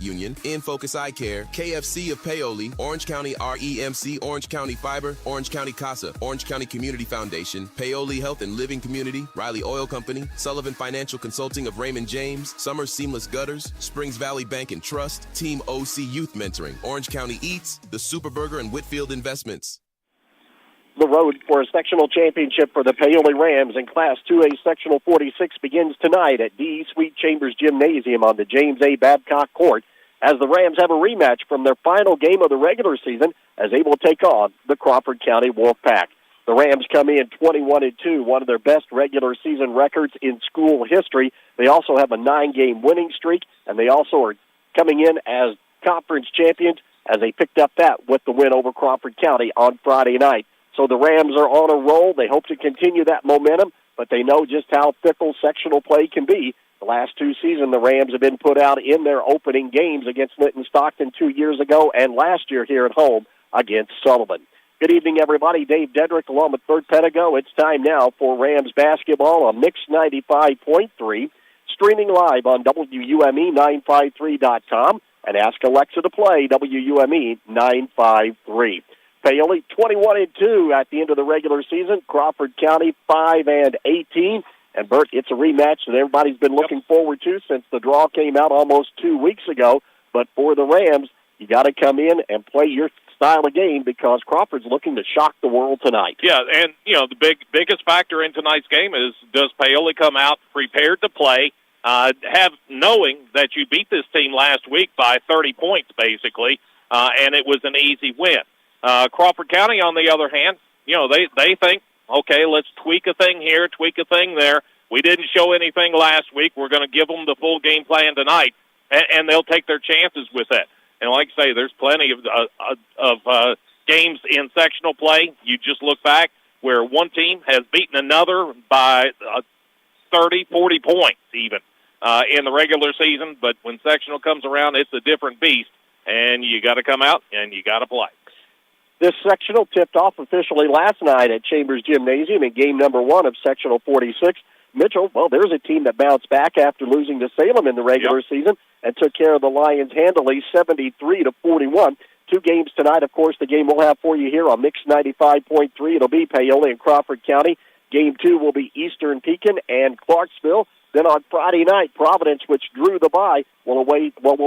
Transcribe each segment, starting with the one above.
Credit Union, In Focus Eye Care, KFC of Paoli, Orange County REMC, Orange County Fiber, Orange County CASA, Orange County Community Foundation, Paoli Health and Living Community, Riley Oil Company, Sullivan Financial Consulting of Raymond James, Summer Seamless Gutters, Springs Valley Bank and Trust, Team OC Youth Mentoring, Orange County Eats, The Superburger and Whitfield Investments. The road for a sectional championship for the Paoli Rams in Class 2A Sectional 46 begins tonight at D. Sweet Chambers Gymnasium on the James A. Babcock Court as the Rams have a rematch from their final game of the regular season as they will take on the Crawford County Wolfpack. The Rams come in 21-2, one of their best regular season records in school history. They also have a 9-game winning streak, and they also are coming in as conference champions as they picked up that with the win over Crawford County on Friday night. So the Rams are on a roll. They hope to continue that momentum, but they know just how fickle sectional play can be. The last 2 seasons, the Rams have been put out in their opening games against Linton Stockton 2 years ago and last year here at home against Sullivan. Good evening, everybody. Dave Dedrick along with Bert Pedigo. It's time now for Rams basketball on Mix 95.3, streaming live on WUME953.com, and ask Alexa to play WUME 953. Paoli 21-2 at the end of the regular season. Crawford County 5-18. And Bert, it's a rematch that everybody's been looking forward to since the draw came out almost 2 weeks ago. But for the Rams, you got to come in and play your style of game because Crawford's looking to shock the world tonight. Yeah, and the biggest factor in tonight's game is does Paoli come out prepared to play, knowing that you beat this team last week by 30 points basically, and it was an easy win. Crawford County, on the other hand, they think, okay, let's tweak a thing here, tweak a thing there. We didn't show anything last week. We're going to give them the full game plan tonight, and they'll take their chances with that. And like I say, there's plenty of games in sectional play. You just look back where one team has beaten another by 30, 40 points even in the regular season. But when sectional comes around, it's a different beast, and you got to come out and you got to play. This sectional tipped off officially last night at Chambers Gymnasium in game number 1 of sectional 46. Mitchell, well, there's a team that bounced back after losing to Salem in the regular season and took care of the Lions handily 73-41. 2 games tonight. Of course, the game we'll have for you here on Mix 95.3. It'll be Paoli and Crawford County. Game 2 will be Eastern Pekin and Clarksville. Then on Friday night, Providence, which drew the bye, will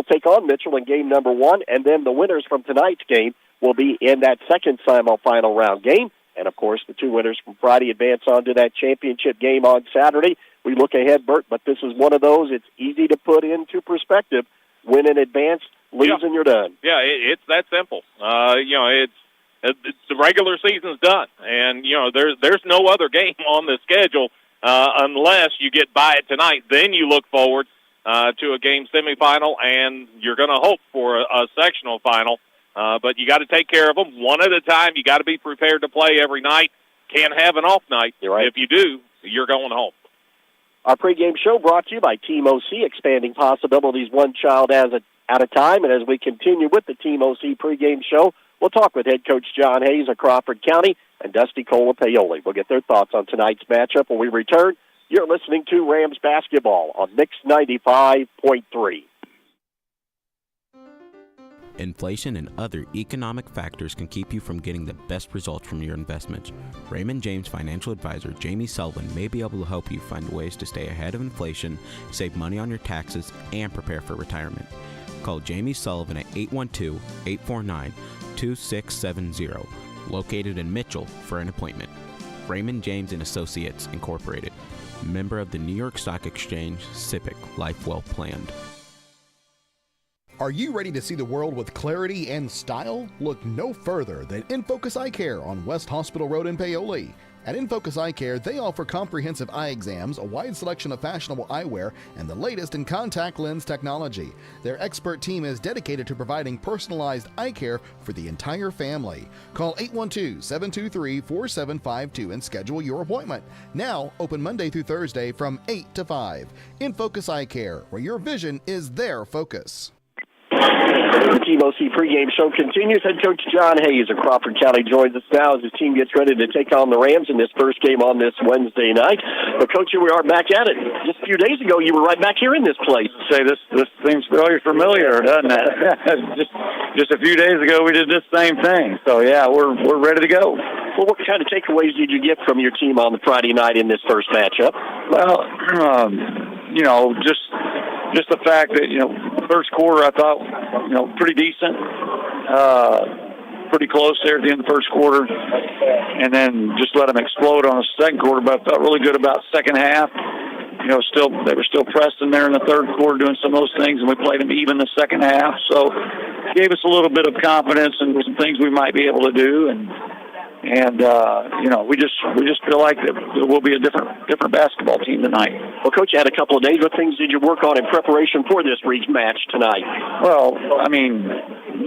take on Mitchell in game number 1, and then the winners from tonight's game will be in that second semifinal round game. And, of course, the 2 winners from Friday advance on to that championship game on Saturday. We look ahead, Bert, but this is one of those. It's easy to put into perspective. Win in advance, lose and you're done. Yeah, it's that simple. It's the regular season's done. And, there's no other game on the schedule unless you get by it tonight. Then you look forward to a game semifinal, and you're going to hope for a sectional final. But you got to take care of them one at a time. You got to be prepared to play every night. Can't have an off night. You're right. If you do, you're going home. Our pregame show brought to you by Team OC, expanding possibilities one child at a time. And as we continue with the Team OC pregame show, we'll talk with head coach John Hayes of Crawford County and Dusty Cole of Paoli. We'll get their thoughts on tonight's matchup when we return. You're listening to Rams basketball on Mix 95.3. Inflation and other economic factors can keep you from getting the best results from your investments. Raymond James financial advisor Jamie Sullivan may be able to help you find ways to stay ahead of inflation, save money on your taxes, and prepare for retirement. Call Jamie Sullivan at 812-849-2670, located in Mitchell, for an appointment. Raymond James & Associates, Incorporated. Member of the New York Stock Exchange, SIPC, Life Well Planned. Are you ready to see the world with clarity and style? Look no further than In Focus Eye Care on West Hospital Road in Paoli. At In Focus Eye Care, they offer comprehensive eye exams, a wide selection of fashionable eyewear, and the latest in contact lens technology. Their expert team is dedicated to providing personalized eye care for the entire family. Call 812-723-4752 and schedule your appointment. Now, open Monday through Thursday from 8 to 5. In Focus Eye Care, where your vision is their focus. The Team OC pregame show continues. Head coach John Hayes of Crawford County joins us now as his team gets ready to take on the Rams in this first game on this Wednesday night. But, Coach, here we are back at it. Just a few days ago, you were right back here in this place. Say this seems really familiar, doesn't it? just a few days ago, we did this same thing. So, yeah, we're ready to go. Well, what kind of takeaways did you get from your team on the Friday night in this first matchup? Well, just the fact that, first quarter I thought, pretty decent, pretty close there at the end of the first quarter, and then just let them explode on the second quarter. But I felt really good about second half. They were still pressing there in the third quarter doing some of those things, and we played them even the second half. So it gave us a little bit of confidence in some things we might be able to do, and we just feel like that we'll be a different basketball team tonight. Well, Coach, you had a couple of days. What things did you work on in preparation for this match tonight? Well, I mean,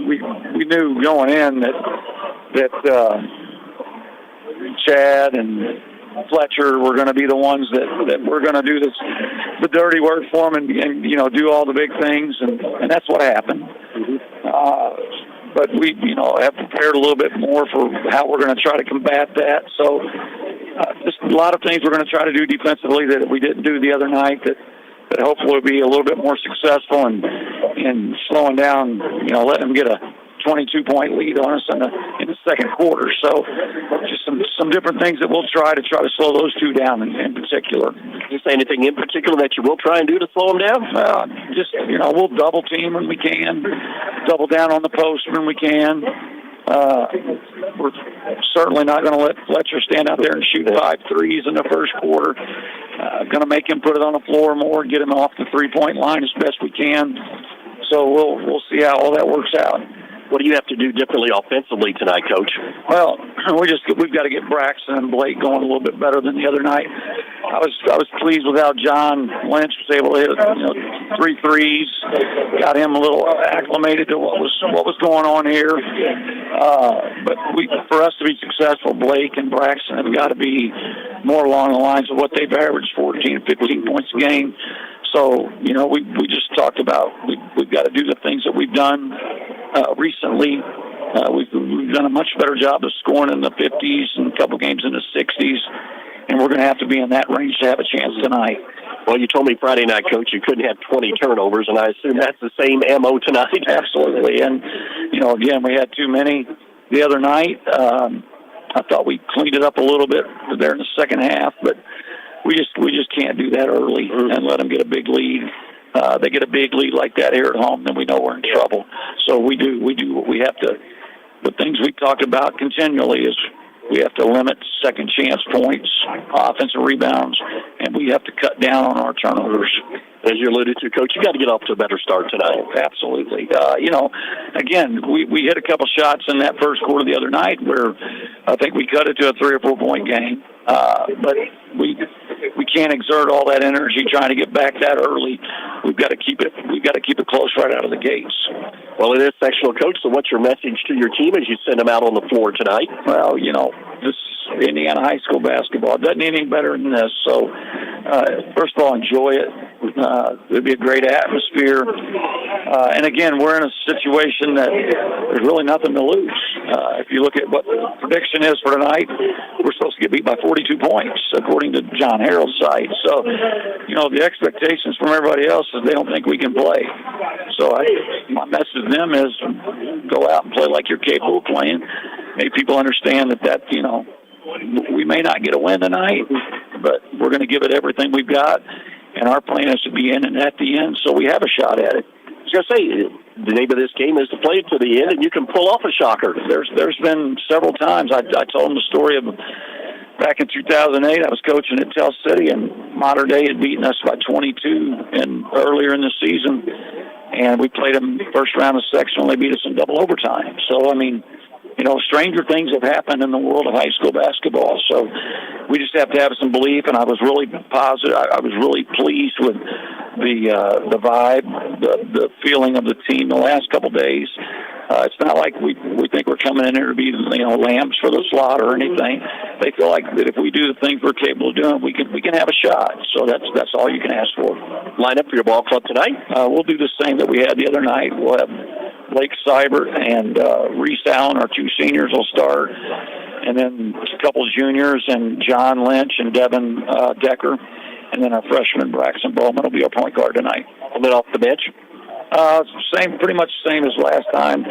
we knew going in that Chad and Fletcher were going to be the ones that we're going to do the dirty work for them and do all the big things, and that's what happened. But we, have prepared a little bit more for how we're going to try to combat that. So just a lot of things we're going to try to do defensively that we didn't do the other night that hopefully will be a little bit more successful and slowing down, letting them get a 22-point lead on us in the second quarter. So just some different things that we'll try to slow those two down in particular. Did you say anything in particular that you will try and do to slow them down? We'll double team when we can, double down on the post when we can. We're certainly not going to let Fletcher stand out there and shoot 5 threes in the first quarter. Going to make him put it on the floor more, get him off the three-point line as best we can. So we'll see how all that works out. What do you have to do differently offensively tonight, Coach? Well, we've got to get Braxton and Blake going a little bit better than the other night. I was pleased with how John Lynch was able to hit 3 threes. Got him a little acclimated to what was going on here. But for us to be successful, Blake and Braxton have got to be more along the lines of what they've averaged, 14, 15 points a game. So, we just talked about we've got to do the things that we've done recently. We've done a much better job of scoring in the 50s and a couple games in the 60s, and we're going to have to be in that range to have a chance tonight. Well, you told me Friday night, Coach, you couldn't have 20 turnovers, and I assume that's the same MO tonight. Absolutely. And, again, we had too many the other night. I thought we cleaned it up a little bit there in the second half, but we just can't do that early and let them get a big lead. They get a big lead like that here at home, then we know we're in trouble. So we do what we have to. The things we talked about continually is we have to limit second chance points, offensive rebounds, and we have to cut down on our turnovers. As you alluded to, Coach, you got to get off to a better start tonight. Oh, absolutely. Again, we hit a couple shots in that first quarter the other night where I think we cut it to a 3 or 4 point game. But we can't exert all that energy trying to get back that early. We've got to keep it close right out of the gates. Well, it is sectional, Coach, so what's your message to your team as you send them out on the floor tonight? Well, this is Indiana high school basketball. It doesn't need any better than this. So, first of all, enjoy it. It'll be a great atmosphere. And again, we're in a situation that there's really nothing to lose. If you look at what the prediction is for tonight, we're supposed to get beat by 42 points, according to John Harrell's site. So, the expectations from everybody else is they don't think we can play. So my message to them is go out and play like you're capable of playing. Make people understand that we may not get a win tonight, but we're going to give it everything we've got, and our plan is to be in and at the end, so we have a shot at it. I was going to say, the name of this game is to play it to the end, and you can pull off a shocker. There's been several times. I told them the story of back in 2008. I was coaching at Tell City, and Modern Day had beaten us by 22 earlier in the season, and we played them first round of sectional. They beat us in double overtime. So, stranger things have happened in the world of high school basketball. So we just have to have some belief, and I was really positive. I was really pleased with the vibe, the feeling of the team the last couple days. It's not like we think we're coming in here to be lambs for the slaughter or anything. They feel like that if we do the things we're capable of doing, we can have a shot. So that's all you can ask for. Line up for your ball club tonight. We'll do the same that we had the other night. We'll have Blake Seibert and Reese Allen, our 2 seniors, will start. And then a couple juniors, and John Lynch and Devin Decker. And then our freshman, Braxton Bowman, will be our point guard tonight. And then off the bench? Pretty much the same as last time.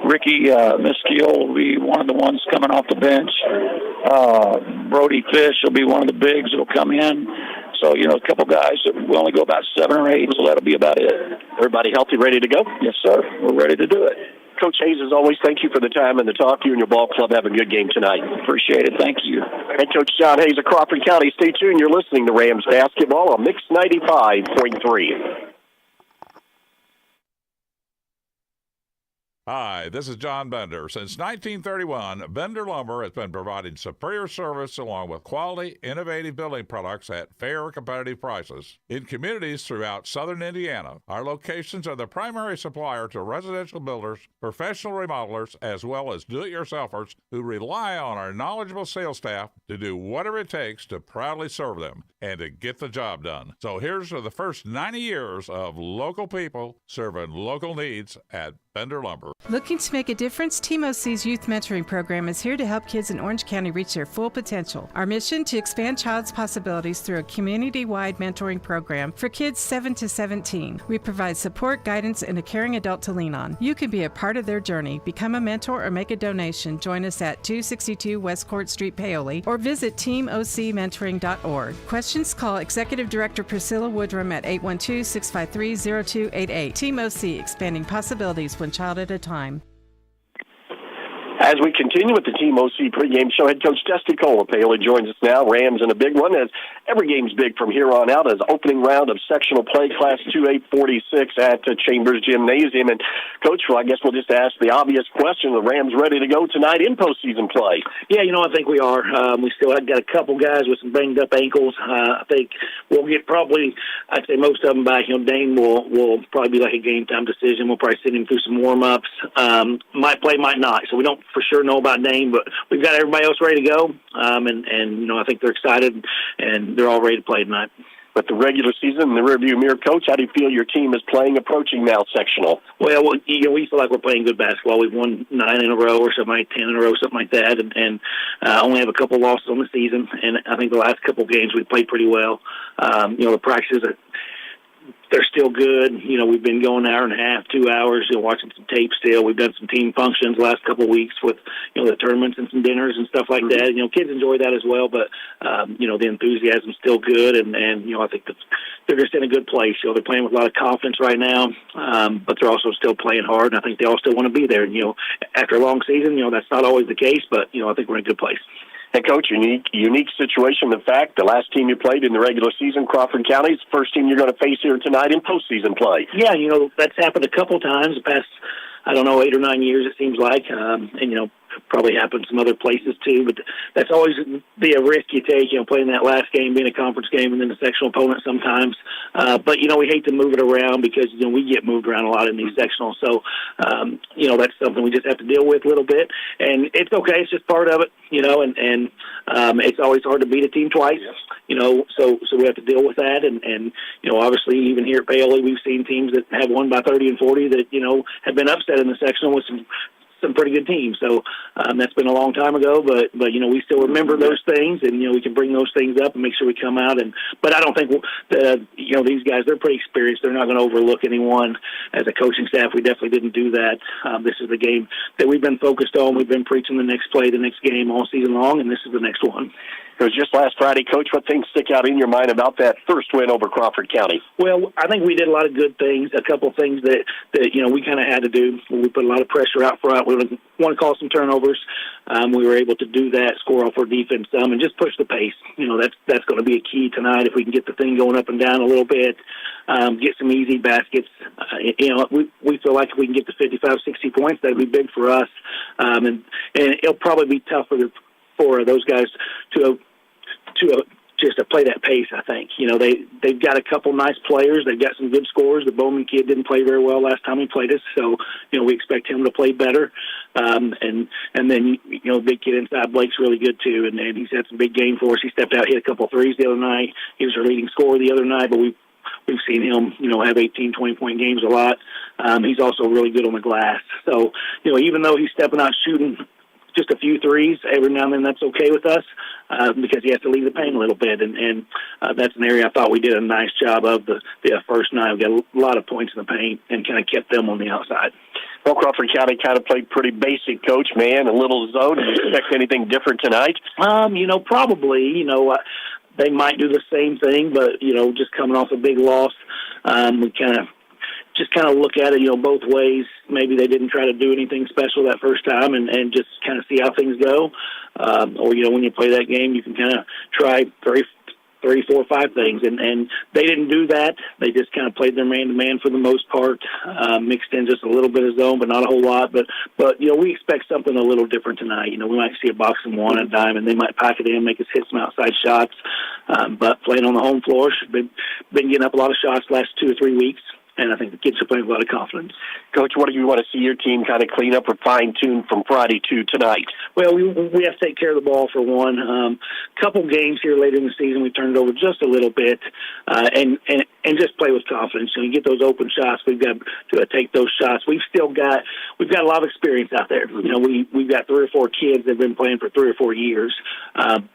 Ricky Miskiel will be one of the ones coming off the bench. Brody Fish will be one of the bigs that will come in. So, a couple guys. We only go about 7 or 8, so that'll be about it. Everybody healthy, ready to go? Yes, sir. We're ready to do it. Coach Hayes, as always, thank you for the time and the talk. You and your ball club have a good game tonight. Appreciate it. Thank you. Head Coach John Hayes of Crawford County. Stay tuned. You're listening to Rams basketball on Mix 95.3. Hi, this is John Bender. Since 1931, Bender Lumber has been providing superior service along with quality, innovative building products at fair, competitive prices. In communities throughout southern Indiana, our locations are the primary supplier to residential builders, professional remodelers, as well as do-it-yourselfers who rely on our knowledgeable sales staff to do whatever it takes to proudly serve them and to get the job done. So here's to the first 90 years of local people serving local needs at Bender Lumber. Looking to make a difference? Team OC's Youth Mentoring Program is here to help kids in Orange County reach their full potential. Our mission to expand child's possibilities through a community-wide mentoring program for kids 7 to 17. We provide support, guidance, and a caring adult to lean on. You can be a part of their journey. Become a mentor or make a donation. Join us at 262 West Court Street, Paoli, or visit teamocmentoring.org. Questions? Call Executive Director Priscilla Woodrum at 812-653-0288. Team OC, expanding possibilities one child at a time. As we continue with the Team OC pregame show, head coach Dusty Cole of Paoli joins us now. Rams in a big one, as every game's big from here on out, as opening round of sectional play, Class 2A46 at Chambers Gymnasium. And, Coach, well, I guess we'll just ask the obvious question. The Rams ready to go tonight in postseason play? Yeah, I think we are. We still have got a couple guys with some banged-up ankles. I think we'll get I'd say most of them back. Dane will probably be like a game-time decision. We'll probably send him through some warm-ups. Might play, might not. So we don't for sure know about Dane, but we've got everybody else ready to go. And I think they're excited, and they're all ready to play tonight. But the regular season in the rearview mirror, Coach, how do you feel your team is playing approaching now sectional? Well, we feel like we're playing good basketball. We've won 9 in a row or something like 10 in a row, something like that, and only have a couple losses on the season. And I think the last couple games we played pretty well. The practices they're still good. We've been going an hour and a half, 2 hours, watching some tape still. We've done some team functions the last couple of weeks with, the tournaments and some dinners and stuff like that. Kids enjoy that as well, but, the enthusiasm's still good, and I think they're just in a good place. They're playing with a lot of confidence right now, but they're also still playing hard, and I think they all still want to be there. After a long season, that's not always the case, but, I think we're in a good place. And, Coach, unique situation. The fact the last team you played in the regular season, Crawford County, is the first team you're going to face here tonight in postseason play. Yeah, that's happened a couple times the past, 8 or 9 years, it seems like. And, probably happened some other places too, but that's always be a risk you take, playing that last game, being a conference game, and then a sectional opponent sometimes. But, we hate to move it around because, we get moved around a lot in these sectionals. So, that's something we just have to deal with a little bit. And it's okay. It's just part of it, and it's always hard to beat a team twice, so we have to deal with that. And obviously even here at Paoli, we've seen teams that have won by 30 and 40 that, have been upset in the sectional with some pretty good teams. So that's been a long time ago, but we still remember those things, and we can bring those things up and make sure we come out. But I don't think these guys, they're pretty experienced. They're not going to overlook anyone. As a coaching staff, we definitely didn't do that. This is the game that we've been focused on. We've been preaching the next play, the next game all season long, and this is the next one. It was just last Friday, Coach. What things stick out in your mind about that first win over Crawford County? Well, I think we did a lot of good things, a couple of things that we kind of had to do. We put a lot of pressure out front. We want to call some turnovers. We were able to do that, score off our defense some, and just push the pace. That's going to be a key tonight if we can get the thing going up and down a little bit, get some easy baskets. We feel like if we can get to 55, 60 points, that would be big for us. And it'll probably be tough for those guys to just to play that pace, I think. They've got a couple nice players. They've got some good scorers. The Bowman kid didn't play very well last time he played us, so, we expect him to play better. And then, big kid inside Blake's really good, too, and he's had some big game for us. He stepped out, hit a couple threes the other night. He was our leading scorer the other night, but we we've seen him, have 18, 20-point games a lot. He's also really good on the glass. So, even though he's stepping out shooting just a few threes every now and then, that's okay with us because he has to leave the paint a little bit, and that's an area I thought we did a nice job of the first night. We got a lot of points in the paint and kind of kept them on the outside. Well, Crawford County kind of played pretty basic, Coach, man, a little zone. Do you expect anything different tonight? Probably. They might do the same thing, but, just coming off a big loss, we kind of look at it, both ways. Maybe they didn't try to do anything special that first time and just kind of see how things go. Or, when you play that game, you can kind of try three, 4, 5 things. And they didn't do that. They just kind of played their man-to-man for the most part, mixed in just a little bit of zone, but not a whole lot. But we expect something a little different tonight. We might see a box and one, a dime, and they might pack it in, make us hit some outside shots. But playing on the home floor, been getting up a lot of shots the last 2 or 3 weeks. And I think the kids are playing with a lot of confidence. Coach, what do you want to see your team kind of clean up or fine-tune from Friday to tonight? Well, we have to take care of the ball for one. Couple games here later in the season, we turned it over just a little bit, and just play with confidence. You get those open shots. We've got to take those shots. We've got a lot of experience out there. We've got 3 or 4 kids that have been playing for 3 or 4 years,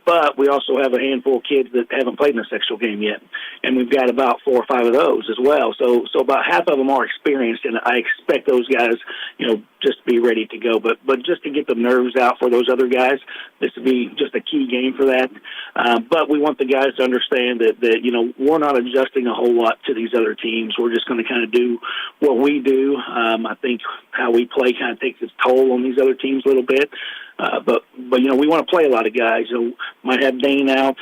but we also have a handful of kids that haven't played in a sectional game yet, and we've got about 4 or 5 of those as well. So about half of them are experienced, and I expect those guys, just to be ready to go. But just to get the nerves out for those other guys, this would be just a key game for that. But we want the guys to understand that we're not adjusting a whole lot to these other teams. We're just going to kind of do what we do. I think how we play kind of takes its toll on these other teams a little bit. But we want to play a lot of guys. Might have Dane out,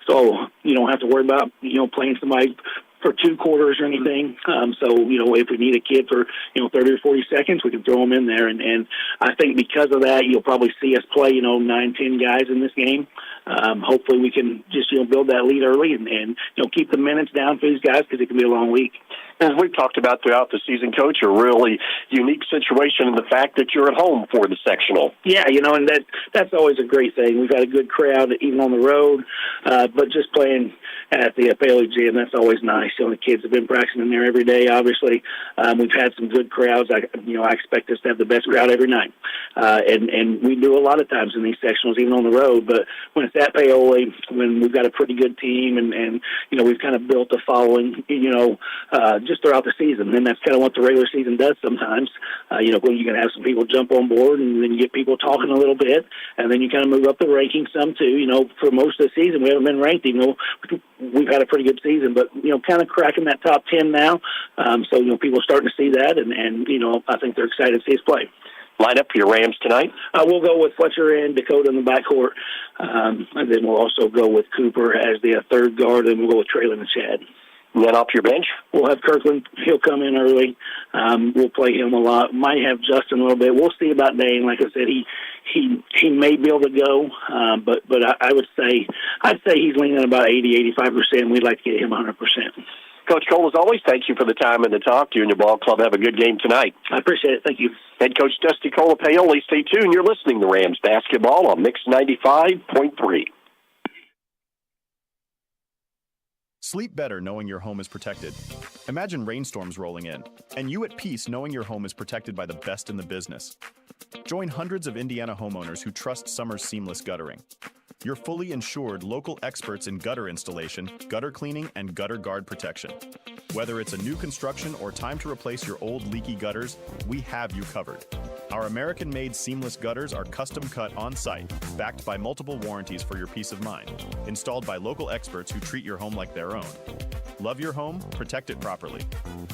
so you don't have to worry about playing somebody for 2 quarters or anything. If we need a kid for 30 or 40 seconds, we can throw them in there. And I think because of that, you'll probably see us play 9, 10 guys in this game. Hopefully we can just build that lead early and keep the minutes down for these guys because it can be a long week. As we've talked about throughout the season, Coach, a really unique situation in the fact that you're at home for the sectional. Yeah, and that's always a great thing. We've got a good crowd even on the road, but just playing at the Paoli Gym, that's always nice. The kids have been practicing in there every day, obviously. We've had some good crowds. I expect us to have the best crowd every night. And we do a lot of times in these sectionals, even on the road. But when it's at Paoli, when we've got a pretty good team and we've kind of built a following, just throughout the season. And that's kind of what the regular season does sometimes. When you can have some people jump on board and then you get people talking a little bit, and then you kind of move up the rankings some too. For most of the season, we haven't been ranked, even though we've had a pretty good season, but, kind of cracking that top 10 now. So, people are starting to see that, and I think they're excited to see us play. Line up for your Rams tonight? We'll go with Fletcher and Dakota in the backcourt, and then we'll also go with Cooper as the third guard, and we'll go with Traylon and Chad. And then off your bench? We'll have Kirkland. He'll come in early. We'll play him a lot. Might have Justin a little bit. We'll see about Dane. Like I said, he may be able to go, but I'd say he's leaning about 80-85%. We'd like to get him 100%. Coach Cole, as always, thank you for the time and the talk. You and your ball club have a good game tonight. I appreciate it. Thank you. Head Coach Dusty Cole of Paoli. Stay tuned. You're listening to Rams basketball on Mix 95.3. Sleep better knowing your home is protected. Imagine rainstorms rolling in, and you at peace knowing your home is protected by the best in the business. Join hundreds of Indiana homeowners who trust Summers Seamless Guttering. Your fully insured local experts in gutter installation, gutter cleaning, and gutter guard protection. Whether it's a new construction or time to replace your old leaky gutters, we have you covered. Our American-made seamless gutters are custom cut on-site, backed by multiple warranties for your peace of mind, installed by local experts who treat your home like their own. Love your home? Protect it properly.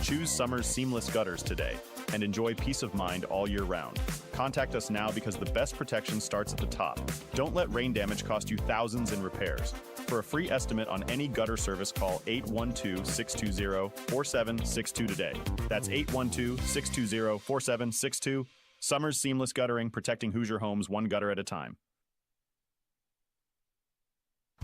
Choose Summers Seamless Gutters today and enjoy peace of mind all year round. Contact us now because the best protection starts at the top. Don't let rain damage cost you thousands in repairs. For a free estimate on any gutter service, call 812-620-4762 today. That's 812-620-4762. Summers Seamless Guttering, protecting Hoosier homes one gutter at a time.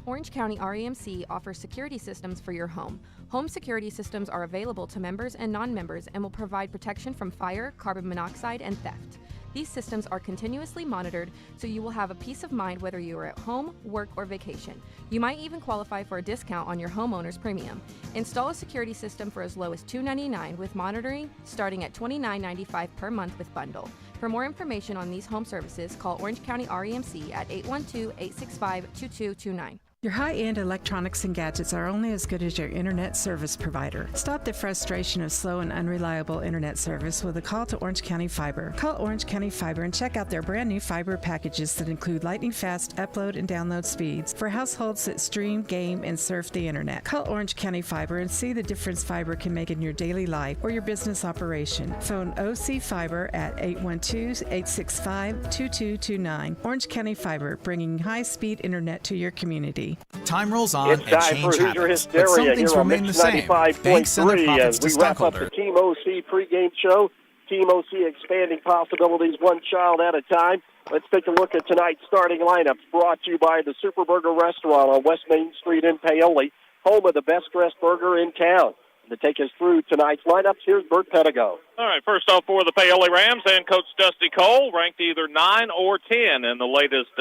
Orange County REMC offers security systems for your home. Home security systems are available to members and non-members and will provide protection from fire, carbon monoxide, and theft. These systems are continuously monitored, so you will have a peace of mind whether you are at home, work, or vacation. You might even qualify for a discount on your homeowner's premium. Install a security system for as low as $299 with monitoring, starting at $29.95 per month with bundle. For more information on these home services, call Orange County REMC at 812-865-2229. Your high-end electronics and gadgets are only as good as your internet service provider. Stop the frustration of slow and unreliable internet service with a call to Orange County Fiber. Call Orange County Fiber and check out their brand new fiber packages that include lightning-fast upload and download speeds for households that stream, game, and surf the internet. Call Orange County Fiber and see the difference fiber can make in your daily life or your business operation. Phone OC Fiber at 812-865-2229. Orange County Fiber, bringing high-speed internet to your community. Time rolls on it's and time change for Hoosier happens, Hysteria but some things here on remain the Mix same. 95.3 Thanks send their profits as we to wrap up stockholders. the Team OC pregame show. Team OC expanding possibilities one child at a time. Let's take a look at tonight's starting lineups brought to you by the Super Burger Restaurant on West Main Street in Paoli, home of the best-dressed burger in town. To take us through tonight's lineups, here's Bert Pedigo. All right, first off for the Paoli Rams and Coach Dusty Cole, ranked either 9 or 10 in the latest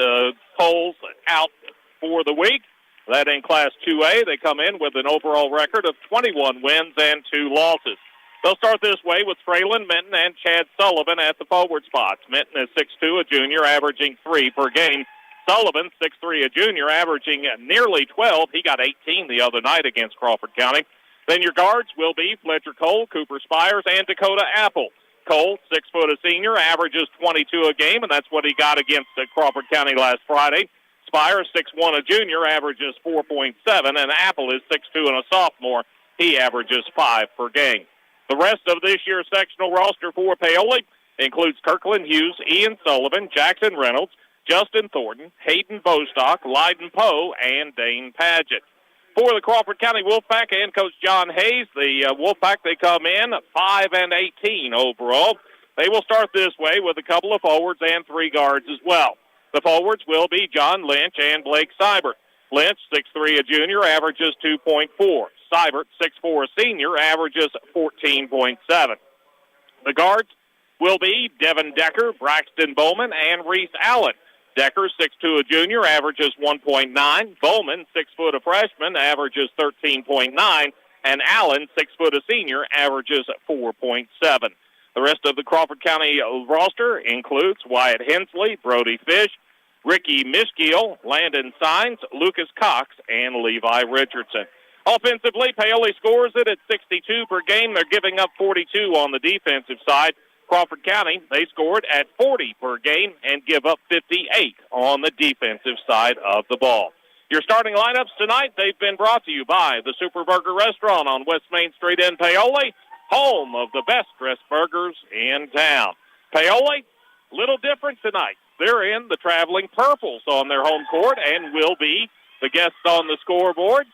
polls out for the week. That in Class 2A, they come in with an overall record of 21 wins and 2 losses. They'll start this way with Traylon Minton and Chad Sullivan at the forward spots. Minton is 6'2", a junior, averaging 3 per game. Sullivan, 6'3", a junior, averaging nearly 12. He got 18 the other night against Crawford County. Then your guards will be Fletcher Cole, Cooper Spires, and Dakota Apple. Cole, 6 foot a senior, averages 22 a game, and that's what he got against Crawford County last Friday. Spires, 6'1", a junior, averages 4.7, and Apple is 6'2", and a sophomore. He averages 5 per game. The rest of this year's sectional roster for Paoli includes Kirkland Hughes, Ian Sullivan, Jackson Reynolds, Justin Thornton, Hayden Bostock, Lyden Poe, and Dane Padgett. For the Crawford County Wolfpack and Coach John Hayes, the Wolfpack, they come in 5-18 overall. They will start this way with a couple of forwards and 3 guards as well. The forwards will be John Lynch and Blake Seibert. Lynch, 6'3", a junior, averages 2.4. Seibert, 6'4", a senior, averages 14.7. The guards will be Devin Decker, Braxton Bowman, and Reese Allen. Decker, 6'2", a junior, averages 1.9. Bowman, 6 foot, a freshman, averages 13.9. And Allen, 6 foot, a senior, averages 4.7. The rest of the Crawford County roster includes Wyatt Hensley, Brody Fish, Ricky Miskiel, Landon Sines, Lucas Cox, and Levi Richardson. Offensively, Paoli scores it at 62 per game. They're giving up 42 on the defensive side. Crawford County, they scored at 40 per game and give up 58 on the defensive side of the ball. Your starting lineups tonight, they've been brought to you by the Super Burger Restaurant on West Main Street in Paoli, home of the best-dressed burgers in town. Paoli, little different tonight. They're in the traveling purples on their home court and will be the guests on the scoreboard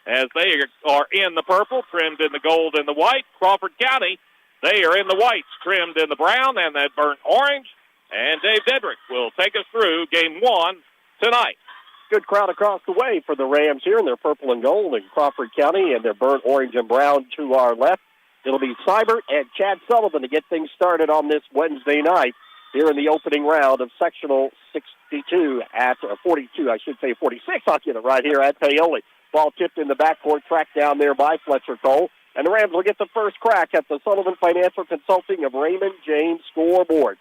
as they are in the purple, trimmed in the gold and the white. Crawford County, they are in the whites, trimmed in the brown and that burnt orange. And Dave Dedrick will take us through Game 1 tonight. Good crowd across the way for the Rams here in their purple and gold in Crawford County and their burnt orange and brown to our left. It'll be Seibert and Chad Sullivan to get things started on this Wednesday night here in the opening round of sectional 62 at 42, I should say 46. I'll get it right here at Paoli. Ball tipped in the backcourt, tracked down there by Fletcher Cole. And the Rams will get the first crack at the Sullivan Financial Consulting of Raymond James scoreboard.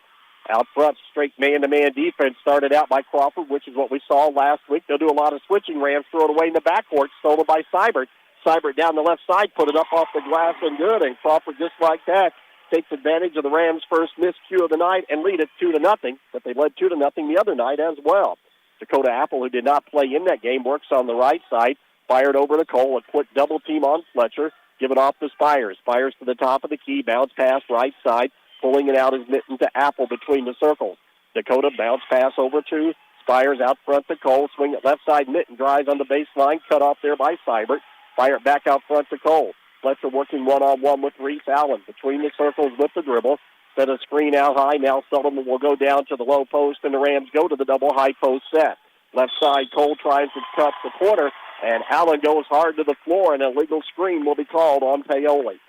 Out front, straight man-to-man defense started out by Crawford, which is what we saw last week. They'll do a lot of switching. Rams throw it away in the backcourt, stolen by Seibert. Seibert down the left side, put it up off the glass and good. And Crawford, just like that, takes advantage of the Rams' first miscue of the night and lead it 2-0. But they led 2-0 the other night as well. Dakota Apple, who did not play in that game, works on the right side. Fired over to Cole, a quick double team on Fletcher. Give it off to Spires. Spires to the top of the key, bounce pass right side. Pulling it out is Minton to Apple between the circles. Dakota bounce pass over to Spires out front to Cole. Swing it left side. Minton drives on the baseline. Cut off there by Seibert. Fire it back out front to Cole. Fletcher working one-on-one with Reese Allen. Between the circles with the dribble. Set a screen out high. Now Sullivan will go down to the low post, and the Rams go to the double high post set. Left side, Cole tries to cut the corner. And Allen goes hard to the floor, and a legal screen will be called on Paoli.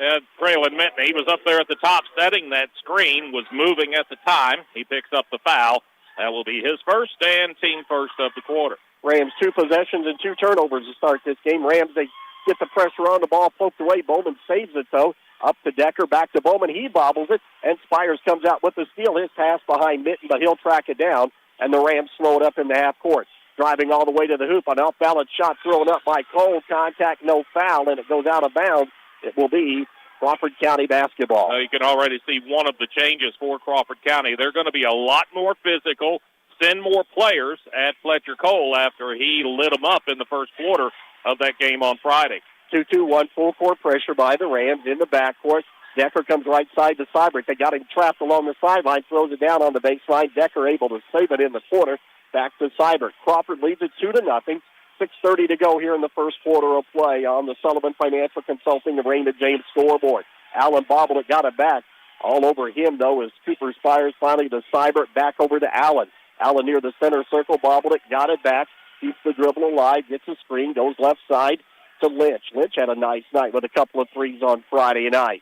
Traylon Minton, he was up there at the top setting that screen, was moving at the time. He picks up the foul. That will be his first and team first of the quarter. Rams 2 possessions and 2 turnovers to start this game. Rams, they get the pressure on. The ball poked away. Bowman saves it, though. Up to Decker, back to Bowman. He bobbles it, and Spires comes out with the steal. His pass behind Minton, but he'll track it down, and the Rams slow it up in the half court. Driving all the way to the hoop. An off-balance shot thrown up by Cole. Contact, no foul, and it goes out of bounds. It will be Crawford County basketball. You can already see one of the changes for Crawford County. They're going to be a lot more physical, send more players at Fletcher Cole after he lit them up in the first quarter of that game on Friday. 2-2-1 full court pressure by the Rams in the backcourt. Decker comes right side to Seibert. They got him trapped along the sideline, throws it down on the baseline. Decker able to save it in the corner. Back to Seibert. Crawford leads it 2-0. 6:30 to go here in the first quarter of play on the Sullivan Financial Consulting and Raymond James scoreboard. Allen bobbled it, got it back. All over him, though, is Cooper Spires finally to Seibert, back over to Allen. Allen near the center circle, bobbled it, got it back. Keeps the dribble alive, gets a screen, goes left side to Lynch. Lynch had a nice night with a couple of threes on Friday night.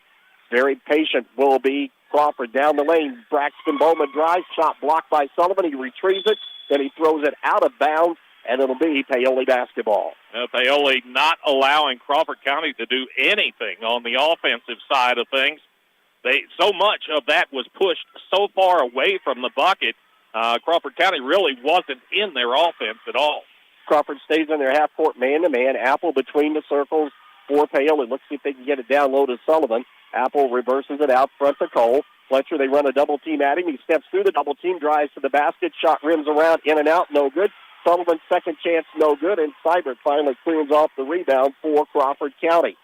Very patient will be Crawford down the lane. Braxton Bowman drives, shot blocked by Sullivan. He retrieves it, then he throws it out of bounds, and it'll be Paoli basketball. Paoli not allowing Crawford County to do anything on the offensive side of things. So much of that was pushed so far away from the bucket. Crawford County really wasn't in their offense at all. Crawford stays in their half-court man-to-man. Apple between the circles for Paoli. Let's see if they can get it down low to Sullivan. Apple reverses it out front to Cole. Fletcher, they run a double team at him. He steps through the double team, drives to the basket, shot rims around, in and out, no good. Sullivan's second chance, no good, and Seibert finally cleans off the rebound for Crawford County.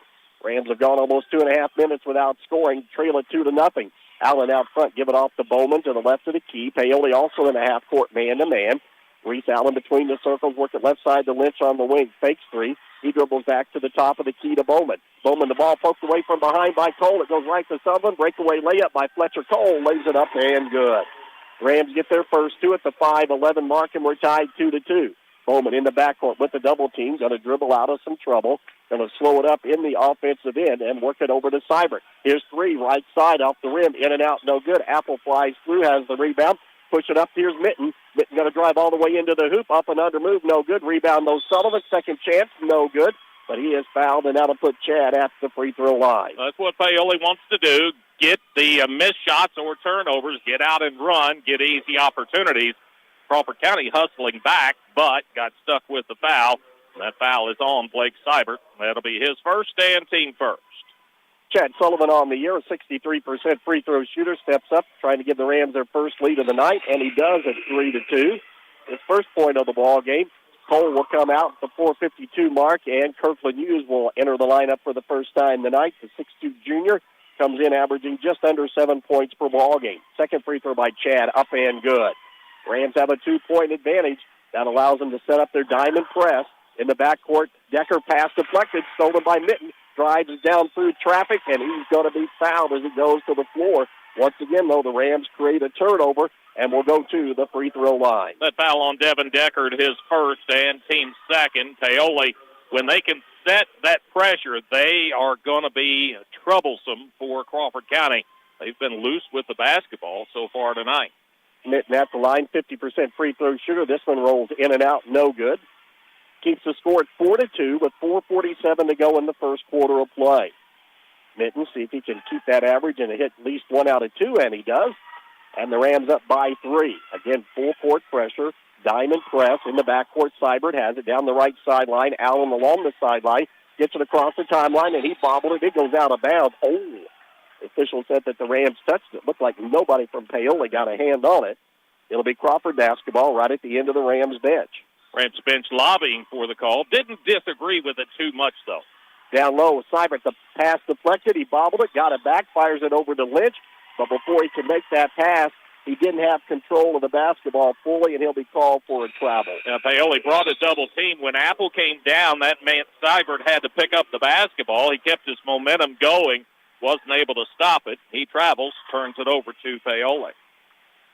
Rams have gone almost 2.5 minutes without scoring, trail it 2-0. Allen out front, give it off to Bowman to the left of the key. Paoli also in the half-court man-to-man. Reese Allen between the circles, working left side to Lynch on the wing. Fakes three. He dribbles back to the top of the key to Bowman. Bowman, the ball poked away from behind by Cole. It goes right to Sullivan. Breakaway layup by Fletcher Cole. Lays it up and good. Rams get their first two at the 5:11 mark, and we're tied 2-2. Bowman in the backcourt with the double team. Going to dribble out of some trouble. Going to slow it up in the offensive end and work it over to Seibert. Here's three, right side off the rim. In and out, no good. Apple flies through, has the rebound. Push it up. Here's Minton. Minton going to drive all the way into the hoop. Up and under move, no good. Rebound, though, Sullivan. Second chance, no good. But he is fouled, and that'll put Chad at the free throw line. That's what Paoli wants to do. Get the missed shots or turnovers, get out and run, get easy opportunities. Crawford County hustling back, but got stuck with the foul. That foul is on Blake Seibert. That'll be his first and team first. Chad Sullivan on the year, a 63% free throw shooter, steps up, trying to give the Rams their first lead of the night, and he does at 3-2. His first point of the ball game. Cole will come out at the 4:52 mark, and Kirkland Hughes will enter the lineup for the first time tonight. The 6'2 junior comes in averaging just under 7 points per ball game. Second free throw by Chad, up and good. Rams have a 2-point advantage. That allows them to set up their diamond press. In the backcourt, Decker pass deflected, stolen by Minton. Drives down through traffic, and he's going to be fouled as he goes to the floor. Once again, though, the Rams create a turnover and will go to the free throw line. That foul on Devin Deckard, his first and team second. Paoli, when they can set that pressure, they are going to be troublesome for Crawford County. They've been loose with the basketball so far tonight. Minton at the line, 50% free throw shooter. This one rolls in and out, no good. Keeps the score at 4-2 with 4:47 to go in the first quarter of play. Minton, see if he can keep that average and hit at least 1 out of 2, and he does. And the Rams up by 3. Again, full court pressure, diamond press in the backcourt. Seibert has it down the right sideline. Allen along the sideline, gets it across the timeline, and he bobbled it. It goes out of bounds. Oh, the official said that the Rams touched it. Looked like nobody from Paoli got a hand on it. It'll be Crawford basketball right at the end of the Rams bench. Rams bench lobbying for the call. Didn't disagree with it too much, though. Down low, Seibert, the pass deflected. He bobbled it, got it back, fires it over to Lynch. But before he can make that pass, he didn't have control of the basketball fully, and he'll be called for a travel. Paoli brought a double team. When Apple came down, that man Seibert had to pick up the basketball. He kept his momentum going, wasn't able to stop it. He travels, turns it over to Paoli.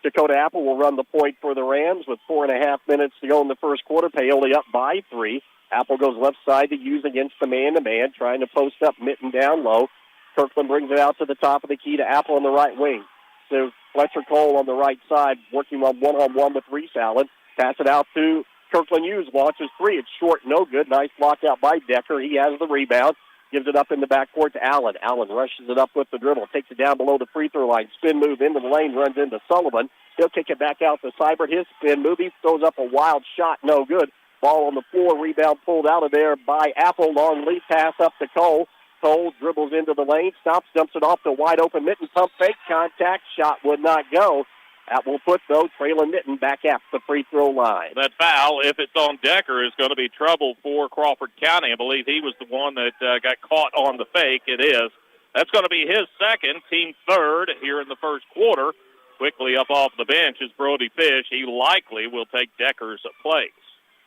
Dakota Apple will run the point for the Rams with 4.5 minutes to go in the first quarter. Paoli up by 3. Apple goes left side to use against the man-to-man, trying to post up Mitten down low. Kirkland brings it out to the top of the key to Apple on the right wing. So Fletcher Cole on the right side, working on one-on-one with Reese Allen. Pass it out to Kirkland Hughes, launches three. It's short, no good. Nice block out by Decker. He has the rebound. Gives it up in the backcourt to Allen. Allen rushes it up with the dribble. Takes it down below the free throw line. Spin move into the lane. Runs into Sullivan. He'll kick it back out to Seibert. His spin move. He throws up a wild shot. No good. Ball on the floor. Rebound pulled out of there by Apple. Long lead pass up to Cole. Cole dribbles into the lane. Stops. Dumps it off to wide open Mitten. Pump fake. Contact. Shot would not go. That will put, though, Traylon Mitten back at the free throw line. That foul, if it's on Decker, is going to be trouble for Crawford County. I believe he was the one that got caught on the fake. It is. That's going to be his second, team third here in the first quarter. Quickly up off the bench is Brody Fish. He likely will take Decker's place.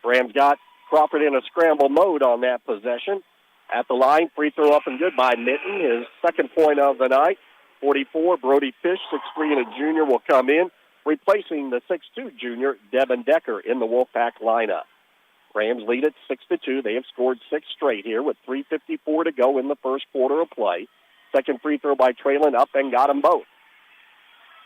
Rams got Crawford in a scramble mode on that possession. At the line, free throw up and good by Mitten, his second point of the night. 44, Brody Fish, 6'3", and a junior, will come in, replacing the 6'2" junior, Devin Decker, in the Wolfpack lineup. Rams lead at 6-2. They have scored 6 straight here with 3:54 to go in the first quarter of play. Second free throw by Traylon, up and got them both.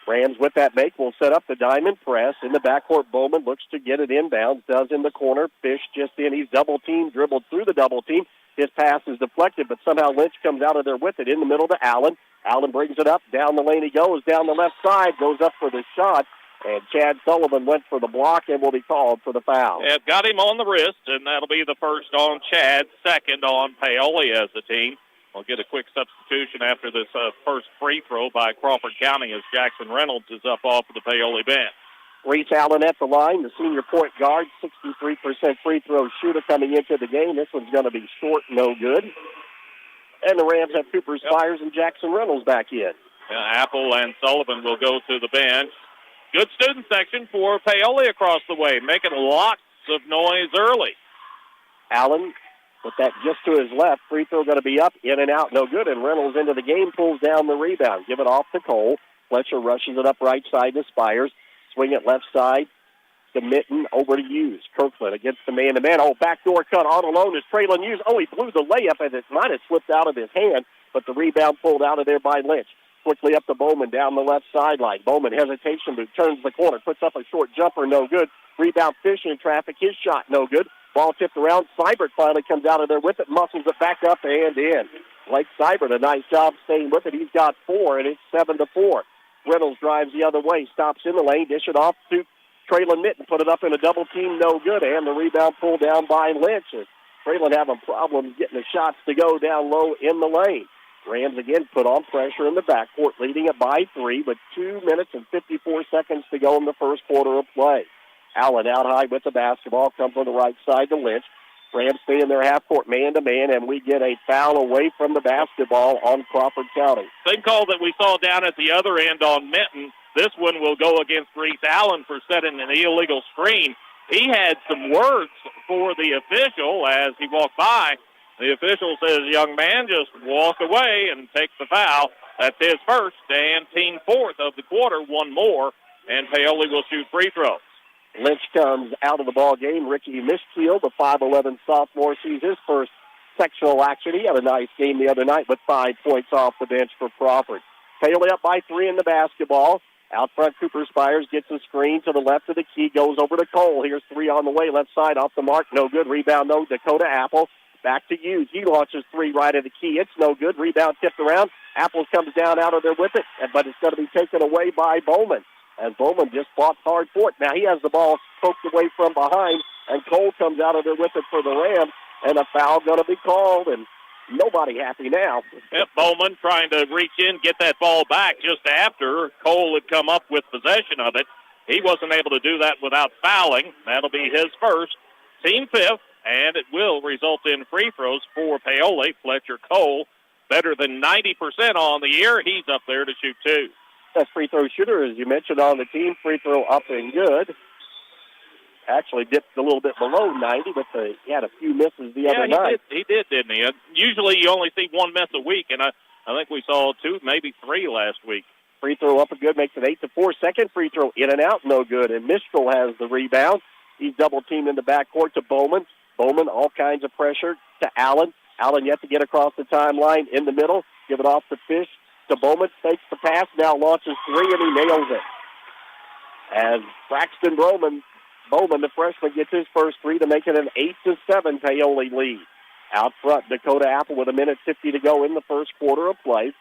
Rams with that make will set up the diamond press. In the backcourt, Bowman looks to get it inbounds, does in the corner. Fish just in. He's double-teamed, dribbled through the double-team. His pass is deflected, but somehow Lynch comes out of there with it in the middle to Allen. Allen brings it up. Down the lane he goes. Down the left side. Goes up for the shot. And Chad Sullivan went for the block and will be called for the foul. Yeah, got him on the wrist, and that'll be the first on Chad, second on Paoli as the team. We'll get a quick substitution after this first free throw by Crawford County as Jackson Reynolds is up off of the Paoli bench. Reese Allen at the line, the senior point guard, 63% free throw shooter coming into the game. This one's going to be short, no good. And the Rams have Cooper Spires and Jackson Reynolds back in. Apple and Sullivan will go to the bench. Good student section for Paoli across the way, making lots of noise early. Allen with that just to his left. Free throw going to be up, in and out, no good. And Reynolds into the game, pulls down the rebound. Give it off to Cole. Fletcher rushes it up right side to Spires. Swing it left side to Mitten, over to Hughes. Kirkland against the man-to-man. Oh, backdoor cut on alone is Traylon Hughes. Oh, he blew the layup, and it might have slipped out of his hand, but the rebound pulled out of there by Lynch. Quickly up to Bowman down the left sideline. Bowman, hesitation move, turns the corner, puts up a short jumper, no good. Rebound Fish in traffic, his shot no good. Ball tipped around. Seibert finally comes out of there with it, muscles it back up and in. Blake Seibert, a nice job staying with it. He's got 4, and it's 7-4. Reynolds drives the other way, stops in the lane, dish it off to Traylon Mitten, put it up in a double team, no good, and the rebound pulled down by Lynch. Traylon having problems getting the shots to go down low in the lane. Rams again put on pressure in the backcourt, leading it by 3 with 2 minutes and 54 seconds to go in the first quarter of play. Allen out high with the basketball, comes on the right side to Lynch. Rams stay in their half-court man-to-man, and we get a foul away from the basketball on Crawford County. Same call that we saw down at the other end on Mitten. This one will go against Reese Allen for setting an illegal screen. He had some words for the official as he walked by. The official says, young man, just walk away and take the foul. That's his first and team fourth of the quarter, one more, and Paoli will shoot free throws. Lynch comes out of the ball game. Ricky Mischfield, the 5'11 sophomore, sees his first sectional action. He had a nice game the other night with 5 points off the bench for Crawford. Paoli up by 3 in the basketball. Out front, Cooper Spires gets a screen to the left of the key, goes over to Cole. Here's 3 on the way, left side, off the mark, no good. Rebound, no. Dakota Apple back to Hughes. He launches 3 right at the key. It's no good. Rebound tipped around. Apple comes down out of there with it, but it's going to be taken away by Bowman. As Bowman just fought hard for it. Now he has the ball poked away from behind, and Cole comes out of there with it for the Rams, and a foul going to be called, and nobody happy now. Yep, Bowman trying to reach in, get that ball back just after Cole had come up with possession of it. He wasn't able to do that without fouling. That'll be his first, team fifth, and it will result in free throws for Paoli. Fletcher Cole, better than 90% on the year. He's up there to shoot 2. Best free throw shooter, as you mentioned, on the team. Free throw up and good. Actually dipped a little bit below 90, but he had a few misses the other night. He did, didn't he? Usually you only see 1 miss a week, and I think we saw 2, maybe 3 last week. Free throw up and good, makes it 8-4. Second free throw in and out, no good. And Mistral has the rebound. He's double-teamed in the backcourt to Bowman. Bowman, all kinds of pressure to Allen. Allen yet to get across the timeline in the middle. Give it off to Fish. To Bowman. Takes the pass. Now launches three, and he nails it. As Braxton Bowman, the freshman, gets his first three to make it an 8-7 Paoli lead. Out front, Dakota Apple with 1:50 to go in the first quarter of play.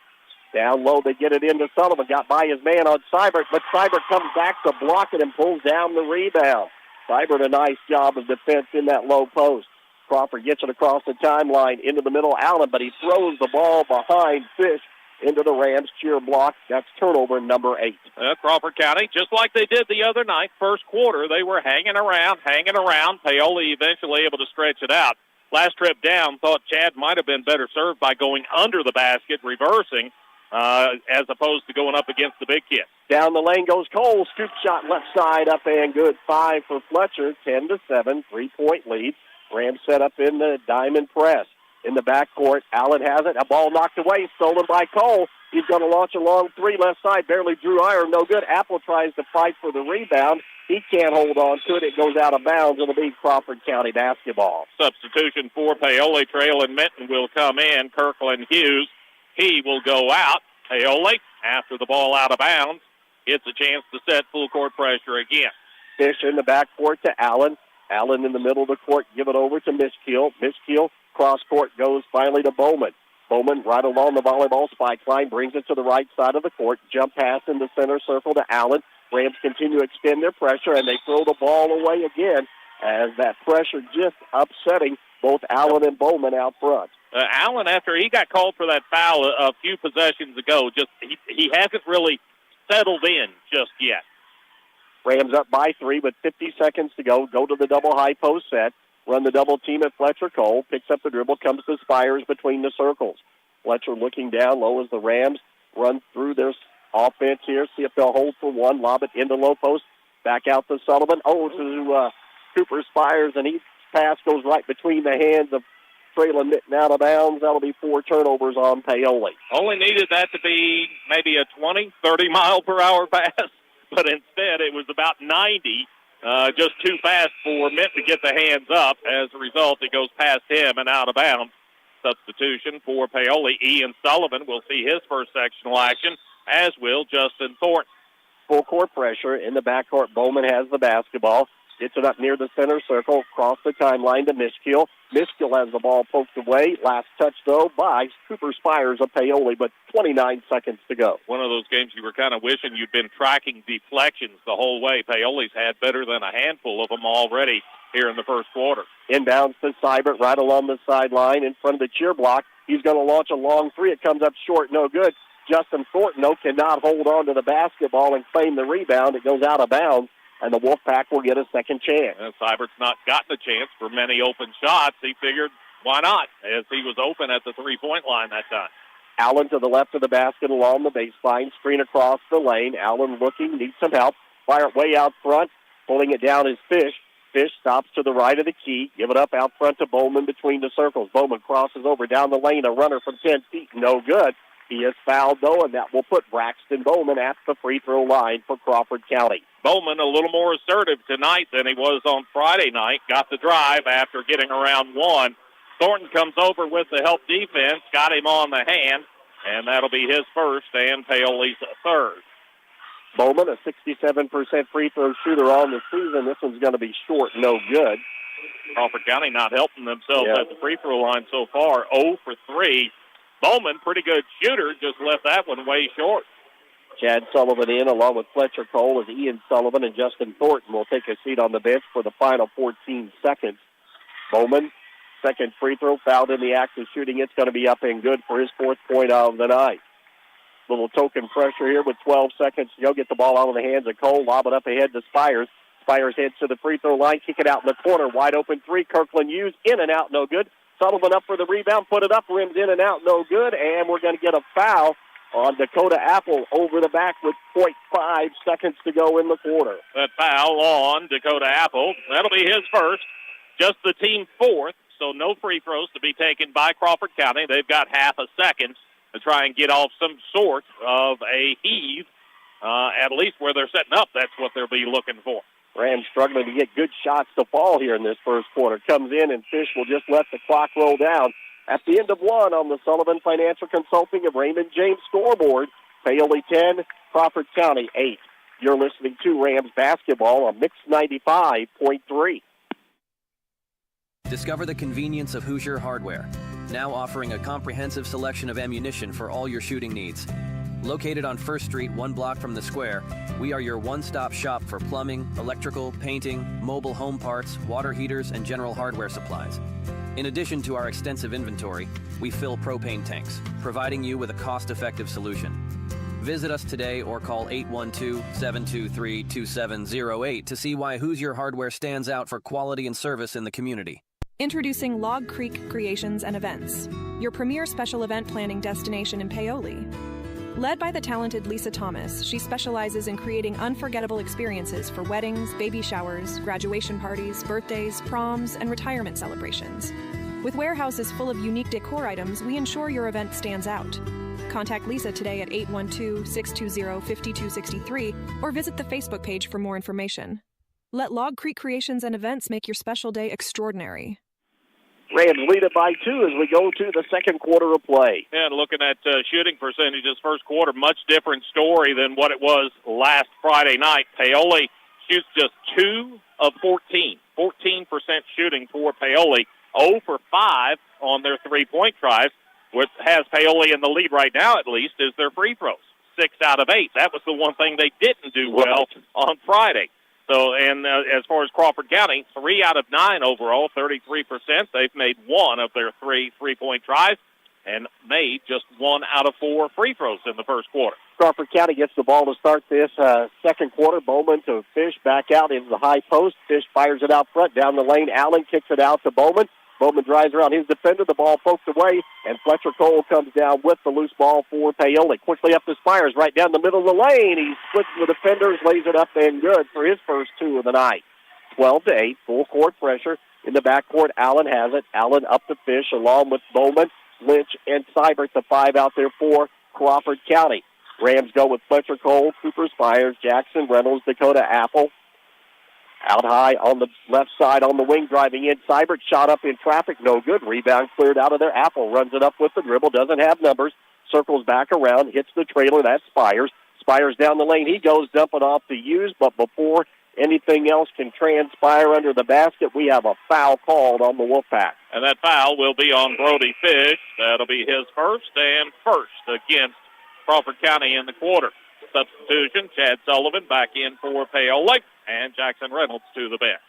Down low, they get it into Sullivan. Got by his man on Seibert, but Seibert comes back to block it and pulls down the rebound. Seibert, a nice job of defense in that low post. Crawford gets it across the timeline into the middle. Allen, but he throws the ball behind Fish into the Rams cheer block. That's turnover number 8. Crawford County, just like they did the other night, first quarter, they were hanging around. Paoli eventually able to stretch it out. Last trip down, thought Chad might have been better served by going under the basket, reversing, as opposed to going up against the big kid. Down the lane goes Cole. Scoop shot left side up and good. 5 for Fletcher. 10-7. 3-point lead. Rams set up in the diamond press. In the backcourt, Allen has it. A ball knocked away, stolen by Cole. He's going to launch a long three left side. Barely drew iron. No good. Apple tries to fight for the rebound. He can't hold on to it. It goes out of bounds. It'll be Crawford County basketball. Substitution for Paoli. Traylon Minton will come in. Kirkland Hughes, he will go out. Paoli, after the ball out of bounds, gets a chance to set full court pressure again. Fish in the backcourt to Allen. Allen in the middle of the court. Give it over to Miskiel. Miskiel, cross court, goes finally to Bowman. Bowman right along the volleyball spike line, brings it to the right side of the court. Jump pass in the center circle to Allen. Rams continue to extend their pressure, and they throw the ball away again as that pressure just upsetting both Allen and Bowman out front. Allen, after he got called for that foul a few possessions ago, he hasn't really settled in just yet. Rams up by 3 with 50 seconds to go. Go to the double high post set. Run the double team at Fletcher Cole. Picks up the dribble. Comes to Spires between the circles. Fletcher looking down low as the Rams run through their offense here. See if they'll hold for one. Lob it into low post. Back out to Sullivan. To Cooper Spires. And his pass goes right between the hands of Traylon Mitten out of bounds. That'll be 4 turnovers on Paoli. Only needed that to be maybe a 20, 30 mile per hour pass. But instead, it was about 90, just too fast for Mint to get the hands up. As a result, it goes past him and out of bounds. Substitution for Paoli. Ian Sullivan will see his first sectional action, as will Justin Thornton. Full court pressure in the backcourt. Bowman has the basketball. Gets it up near the center circle, across the timeline to Miskiel. Miskiel has the ball poked away. Last touch, though, by Cooper Spires of Paoli, but 29 seconds to go. One of those games you were kind of wishing you'd been tracking deflections the whole way. Paoli's had better than a handful of them already here in the first quarter. Inbounds to Seibert right along the sideline in front of the cheer block. He's going to launch a long three. It comes up short, no good. Justin Thornton, though, cannot hold on to the basketball and claim the rebound. It goes out of bounds. And the Wolfpack will get a second chance. And Seibert's not gotten a chance for many open shots. He figured, why not, as he was open at the three-point line that time. Allen to the left of the basket along the baseline. Screen across the lane. Allen looking, needs some help. Fire it way out front. Pulling it down is Fish. Fish stops to the right of the key. Give it up out front to Bowman between the circles. Bowman crosses over down the lane. A runner from 10 feet. No good. He is fouled, though, and that will put Braxton Bowman at the free throw line for Crawford County. Bowman a little more assertive tonight than he was on Friday night. Got the drive after getting around one. Thornton comes over with the help defense, got him on the hand, and that'll be his first and Paoli's third. Bowman, a 67% free throw shooter on the season. This one's going to be short, no good. Crawford County not helping themselves at the free throw line so far, 0 for 3. Bowman, pretty good shooter, just left that one way short. Chad Sullivan in, along with Fletcher Cole, as Ian Sullivan and Justin Thornton will take a seat on the bench for the final 14 seconds. Bowman, second free throw, fouled in the act of shooting. It's going to be up and good for his 4th point of the night. Little token pressure here with 12 seconds to go. Get the ball out of the hands of Cole. Lob it up ahead to Spires. Spires heads to the free throw line. Kick it out in the corner. Wide open three. Kirkland Hughes in and out. No good. Sullivan up for the rebound. Put it up. Rims in and out. No good. And we're going to get a foul on Dakota Apple over the back with 0.5 seconds to go in the quarter. That foul on Dakota Apple. That'll be his first. Just the team 4th. So no free throws to be taken by Crawford County. They've got half a second to try and get off some sort of a heave. At least where they're setting up, that's what they'll be looking for. Rams struggling to get good shots to fall here in this first quarter. Comes in, and Fish will just let the clock roll down. At the end of one on the Sullivan Financial Consulting of Raymond James scoreboard, Paoli 10, Crawford County 8. You're listening to Rams basketball on Mix 95.3. Discover the convenience of Hoosier Hardware, now offering a comprehensive selection of ammunition for all your shooting needs. Located on 1st Street, 1 block from the square, we are your one-stop shop for plumbing, electrical, painting, mobile home parts, water heaters, and general hardware supplies. In addition to our extensive inventory, we fill propane tanks, providing you with a cost-effective solution. Visit us today or call 812-723-2708 to see why Hoosier Hardware stands out for quality and service in the community. Introducing Log Creek Creations and Events, your premier special event planning destination in Paoli. Led by the talented Lisa Thomas, she specializes in creating unforgettable experiences for weddings, baby showers, graduation parties, birthdays, proms, and retirement celebrations. With warehouses full of unique decor items, we ensure your event stands out. Contact Lisa today at 812-620-5263 or visit the Facebook page for more information. Let Log Creek Creations and Events make your special day extraordinary. Rams lead it by 2 as we go to the second quarter of play. And looking at shooting percentages first quarter, much different story than what it was last Friday night. Paoli shoots just 2 of 14, 14% shooting for Paoli, 0 for 5 on their three-point tries. What has Paoli in the lead right now, at least, is their free throws, 6 out of 8. That was the one thing they didn't do well on Friday. So, and as far as Crawford County, 3 out of 9 overall, 33%. They've made 1 of their 3 three-point tries and made just 1 out of 4 free throws in the first quarter. Crawford County gets the ball to start this second quarter. Bowman to Fish, back out into the high post. Fish fires it out front, down the lane. Allen kicks it out to Bowman. Bowman drives around his defender. The ball poked away, and Fletcher Cole comes down with the loose ball for Paoli. Quickly up to Spires, right down the middle of the lane. He splits the defenders, lays it up and good for his first 2 of the night. 12-8, full court pressure. In the backcourt, Allen has it. Allen up to Fish along with Bowman, Lynch, and Seibert, the 5 out there for Crawford County. Rams go with Fletcher Cole, Cooper Spires, Jackson Reynolds, Dakota Apple. Out high on the left side on the wing, driving in. Seibert shot up in traffic, no good. Rebound cleared out of there. Apple runs it up with the dribble, doesn't have numbers. Circles back around, hits the trailer. That's Spires. Spires down the lane. He goes dumping off the U's, but before anything else can transpire under the basket, we have a foul called on the Wolfpack. And that foul will be on Brody Fish. That'll be his first and first against Crawford County in the quarter. Substitution, Chad Sullivan back in for Paoli, and Jackson Reynolds to the bench.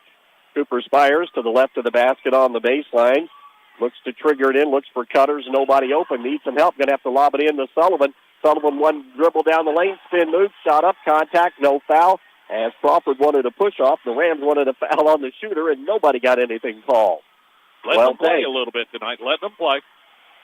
Cooper Spires to the left of the basket on the baseline. Looks to trigger it in, looks for cutters, nobody open, needs some help, going to have to lob it in to Sullivan. Sullivan one dribble down the lane, spin move, shot up, contact, no foul. As Crawford wanted a push-off, the Rams wanted a foul on the shooter, and nobody got anything called. Let them play a little bit tonight. Let them play.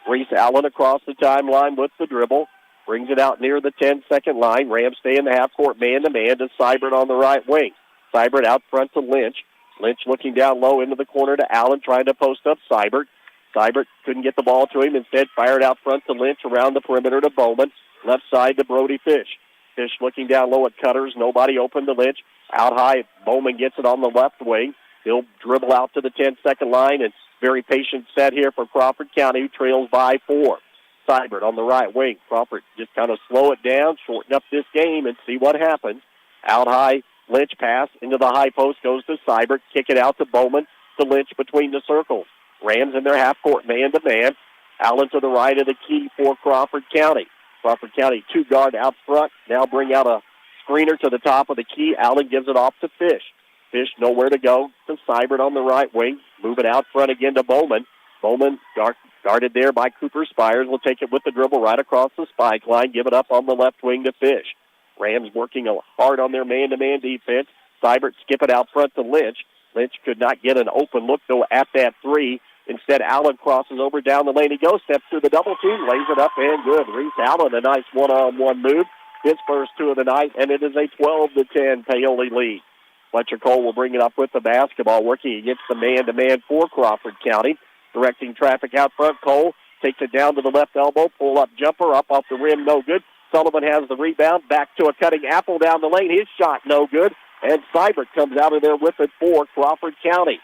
Reese Allen across the timeline with the dribble. Brings it out near the 10-second line. Rams stay in the half-court man-to-man to Seibert on the right wing. Seibert out front to Lynch. Lynch looking down low into the corner to Allen, trying to post up Seibert. Seibert couldn't get the ball to him. Instead, fired out front to Lynch, around the perimeter to Bowman. Left side to Brody Fish. Fish looking down low at Cutters. Nobody open to Lynch. Out high, Bowman gets it on the left wing. He'll dribble out to the 10-second line, and very patient set here for Crawford County, who trails by 4. Seibert on the right wing. Crawford just kind of slow it down, shorten up this game, and see what happens. Out high, Lynch pass into the high post, goes to Seibert. Kick it out to Bowman, to Lynch between the circles. Rams in their half-court man-to-man. Allen to the right of the key for Crawford County. Crawford County 2-guard out front. Now bring out a screener to the top of the key. Allen gives it off to Fish. Fish nowhere to go to Seibert on the right wing. Move it out front again to Bowman. Bowman guarded there by Cooper Spires. Will take it with the dribble right across the spike line. Give it up on the left wing to Fish. Rams working hard on their man-to-man defense. Seibert skip it out front to Lynch. Lynch could not get an open look, though, at that 3. Instead, Allen crosses over down the lane. He goes, steps through the double team, lays it up, and good. Reese Allen, a nice one-on-one move. His first 2 of the night, and it is a 12-10 Paoli lead. Fletcher Cole will bring it up with the basketball, working against the man-to-man for Crawford County. Directing traffic out front, Cole takes it down to the left elbow, pull-up jumper, up off the rim, no good. Sullivan has the rebound, back to a cutting Apple down the lane. His shot no good. And Seibert comes out of there with it for Crawford County.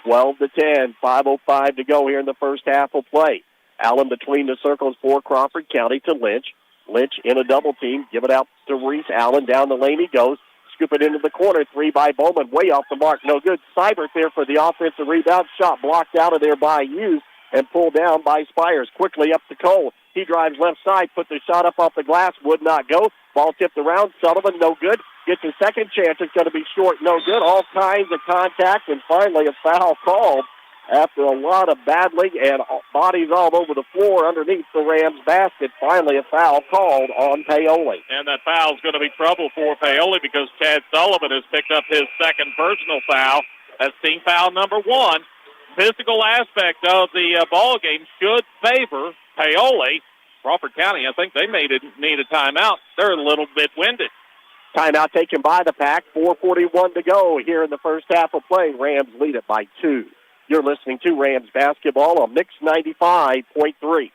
12-10, 5:05 to go here in the first half of play. Allen between the circles for Crawford County to Lynch. Lynch in a double team. Give it out to Reese Allen. Down the lane he goes. Scoop it into the corner. 3 by Bowman. Way off the mark. No good. Seibert there for the offensive rebound. Shot blocked out of there by Hughes and pulled down by Spires. Quickly up to Cole. He drives left side. Put the shot up off the glass. Would not go. Ball tipped around. Sullivan, no good. Gets a second chance. It's going to be short. No good. All kinds of contact. And finally a foul called after a lot of battling and bodies all over the floor underneath the Rams basket. Finally a foul called on Paoli. And that foul is going to be trouble for Paoli because Chad Sullivan has picked up his second personal foul. That's team foul number 1. Physical aspect of the ball game should favor Paoli. Crawford County, I think they need a timeout. They're a little bit winded. Timeout taken by the Pack. 4:41 to go here in the first half of play. Rams lead it by 2. You're listening to Rams basketball on Mix 95.3.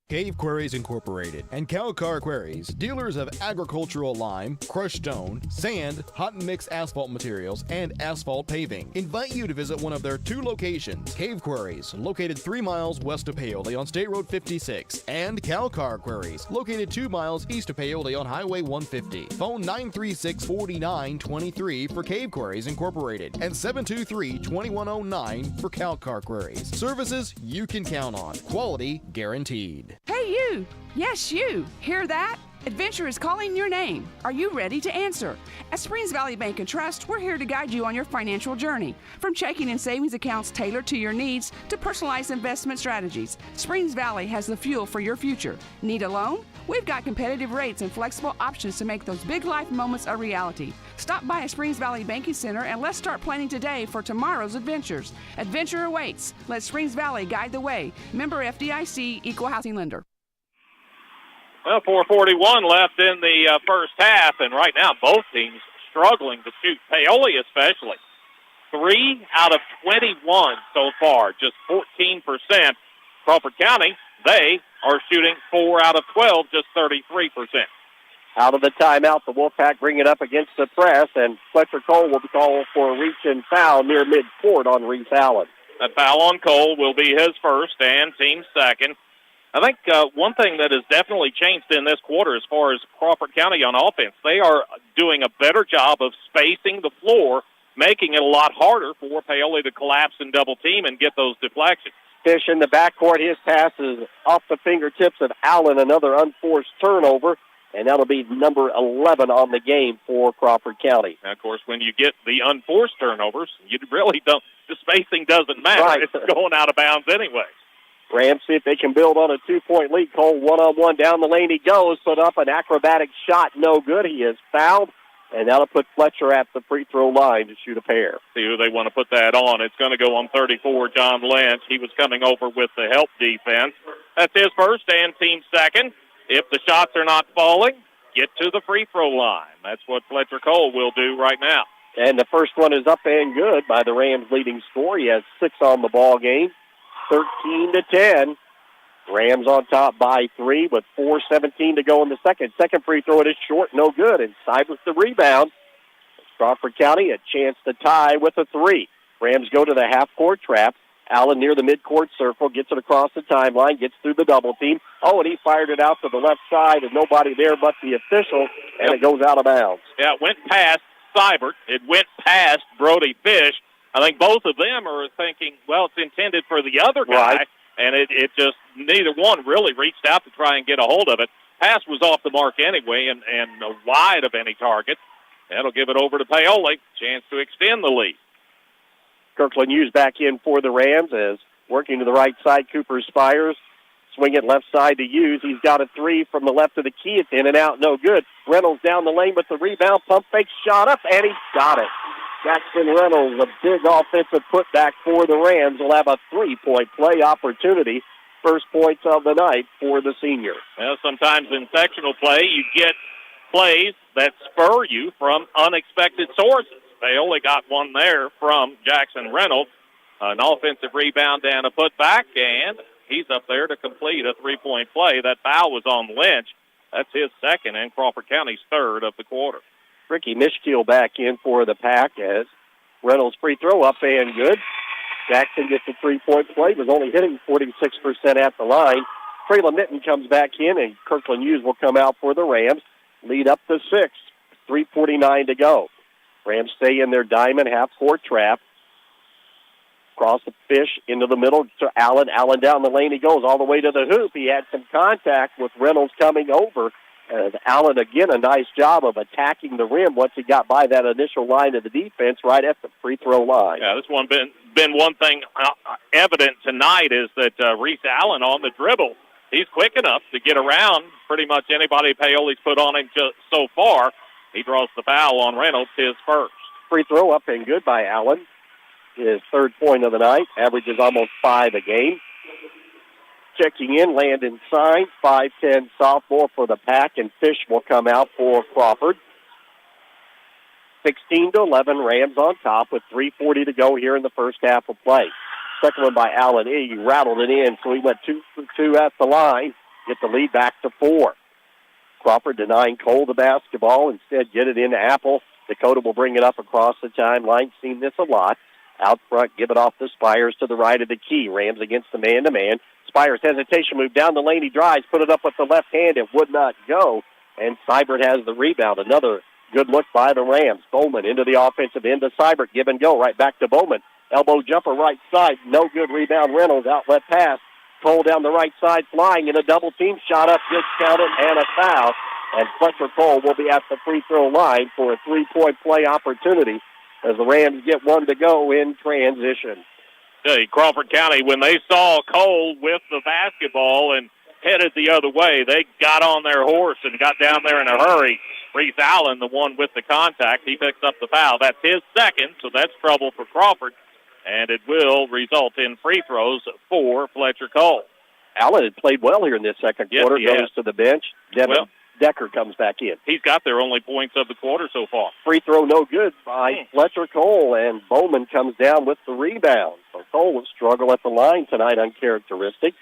Cave Quarries Incorporated and Calcar Quarries, dealers of agricultural lime, crushed stone, sand, hot and mix asphalt materials, and asphalt paving, invite you to visit one of their 2 locations. Cave Quarries, located 3 miles west of Paoli on State Road 56, and Calcar Quarries, located 2 miles east of Paoli on Highway 150. Phone 936-4923 for Cave Quarries Incorporated and 723-2109 for Calcar Quarries. Services you can count on. Quality guaranteed. Hey, you! Yes, you! Hear that? Adventure is calling your name. Are you ready to answer? At Springs Valley Bank and Trust, we're here to guide you on your financial journey. From checking and savings accounts tailored to your needs to personalized investment strategies, Springs Valley has the fuel for your future. Need a loan? We've got competitive rates and flexible options to make those big life moments a reality. Stop by a Springs Valley Banking Center and let's start planning today for tomorrow's adventures. Adventure awaits. Let Springs Valley guide the way. Member FDIC, Equal Housing Lender. Well, 4:41 left in the first half, and right now both teams struggling to shoot. Paoli especially. 3 out of 21 so far, just 14%. Crawford County, they are shooting 4 out of 12, just 33%. Out of the timeout, the Wolfpack bring it up against the press, and Fletcher Cole will be called for a reach-in foul near midcourt on Reese Allen. That foul on Cole will be his first and team second. I think one thing that has definitely changed in this quarter as far as Crawford County on offense, they are doing a better job of spacing the floor, making it a lot harder for Paoli to collapse and double team and get those deflections. Fish in the backcourt. His pass is off the fingertips of Allen, another unforced turnover, and that'll be number 11 on the game for Crawford County. And of course, when you get the unforced turnovers, you really don't, the spacing doesn't matter. Right. It's going out of bounds anyway. Rams see if they can build on a 2-point lead. Cole one-on-one down the lane he goes. Put up an acrobatic shot. No good. He is fouled, and that'll put Fletcher at the free throw line to shoot a pair. See who they want to put that on. It's going to go on 34, John Lynch. He was coming over with the help defense. That's his first and team second. If the shots are not falling, get to the free throw line. That's what Fletcher Cole will do right now. And the first one is up and good by the Rams' leading scorer. He has 6 on the ball game. 13-10. Rams on top by 3 with 4:17 to go in the second. Second free throw, it is short, no good. And Cybers the rebound. Crawford County a chance to tie with a 3. Rams go to the half-court trap. Allen near the midcourt circle, gets it across the timeline, gets through the double team. Oh, and he fired it out to the left side, and nobody there but the official, and it goes out of bounds. Yeah, it went past Seibert. It went past Brody Fish. I think both of them are thinking, well, it's intended for the other guy, right. And it just, neither one really reached out to try and get a hold of it. Pass was off the mark anyway and wide of any target. That'll give it over to Paoli. Chance to extend the lead. Kirkland Hughes back in for the Rams as working to the right side. Cooper Spires swing it left side to Hughes. He's got a 3 from the left of the key. It's in and out, no good. Reynolds down the lane with the rebound. Pump fake shot up, and he's got it. Jackson Reynolds, a big offensive putback for the Rams, will have a 3-point play opportunity. First points of the night for the senior. Well, sometimes in sectional play, you get plays that spur you from unexpected sources. They only got one there from Jackson Reynolds. An offensive rebound and a putback, and he's up there to complete a 3-point play. That foul was on Lynch. That's his second and Crawford County's third of the quarter. Ricky Mishkiel back in for the Pack as Reynolds free throw up and good. Jackson gets a three-point play, was only hitting 46% at the line. Traylon Minton comes back in, and Kirkland Hughes will come out for the Rams. Lead up to 6, 3:49 to go. Rams stay in their diamond half-court trap. Across the fish into the middle to Allen. Allen down the lane. He goes all the way to the hoop. He had some contact with Reynolds coming over. And Allen, again, a nice job of attacking the rim once he got by that initial line of the defense right at the free throw line. Yeah, this one been one thing evident tonight is that Reese Allen on the dribble, he's quick enough to get around pretty much anybody Paoli's put on him so far. He draws the foul on Reynolds, his first. Free throw up and good by Allen. His third point of the night, averages almost 5 a game. Checking in, Landon Signs, 5'10" sophomore for the Pack, and Fish will come out for Crawford. 16-11, Rams on top with 3:40 to go here in the first half of play. Second one by Allen. He rattled it in, so he went 2 for 2 at the line. Get the lead back to 4. Crawford denying Cole the basketball. Instead, get it into Apple. Dakota will bring it up across the timeline. Seen this a lot. Out front, give it off to Spires to the right of the key. Rams against the man-to-man. Spires hesitation move down the lane. He drives, put it up with the left hand. It would not go. And Seibert has the rebound. Another good look by the Rams. Bowman into the offensive end to Seibert. Give and go. Right back to Bowman. Elbow jumper right side. No good rebound. Reynolds outlet pass. Cole down the right side flying in a double team. Shot up, discounted, and a foul. And Fletcher Cole will be at the free throw line for a 3-point play opportunity as the Rams get 1 to go in transition. Crawford County, when they saw Cole with the basketball and headed the other way, they got on their horse and got down there in a hurry. Reese Allen, the one with the contact, he picks up the foul. That's his second, so that's trouble for Crawford, and it will result in free throws for Fletcher Cole. Allen had played well here in this second quarter, goes to the bench. Devin Decker comes back in. He's got their only points of the quarter so far. Free throw no good by Fletcher Cole, and Bowman comes down with the rebound. So Cole will struggle at the line tonight, uncharacteristic.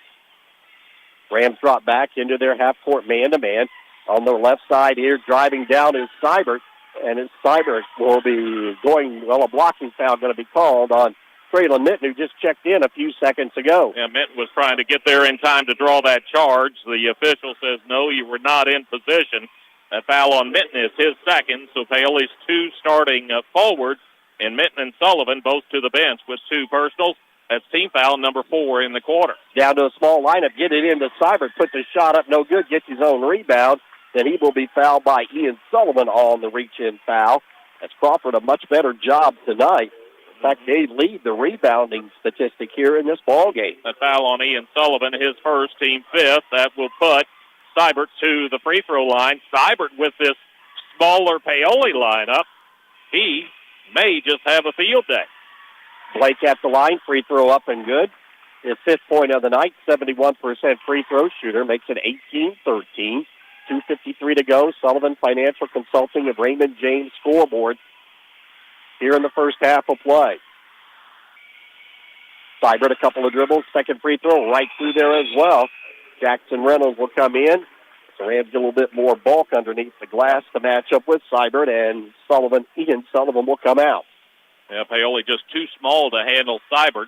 Rams drop back into their half-court man-to-man. On the left side here, driving down is Seibert, and Seibert will be going, a blocking foul going to be called on Traylon Minton, who just checked in a few seconds ago. Yeah, Minton was trying to get there in time to draw that charge. The official says, no, you were not in position. That foul on Minton is his second, so Paoli's 2 starting forward, and Minton and Sullivan both to the bench with 2 personals. That's team foul number 4 in the quarter. Down to a small lineup, get it into Seibert, puts the shot up, no good, gets his own rebound. Then he will be fouled by Ian Sullivan on the reach-in foul. That's Crawford, a much better job tonight. In fact, they lead the rebounding statistic here in this ball game. A foul on Ian Sullivan, his first, team 5th. That will put Seibert to the free throw line. Seibert with this smaller Paoli lineup, he may just have a field day. Blake at the line, free throw up and good. His 5th point of the night, 71% free throw shooter, makes it 18-13. 2:53 to go. Sullivan Financial Consulting of Raymond James scoreboard here in the first half of play. Seibert, a couple of dribbles, second free throw right through there as well. Jackson Reynolds will come in. So Rams get a little bit more bulk underneath the glass to match up with Seibert, and Ian Sullivan will come out. Yeah, Paoli just too small to handle Seibert.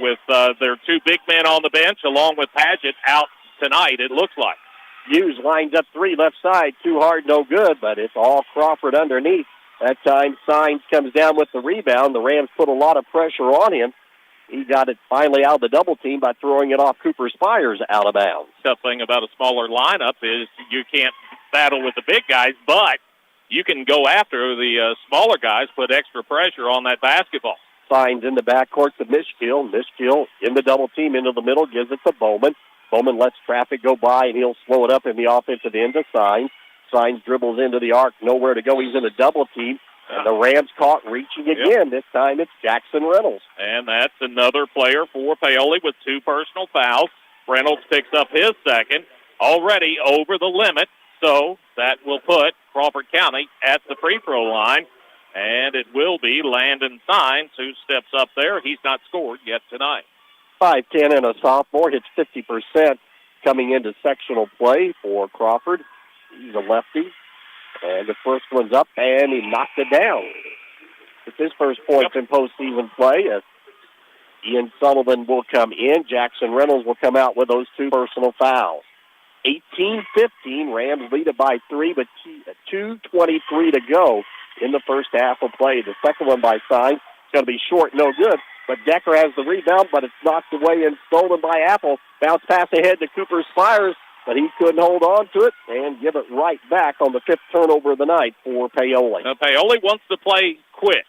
With their 2 big men on the bench, along with Padgett out tonight, it looks like. Hughes lines up 3 left side, too hard, no good, but it's all Crawford underneath. That time, Signs comes down with the rebound. The Rams put a lot of pressure on him. He got it finally out of the double team by throwing it off Cooper Spires out of bounds. Tough thing about a smaller lineup is you can't battle with the big guys, but you can go after the smaller guys, put extra pressure on that basketball. Signs in the backcourt to Mishkiel. Mishkiel in the double team into the middle, gives it to Bowman. Bowman lets traffic go by, and he'll slow it up in the offensive end to Signs. Signs dribbles into the arc, nowhere to go. He's in a double team. And the Rams caught reaching again. This time it's Jackson Reynolds. And that's another player for Paoli with 2 personal fouls. Reynolds picks up his second, already over the limit. So that will put Crawford County at the free throw line. And it will be Landon Signs who steps up there. He's not scored yet tonight. 5'10" and a sophomore, hits 50% coming into sectional play for Crawford. He's a lefty. And the first one's up, and he knocked it down. It's his first points in postseason play. Ian Sullivan will come in. Jackson Reynolds will come out with those 2 personal fouls. 18-15, Rams lead it by 3, but 2:23 to go in the first half of play. The second one by Signs is going to be short, no good. But Decker has the rebound, but it's knocked away and stolen by Apple. Bounce pass ahead to Cooper Spires, but he couldn't hold on to it and give it right back on the 5th turnover of the night for Paoli. Now, Paoli wants to play quick.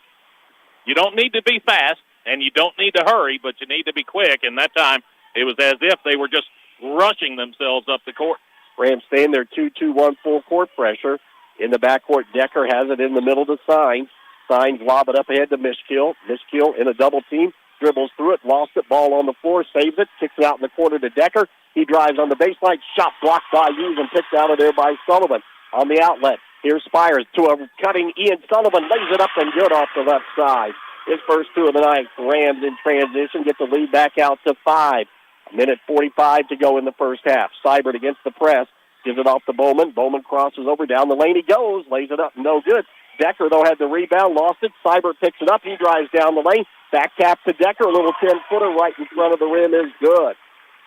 You don't need to be fast, and you don't need to hurry, but you need to be quick. And that time, it was as if they were just rushing themselves up the court. Rams stay in their 2-2-1 full court pressure. In the backcourt, Decker has it in the middle to Signs. Signs lob it up ahead to Mishkill. Mishkill in a double team, dribbles through it, lost it, ball on the floor, saves it, kicks it out in the corner to Decker. He drives on the baseline, shot blocked by Hughes and picked out of there by Sullivan. On the outlet, here's Spires to a cutting Ian Sullivan, lays it up and good off the left side. His first 2 of the night. Rams in transition, get the lead back out to 5. 1:45 to go in the first half. Seibert against the press, gives it off to Bowman. Bowman crosses over, down the lane he goes, lays it up, no good. Decker, though, had the rebound, lost it. Seibert picks it up, he drives down the lane. Back tap to Decker, a little 10-footer right in front of the rim is good.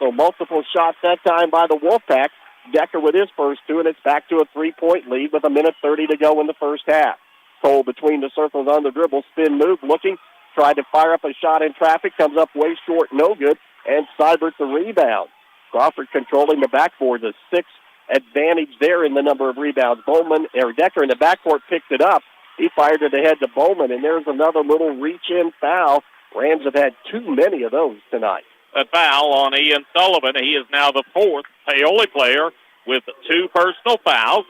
So multiple shots that time by the Wolfpack. Decker with his first 2, and it's back to a 3-point lead with 1:30 to go in the first half. Cole between the circles on the dribble, spin move, looking, tried to fire up a shot in traffic, comes up way short, no good, and Seibert the rebound. Crawford controlling the backboard, the 6 advantage there in the number of rebounds. Decker in the backcourt picked it up. He fired it ahead to Bowman, and there's another little reach-in foul. Rams have had too many of those tonight. A foul on Ian Sullivan. He is now the 4th Paoli player with 2 personal fouls,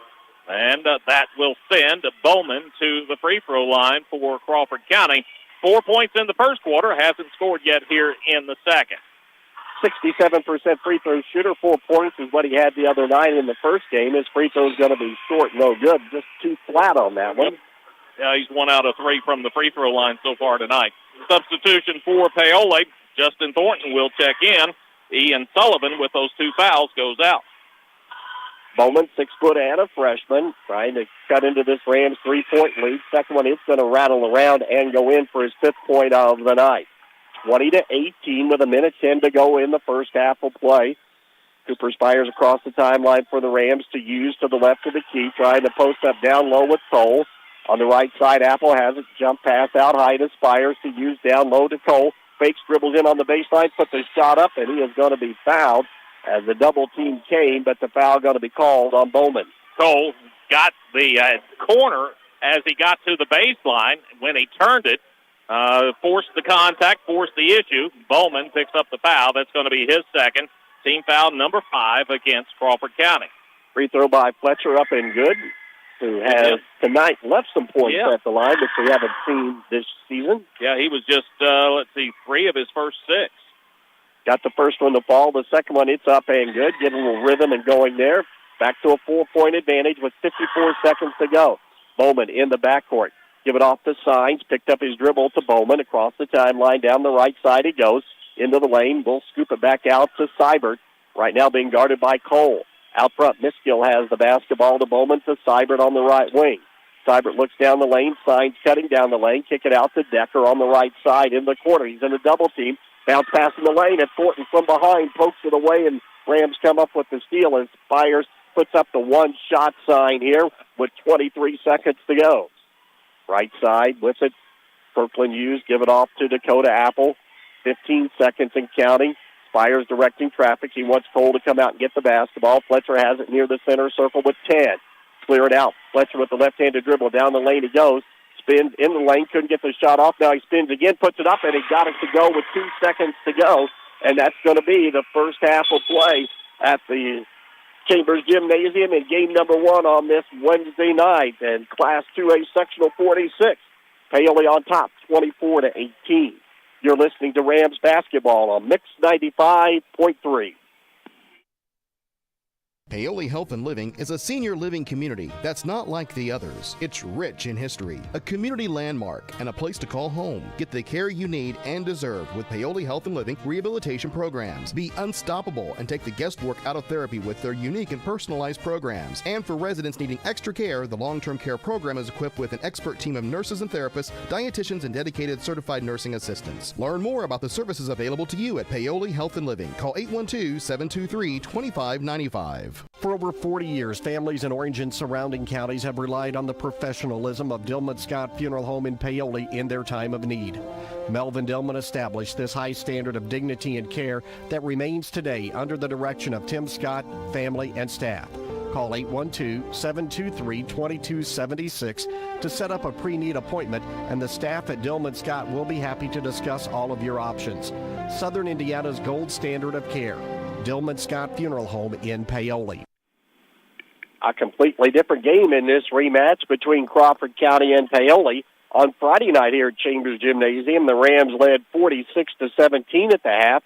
and that will send Bowman to the free throw line for Crawford County. 4 points in the first quarter, hasn't scored yet here in the second. 67% free throw shooter, 4 points is what he had the other night in the first game. His free throw is going to be short, no good, just too flat on that one. Yeah, he's 1 out of 3 from the free throw line so far tonight. Substitution for Paoli. Justin Thornton will check in. Ian Sullivan, with those 2 fouls, goes out. Bowman, 6 foot and a freshman, trying to cut into this Rams 3-point lead. Second one, it's going to rattle around and go in for his 5th point of the night. 20-18 with 1:10 to go in the first half of play. Cooper Spires across the timeline for the Rams to use to the left of the key, trying to post up down low with Cole. On the right side, Apple has it, jump pass out high to Spires to use down low to Cole. Fakes, dribbles in on the baseline, puts a shot up, and he is going to be fouled as the double team came, but the foul going to be called on Bowman. Cole got the corner as he got to the baseline. When he turned it, forced the contact, forced the issue. Bowman picks up the foul. That's going to be his second. Team foul number 5 against Crawford County. Free throw by Fletcher up and good, who has tonight left some points at the line, which we haven't seen this season. Yeah, he was just, 3 of his first 6. Got the first one to fall. The second one, it's up and good. Get a little rhythm and going there. Back to a 4-point advantage with 54 seconds to go. Bowman in the backcourt. Give it off to Signs. Picked up his dribble to Bowman. Across the timeline, down the right side he goes. Into the lane. We'll scoop it back out to Seibert. Right now being guarded by Cole. Out front, Miskill has the basketball to Bowman to Seibert on the right wing. Seibert looks down the lane. Signs cutting down the lane. Kick it out to Decker on the right side in the corner. He's in a double team. Bounce pass in the lane, and Thornton from behind pokes it away, and Rams come up with the steal as Spires puts up the one-shot sign here with 23 seconds to go. Right side with it. Kirkland Hughes give it off to Dakota Apple. 15 seconds and counting. Spires directing traffic. He wants Cole to come out and get the basketball. Fletcher has it near the center circle with 10. Clear it out. Fletcher with the left-handed dribble. Down the lane he goes. Spins in the lane. Couldn't get the shot off. Now he spins again. Puts it up, and he got it to go with 2 seconds to go. And that's going to be the first half of play at the Chambers Gymnasium in game number 1 on this Wednesday night. And Class 2A Sectional 46. Paoli on top, 24-18. You're listening to Rams basketball on Mix 95.3. Paoli Health and Living is a senior living community that's not like the others. It's rich in history, a community landmark, and a place to call home. Get the care you need and deserve with Paoli Health and Living rehabilitation programs. Be unstoppable and take the guesswork out of therapy with their unique and personalized programs. And for residents needing extra care, the long-term care program is equipped with an expert team of nurses and therapists, dietitians, and dedicated certified nursing assistants. Learn more about the services available to you at Paoli Health and Living. Call 812-723-2595. For over 40 years, families in Orange and surrounding counties have relied on the professionalism of Dillman Scott Funeral Home in Paoli in their time of need. Melvin Dillman established this high standard of dignity and care that remains today under the direction of Tim Scott, family, and staff. Call 812-723-2276 to set up a pre-need appointment, and the staff at Dillman Scott will be happy to discuss all of your options. Southern Indiana's gold standard of care. Dillman Scott Funeral Home in Paoli. A completely different game in this rematch between Crawford County and Paoli. On Friday night here at Chambers Gymnasium, the Rams led 46-17 at the half.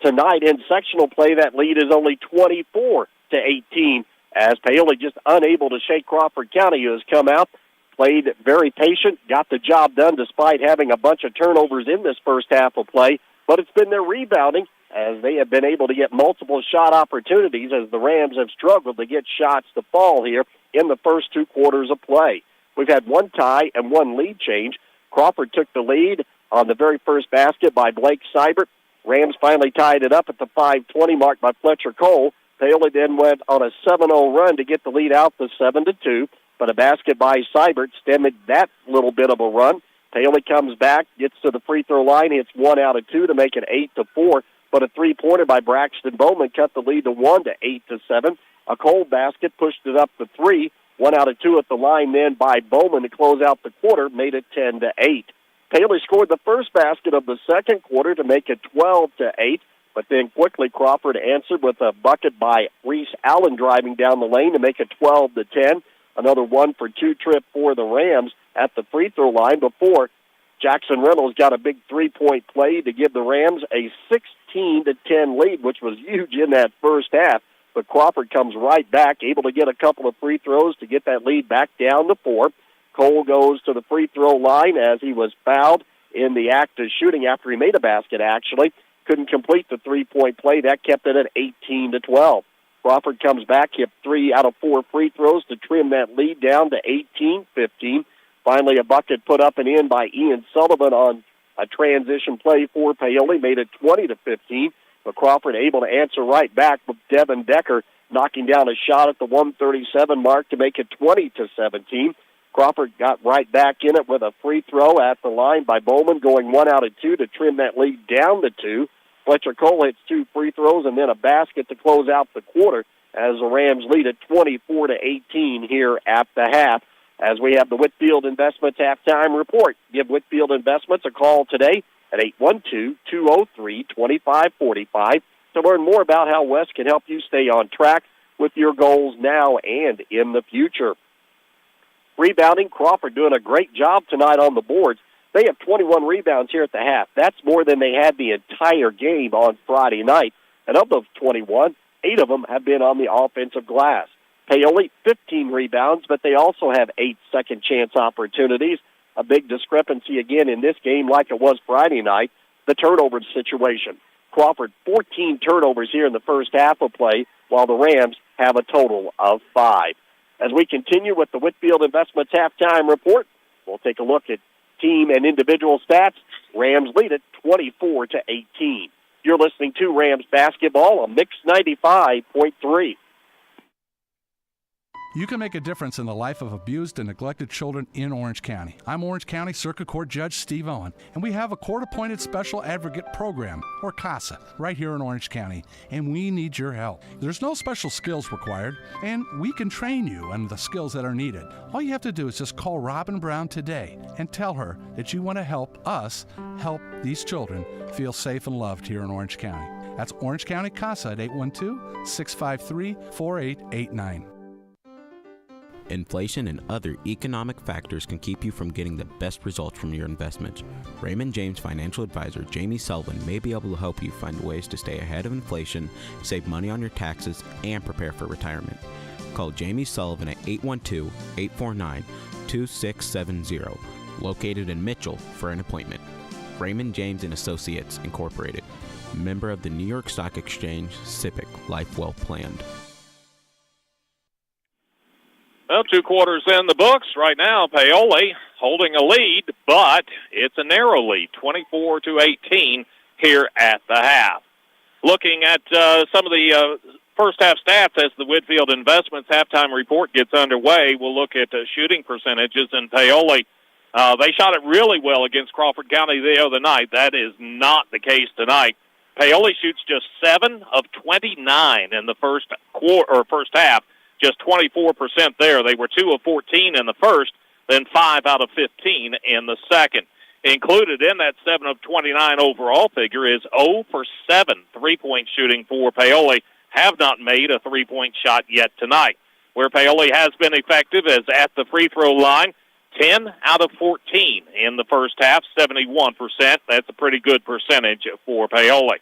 Tonight in sectional play, that lead is only 24-18, as Paoli just unable to shake Crawford County, who has come out, played very patient, got the job done despite having a bunch of turnovers in this first half of play, but it's been their rebounding as they have been able to get multiple shot opportunities as the Rams have struggled to get shots to fall here in the first two quarters of play. We've had one tie and one lead change. Crawford took the lead on the very first basket by Blake Seibert. Rams finally tied it up at the 5:20 mark by Fletcher Cole. Paoli then went on a 7-0 run to get the lead out to 7-2, but a basket by Seibert stemmed that little bit of a run. Paoli comes back, gets to the free throw line, hits 1 out of 2 to make it 8-4. But a three-pointer by Braxton Bowman cut the lead to 1 to 8-7. A Cole basket pushed it up to 3. 1 out of 2 at the line then by Bowman to close out the quarter, made it 10-8. Paoli scored the first basket of the second quarter to make it 12-8, but then quickly Crawford answered with a bucket by Reese Allen driving down the lane to make it 12-10. Another 1-for-2 trip for the Rams at the free throw line before Jackson Reynolds got a big three-point play to give the Rams a 16-10 lead, which was huge in that first half. But Crawford comes right back, able to get a couple of free throws to get that lead back down to 4. Cole goes to the free throw line as he was fouled in the act of shooting after he made a basket, actually. Couldn't complete the three-point play. That kept it at 18-12. Crawford comes back, hit 3 out of 4 free throws to trim that lead down to 18-15. Finally, a bucket put up and in by Ian Sullivan on a transition play for Paoli, made it 20-15. But Crawford able to answer right back with Devin Decker knocking down a shot at the 1:37 mark to make it 20-17. Crawford got right back in it with a free throw at the line by Bowman, going 1 out of 2 to trim that lead down to 2. Fletcher Cole hits 2 free throws and then a basket to close out the quarter as the Rams lead at 24-18 here at the half. As we have the Whitfield Investments halftime report. Give Whitfield Investments a call today at 812-203-2545 to learn more about how West can help you stay on track with your goals now and in the future. Rebounding, Crawford doing a great job tonight on the boards. They have 21 rebounds here at the half. That's more than they had the entire game on Friday night. And of those 21, 8 of them have been on the offensive glass. Paoli, 15 rebounds, but they also have 8 second-chance opportunities. A big discrepancy again in this game like it was Friday night, the turnover situation. Crawford, 14 turnovers here in the first half of play, while the Rams have a total of 5. As we continue with the Whitfield Investments halftime report, we'll take a look at team and individual stats. Rams lead it 24-18. You're listening to Rams basketball on Mix 95.3. You can make a difference in the life of abused and neglected children in Orange County. I'm Orange County Circuit Court Judge Steve Owen, and we have a court-appointed special advocate program, or CASA, right here in Orange County, and we need your help. There's no special skills required, and we can train you on the skills that are needed. All you have to do is just call Robin Brown today and tell her that you want to help us help these children feel safe and loved here in Orange County. That's Orange County CASA at 812-653-4889. Inflation and other economic factors can keep you from getting the best results from your investments. Raymond James financial advisor Jamie Sullivan may be able to help you find ways to stay ahead of inflation, save money on your taxes, and prepare for retirement. Call Jamie Sullivan at 812-849-2670, located in Mitchell, for an appointment. Raymond James & Associates, Incorporated. Member of the New York Stock Exchange, SIPC, Life Well Planned. Well, 2 quarters in the books right now. Paoli holding a lead, but it's a narrow lead, 24-18 here at the half. Looking at some of the first half stats as the Whitfield Investments halftime report gets underway, we'll look at shooting percentages, and Paoli, they shot it really well against Crawford County the other night. That is not the case tonight. Paoli shoots just 7 of 29 in the first half. Just 24% there. They were 2 of 14 in the first, then 5 out of 15 in the second. Included in that 7 of 29 overall figure is 0 for 7 three-point shooting for Paoli. Have not made a three-point shot yet tonight. Where Paoli has been effective is at the free throw line, 10 out of 14 in the first half, 71%. That's a pretty good percentage for Paoli.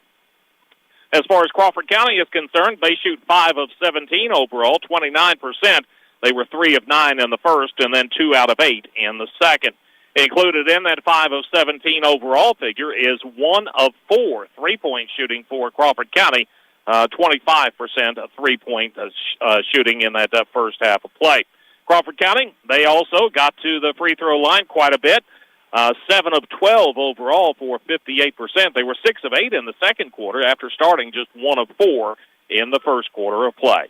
As far as Crawford County is concerned, they shoot 5 of 17 overall, 29%. They were 3 of 9 in the first and then 2 out of 8 in the second. Included in that 5 of 17 overall figure is 1 of 4 three-point shooting for Crawford County, 25% of three-point shooting in that first half of play. Crawford County, they also got to the free throw line quite a bit. 7 of 12 overall for 58%. They were 6 of 8 in the second quarter after starting just 1 of 4 in the first quarter of play.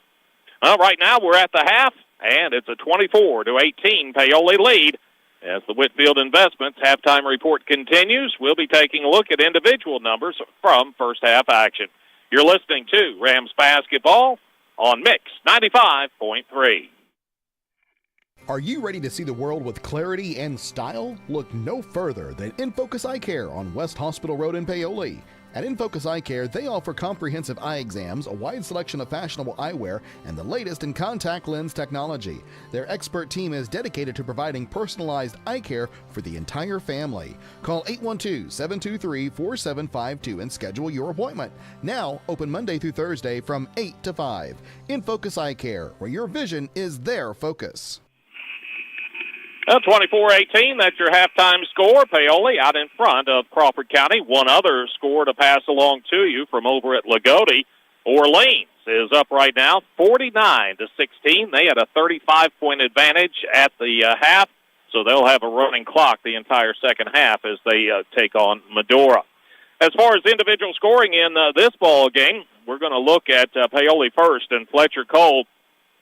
Right now we're at the half, and it's a 24-18 Paoli lead. As the Whitfield Investments halftime report continues, we'll be taking a look at individual numbers from first half action. You're listening to Rams Basketball on Mix 95.3. Are you ready to see the world with clarity and style? Look no further than In Focus Eye Care on West Hospital Road in Paoli. At In Focus Eye Care, they offer comprehensive eye exams, a wide selection of fashionable eyewear, and the latest in contact lens technology. Their expert team is dedicated to providing personalized eye care for the entire family. Call 812-723-4752 and schedule your appointment. Now, open Monday through Thursday from 8 to 5. In Focus Eye Care, where your vision is their focus. 24-18, that's your halftime score. Paoli out in front of Crawford County. One other score to pass along to you from over at Lagodi. Orleans is up right now, 49-16. They had a 35-point advantage at the half, so they'll have a running clock the entire second half as they take on Medora. As far as individual scoring in this ball game, we're going to look at Paoli first, and Fletcher Cole.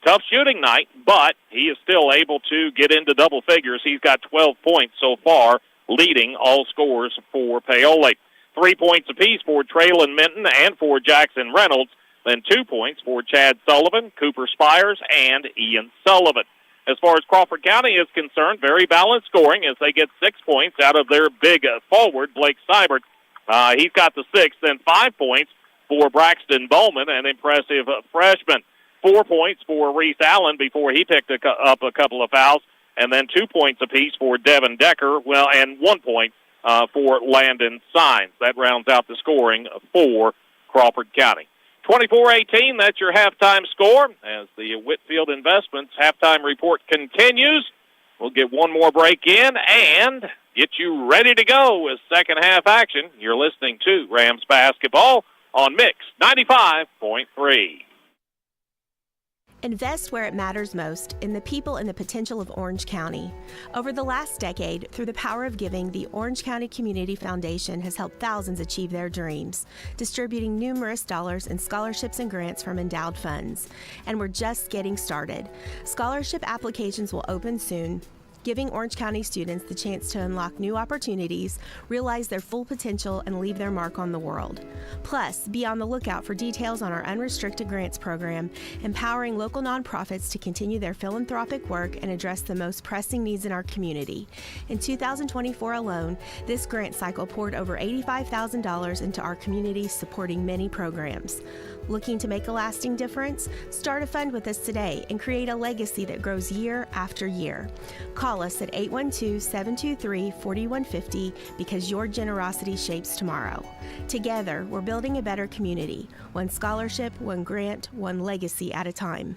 Tough shooting night, but he is still able to get into double figures. He's got 12 points so far, leading all scores for Paoli. 3 points apiece for Traylon Minton and for Jackson Reynolds, then 2 points for Chad Sullivan, Cooper Spires, and Ian Sullivan. As far as Crawford County is concerned, very balanced scoring as they get 6 points out of their big forward, Blake Seibert. He's got the 6, then 5 points for Braxton Bowman, an impressive freshman. 4 points for Reese Allen before he picked up a couple of fouls, and then 2 points apiece for Devin Decker, and 1 point for Landon Sines. That rounds out the scoring for Crawford County. 24-18, that's your halftime score. As the Whitfield Investments halftime report continues, we'll get one more break in and get you ready to go with second half action. You're listening to Rams Basketball on Mix 95.3. Invest where it matters most, in the people and the potential of Orange County. Over the last decade, through the power of giving, the Orange County Community Foundation has helped thousands achieve their dreams, distributing numerous dollars in scholarships and grants from endowed funds. And we're just getting started. Scholarship applications will open soon, giving Orange County students the chance to unlock new opportunities, realize their full potential, and leave their mark on the world. Plus, be on the lookout for details on our unrestricted grants program, empowering local nonprofits to continue their philanthropic work and address the most pressing needs in our community. In 2024 alone, this grant cycle poured over $85,000 into our community, supporting many programs. Looking to make a lasting difference? Start a fund with us today and create a legacy that grows year after year. Call us at 812-723-4150 because your generosity shapes tomorrow. Together, we're building a better community. One scholarship, one grant, one legacy at a time.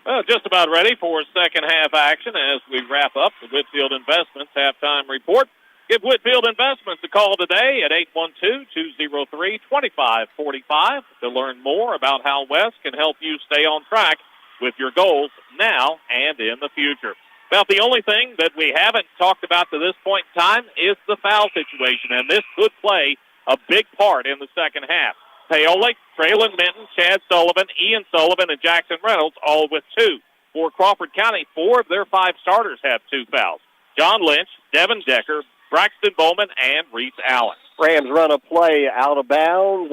Well, just about ready for second half action as we wrap up the Whitfield Investments halftime report. Give Whitfield Investments a call today at 812-203-2545 to learn more about how West can help you stay on track with your goals now and in the future. About the only thing that we haven't talked about to this point in time is the foul situation, and this could play a big part in the second half. Paoli, Traylon Minton, Chad Sullivan, Ian Sullivan, and Jackson Reynolds all with 2. For Crawford County, 4 of their 5 starters have 2 fouls. John Lynch, Devin Decker, Braxton Bowman, and Reese Allen. Rams run a play out of bounds.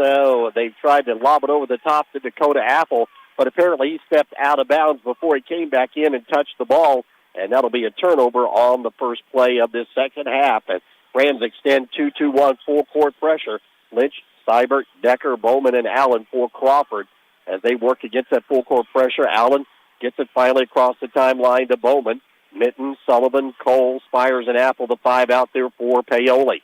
They've tried to lob it over the top to Dakota Apple, but apparently he stepped out of bounds before he came back in and touched the ball, and that'll be a turnover on the first play of this second half. And Rams extend 2-2-1 full-court pressure. Lynch, Seibert, Decker, Bowman, and Allen for Crawford. As they work against that full-court pressure, Allen gets it finally across the timeline to Bowman. Minton, Sullivan, Cole, Spires, and Apple, the 5 out there for Paoli.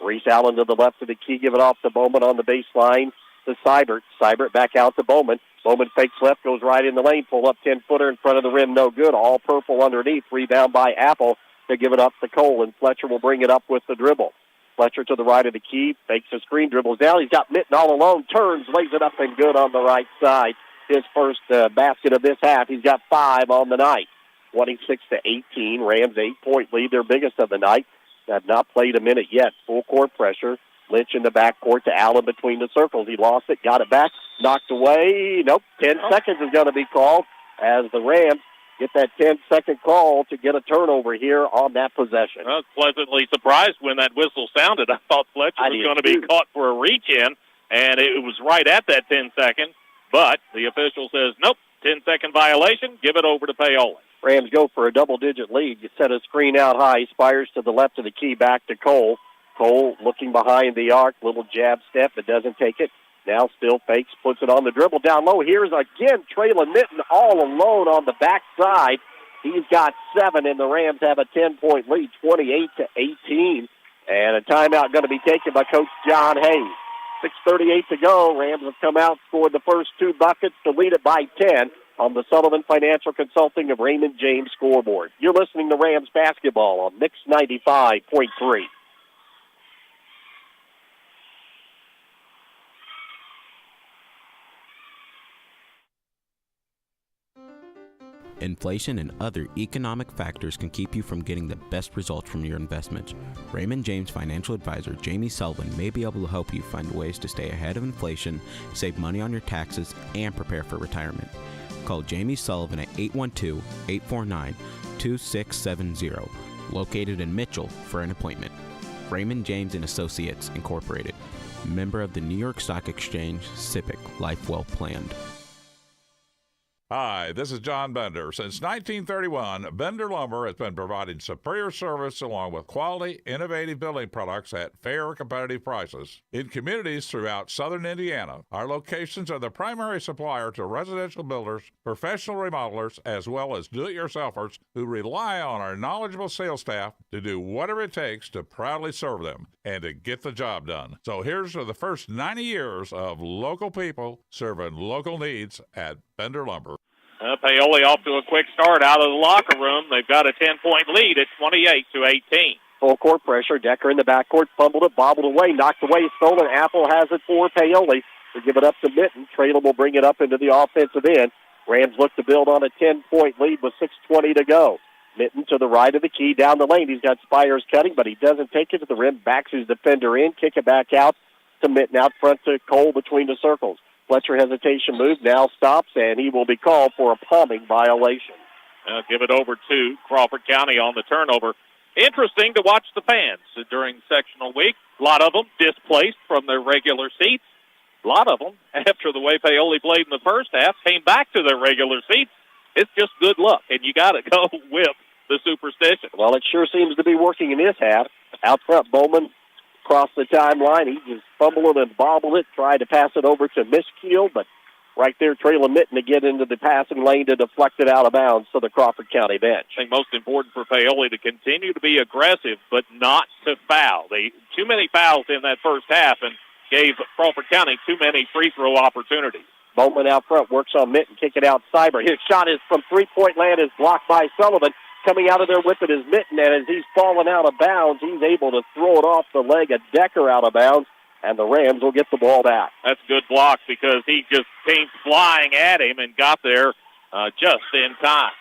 Reese Allen to the left of the key, give it off to Bowman on the baseline to Seibert. Seibert back out to Bowman. Bowman fakes left, goes right in the lane, pull up 10-footer in front of the rim, no good. All purple underneath, rebound by Apple to give it up to Cole, and Fletcher will bring it up with the dribble. Fletcher to the right of the key, fakes a screen, dribbles down. He's got Minton all alone, turns, lays it up and good on the right side. His first basket of this half. He's got 5 on the night. 26-18, Rams 8-point lead, their biggest of the night. Have not played a minute yet. Full court pressure. Lynch in the backcourt to Allen between the circles. He lost it, got it back, knocked away. Nope, 10 seconds is going to be called as the Rams get that 10-second call to get a turnover here on that possession. I was pleasantly surprised when that whistle sounded. I thought Fletcher was going to be caught for a reach-in, and it was right at that 10-second. But the official says, nope, 10-second violation, give it over to Paoli. Rams go for a double-digit lead. You set a screen out high. Spires to the left of the key, back to Cole. Cole looking behind the arc, little jab step, but doesn't take it. Now still fakes, puts it on the dribble down low. Here's again Traylon Minton all alone on the backside. He's got 7, and the Rams have a 10-point lead, 28-18. And a timeout going to be taken by Coach John Hayes. 6:38 to go. Rams have come out, scored the first 2 buckets to lead it by 10 on the Sullivan Financial Consulting of Raymond James scoreboard. You're listening to Rams basketball on Mix 95.3. Inflation and other economic factors can keep you from getting the best results from your investments. Raymond James financial advisor Jamie Sullivan may be able to help you find ways to stay ahead of inflation, save money on your taxes, and prepare for retirement. Call Jamie Sullivan at 812-849-2670, located in Mitchell, for an appointment. Raymond James & Associates, Incorporated, member of the New York Stock Exchange, SIPC, Life Well Planned. Hi, this is John Bender. Since 1931, Bender Lumber has been providing superior service along with quality, innovative building products at fair, competitive prices. In communities throughout southern Indiana, our locations are the primary supplier to residential builders, professional remodelers, as well as do-it-yourselfers who rely on our knowledgeable sales staff to do whatever it takes to proudly serve them and to get the job done. So here's to the first 90 years of local people serving local needs at Bender Lumber. Paoli off to a quick start out of the locker room. They've got a 10-point lead at 28-18. Full court pressure. Decker in the backcourt, fumbled it, bobbled away, knocked away, stolen. Apple has it for Paoli. They give it up to Minton. Traylon will bring it up into the offensive end. Rams look to build on a 10-point lead with 6:20 to go. Minton to the right of the key, down the lane. He's got Spires cutting, but he doesn't take it to the rim. Backs his defender in, kick it back out to Minton, out front to Cole between the circles. Fletcher hesitation move, now stops, and he will be called for a palming violation. Give it over to Crawford County on the turnover. Interesting to watch the fans during sectional week. A lot of them displaced from their regular seats. A lot of them, after the way Paoli played in the first half, came back to their regular seats. It's just good luck, and you got to go with the superstition. Well, it sure seems to be working in this half. Out front, Bowman, across the timeline. He just fumbled it and bobbled it, tried to pass it over to Miskeel, but right there, Traylon Mitten to get into the passing lane to deflect it out of bounds to the Crawford County bench. I think most important for Paoli to continue to be aggressive, but not to foul. Too many fouls in that first half and gave Crawford County too many free throw opportunities. Bowman out front works on Mitten, kick it out Cyber. His shot is from three-point land, is blocked by Sullivan. Coming out of there with it is Mitten, and as he's falling out of bounds, he's able to throw it off the leg of Decker out of bounds, and the Rams will get the ball back. That's a good block because he just came flying at him and got there just in time.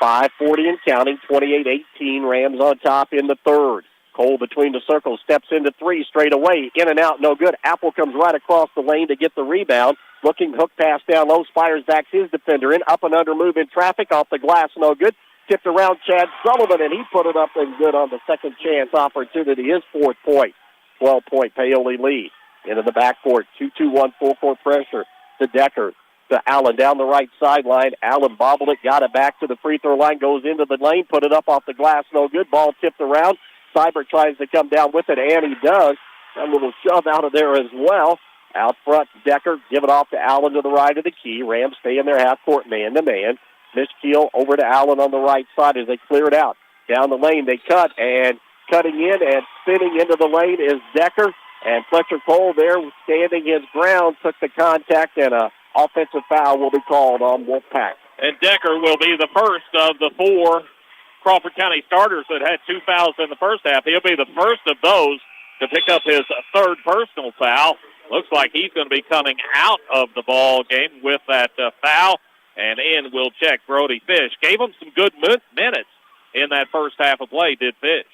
5:40 and counting, 28-18, Rams on top in the third. Cole between the circles, steps into three straight away, in and out, no good. Apple comes right across the lane to get the rebound. Looking, hook pass down low, Spires backs his defender in, up and under move in traffic, off the glass, no good. Tipped around Chad Sullivan, and he put it up and good on the second chance opportunity, his 4th point. 12-point Paoli lead. Into the backcourt, 2-2-1 full-court pressure to Decker, to Allen down the right sideline. Allen bobbled it, got it back to the free throw line, goes into the lane, put it up off the glass, no good. Ball tipped around. Cyber tries to come down with it, and he does. A little shove out of there as well. Out front, Decker, give it off to Allen to the right of the key. Rams stay in their half-court man-to-man. Miskeel over to Allen on the right side as they clear it out. Down the lane, they cut, and cutting in and spinning into the lane is Decker. And Fletcher Cole there standing his ground, took the contact, and an offensive foul will be called on Wolfpack. And Decker will be the first of the 4 Crawford County starters that had 2 fouls in the first half. He'll be the first of those to pick up his 3rd personal foul. Looks like he's going to be coming out of the ball game with that foul. And in will check Brody Fish. Gave him some good minutes in that first half of play, did Fish.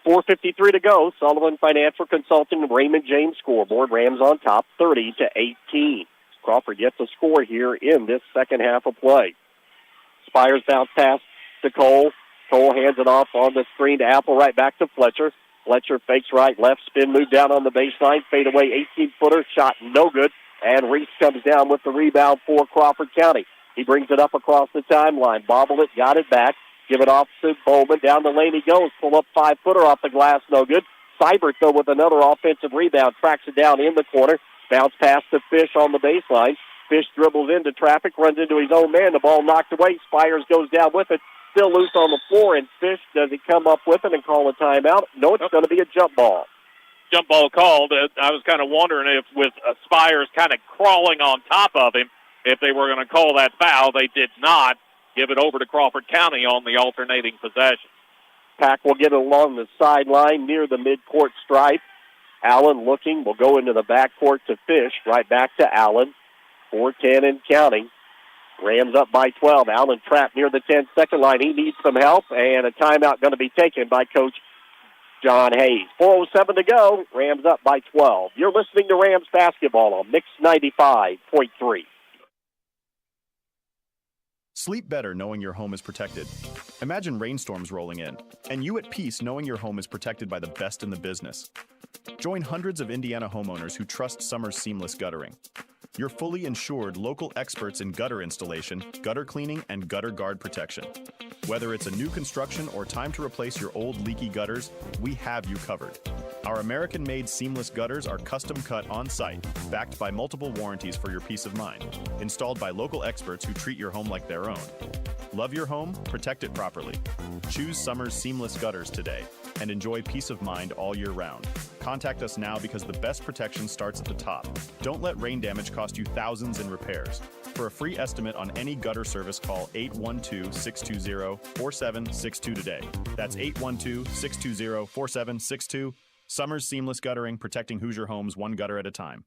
4:53 to go. Sullivan Financial Consulting, Raymond James scoreboard. Rams on top, 30-18. Crawford yet to score here in this second half of play. Spires bounce pass to Cole. Cole hands it off on the screen to Apple, right back to Fletcher. Fletcher fakes right, left, spin, move down on the baseline, fade away, 18-footer, shot no good, and Reese comes down with the rebound for Crawford County. He brings it up across the timeline, bobbled it, got it back, give it off to Bowman, down the lane he goes, pull up 5-footer off the glass, no good. Seibert, though, with another offensive rebound, tracks it down in the corner, bounce pass to Fish on the baseline. Fish dribbles into traffic, runs into his own man, the ball knocked away, Spires goes down with it. Still loose on the floor, and Fish, does he come up with it and call a timeout? No, it's going to be a jump ball. Jump ball called. I was kind of wondering if with Spires kind of crawling on top of him, if they were going to call that foul. They did not. Give it over to Crawford County on the alternating possession. Pack will get it along the sideline near the midcourt stripe. Allen looking, will go into the backcourt to Fish, right back to Allen. 4:10 and counting. Rams up by 12. Allen trapped near the 10-second line. He needs some help, and a timeout going to be taken by Coach John Hayes. 4:07 to go. Rams up by 12. You're listening to Rams basketball on Mix 95.3. Sleep better knowing your home is protected. Imagine rainstorms rolling in, and you at peace knowing your home is protected by the best in the business. Join hundreds of Indiana homeowners who trust Summers Seamless Guttering. Your fully insured local experts in gutter installation, gutter cleaning, and gutter guard protection. Whether it's a new construction or time to replace your old leaky gutters, we have you covered. Our American-made seamless gutters are custom cut on-site, backed by multiple warranties for your peace of mind, installed by local experts who treat your home like their own. Love your home? Protect it properly. Choose Summers Seamless Gutters today and enjoy peace of mind all year round. Contact us now because the best protection starts at the top. Don't let rain damage cost you thousands in repairs. For a free estimate on any gutter service, call 812-620-4762 today. That's 812-620-4762. Summers Seamless Guttering, protecting Hoosier homes one gutter at a time.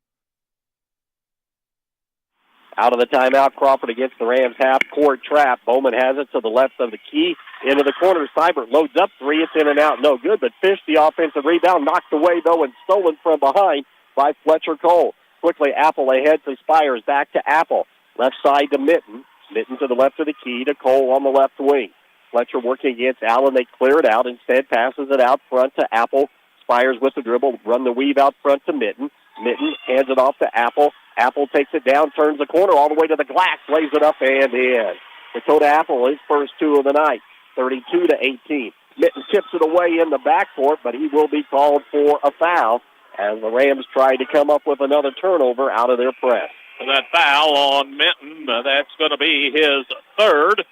Out of the timeout, Crawford against the Rams half-court trap. Bowman has it to the left of the key. Into the corner, Seibert loads up three. It's in and out, no good. But Fish, the offensive rebound, knocked away, though, and stolen from behind by Fletcher Cole. Quickly, Apple ahead to Spires. Back to Apple. Left side to Mitten. Mitten to the left of the key to Cole on the left wing. Fletcher working against Allen. They clear it out. Instead, passes it out front to Apple. Spires with the dribble. Run the weave out front to Mitten. Mitten hands it off to Apple. Apple takes it down, turns the corner all the way to the glass, lays it up and in. Dakota Apple, his first two of the night, 32-18. Mitten tips it away in the backcourt, but he will be called for a foul as the Rams try to come up with another turnover out of their press. That foul on Minton, that's going to be his third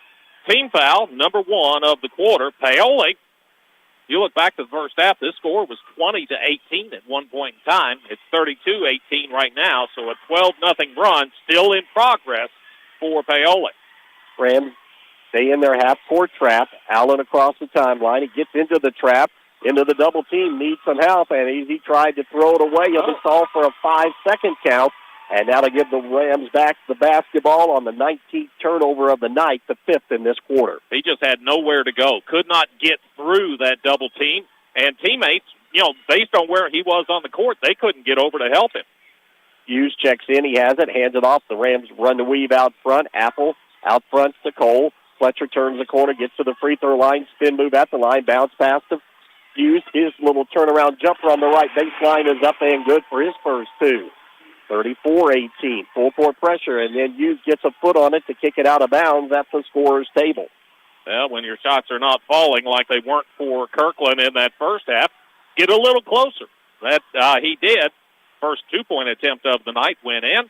team foul, number 1 of the quarter. Paoli, you look back to the first half, this score was 20-18 at one point in time. It's 32-18 right now, so a 12-0 run still in progress for Paoli. Rams stay in their half-court trap. Allen across the timeline. He gets into the trap, into the double team, needs some help, and he tried to throw it away. He'll be called for a 5-second count, and that'll give the Rams back the basketball on the 19th turnover of the night, the 5th in this quarter. He just had nowhere to go. Could not get through that double team, and teammates, based on where he was on the court, they couldn't get over to help him. Hughes checks in. He has it, hands it off. The Rams run the weave out front. Apple out front to Cole. Fletcher turns the corner, gets to the free throw line, spin move at the line, bounce pass to Hughes. His little turnaround jumper on the right baseline is up and good for his first two. 34-18, full court pressure, and then Hughes gets a foot on it to kick it out of bounds at the scorer's table. Well, when your shots are not falling like they weren't for Kirkland in that first half, get a little closer. That he did. First 2-point attempt of the night went in.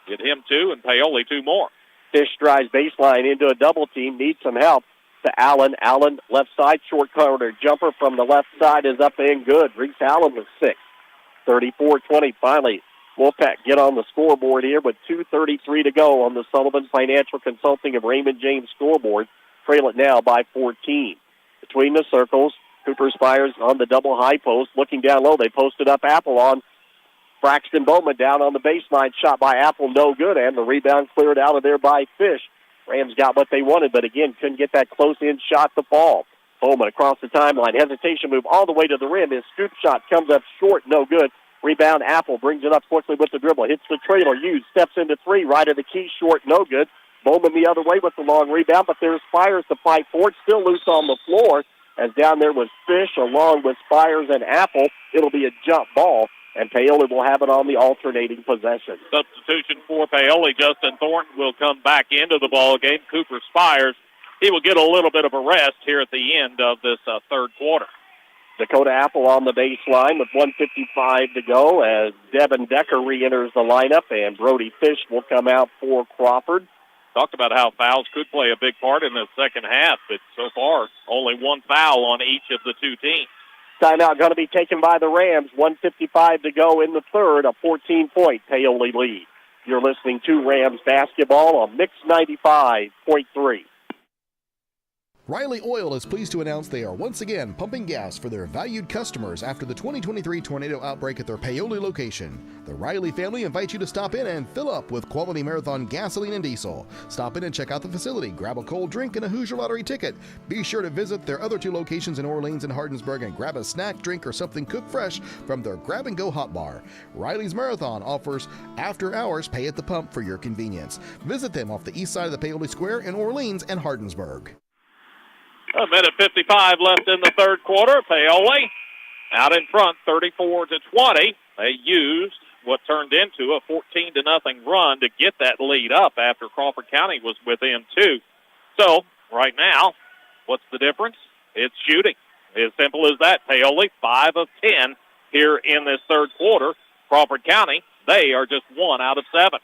Get him 2 and Paoli 2 more. Fish drives baseline into a double team, needs some help to Allen. Allen, left side, short corner jumper from the left side is up and good. Reese Allen with 6. 34-20, finally. Wolfpack get on the scoreboard here with 2:33 to go on the Sullivan Financial Consulting of Raymond James scoreboard. Trail it now by 14. Between the circles, Cooper Spires on the double high post. Looking down low, they posted up Apple on Braxton Bowman down on the baseline. Shot by Apple, no good, and the rebound cleared out of there by Fish. Rams got what they wanted, but again, couldn't get that close-in shot to fall. Bowman across the timeline. Hesitation move all the way to the rim. His scoop shot comes up short, no good. Rebound, Apple brings it up quickly with the dribble. Hits the trailer. Hughes steps into 3. Right of the key, short, no good. Bowman the other way with the long rebound, but there's Spires to fight for it. Still loose on the floor, as down there was Fish along with Spires and Apple. It'll be a jump ball, and Paoli will have it on the alternating possession. Substitution for Paoli. Justin Thornton will come back into the ball game. Cooper Spires, he will get a little bit of a rest here at the end of this third quarter. Dakota Apple on the baseline with 1:55 to go as Devin Decker re-enters the lineup, and Brody Fish will come out for Crawford. Talked about how fouls could play a big part in the second half, but so far only one foul on each of the two teams. Timeout going to be taken by the Rams. 1:55 to go in the third, a 14-point Paoli lead. You're listening to Rams basketball on Mix 95.3. Riley Oil is pleased to announce they are once again pumping gas for their valued customers after the 2023 tornado outbreak at their Paoli location. The Riley family invites you to stop in and fill up with quality Marathon gasoline and diesel. Stop in and check out the facility, grab a cold drink and a Hoosier Lottery ticket. Be sure to visit their other 2 locations in Orleans and Hardinsburg and grab a snack, drink, or something cooked fresh from their grab-and-go hot bar. Riley's Marathon offers after-hours pay at the pump for your convenience. Visit them off the east side of the Paoli Square in Orleans and Hardinsburg. A minute 55 left in the third quarter. Paoli out in front, 34-20. They used what turned into a 14-0 run to get that lead up after Crawford County was within 2. So, right now, what's the difference? It's shooting. As simple as that. Paoli, 5 of 10 here in this third quarter. Crawford County, they are just 1 out of 7.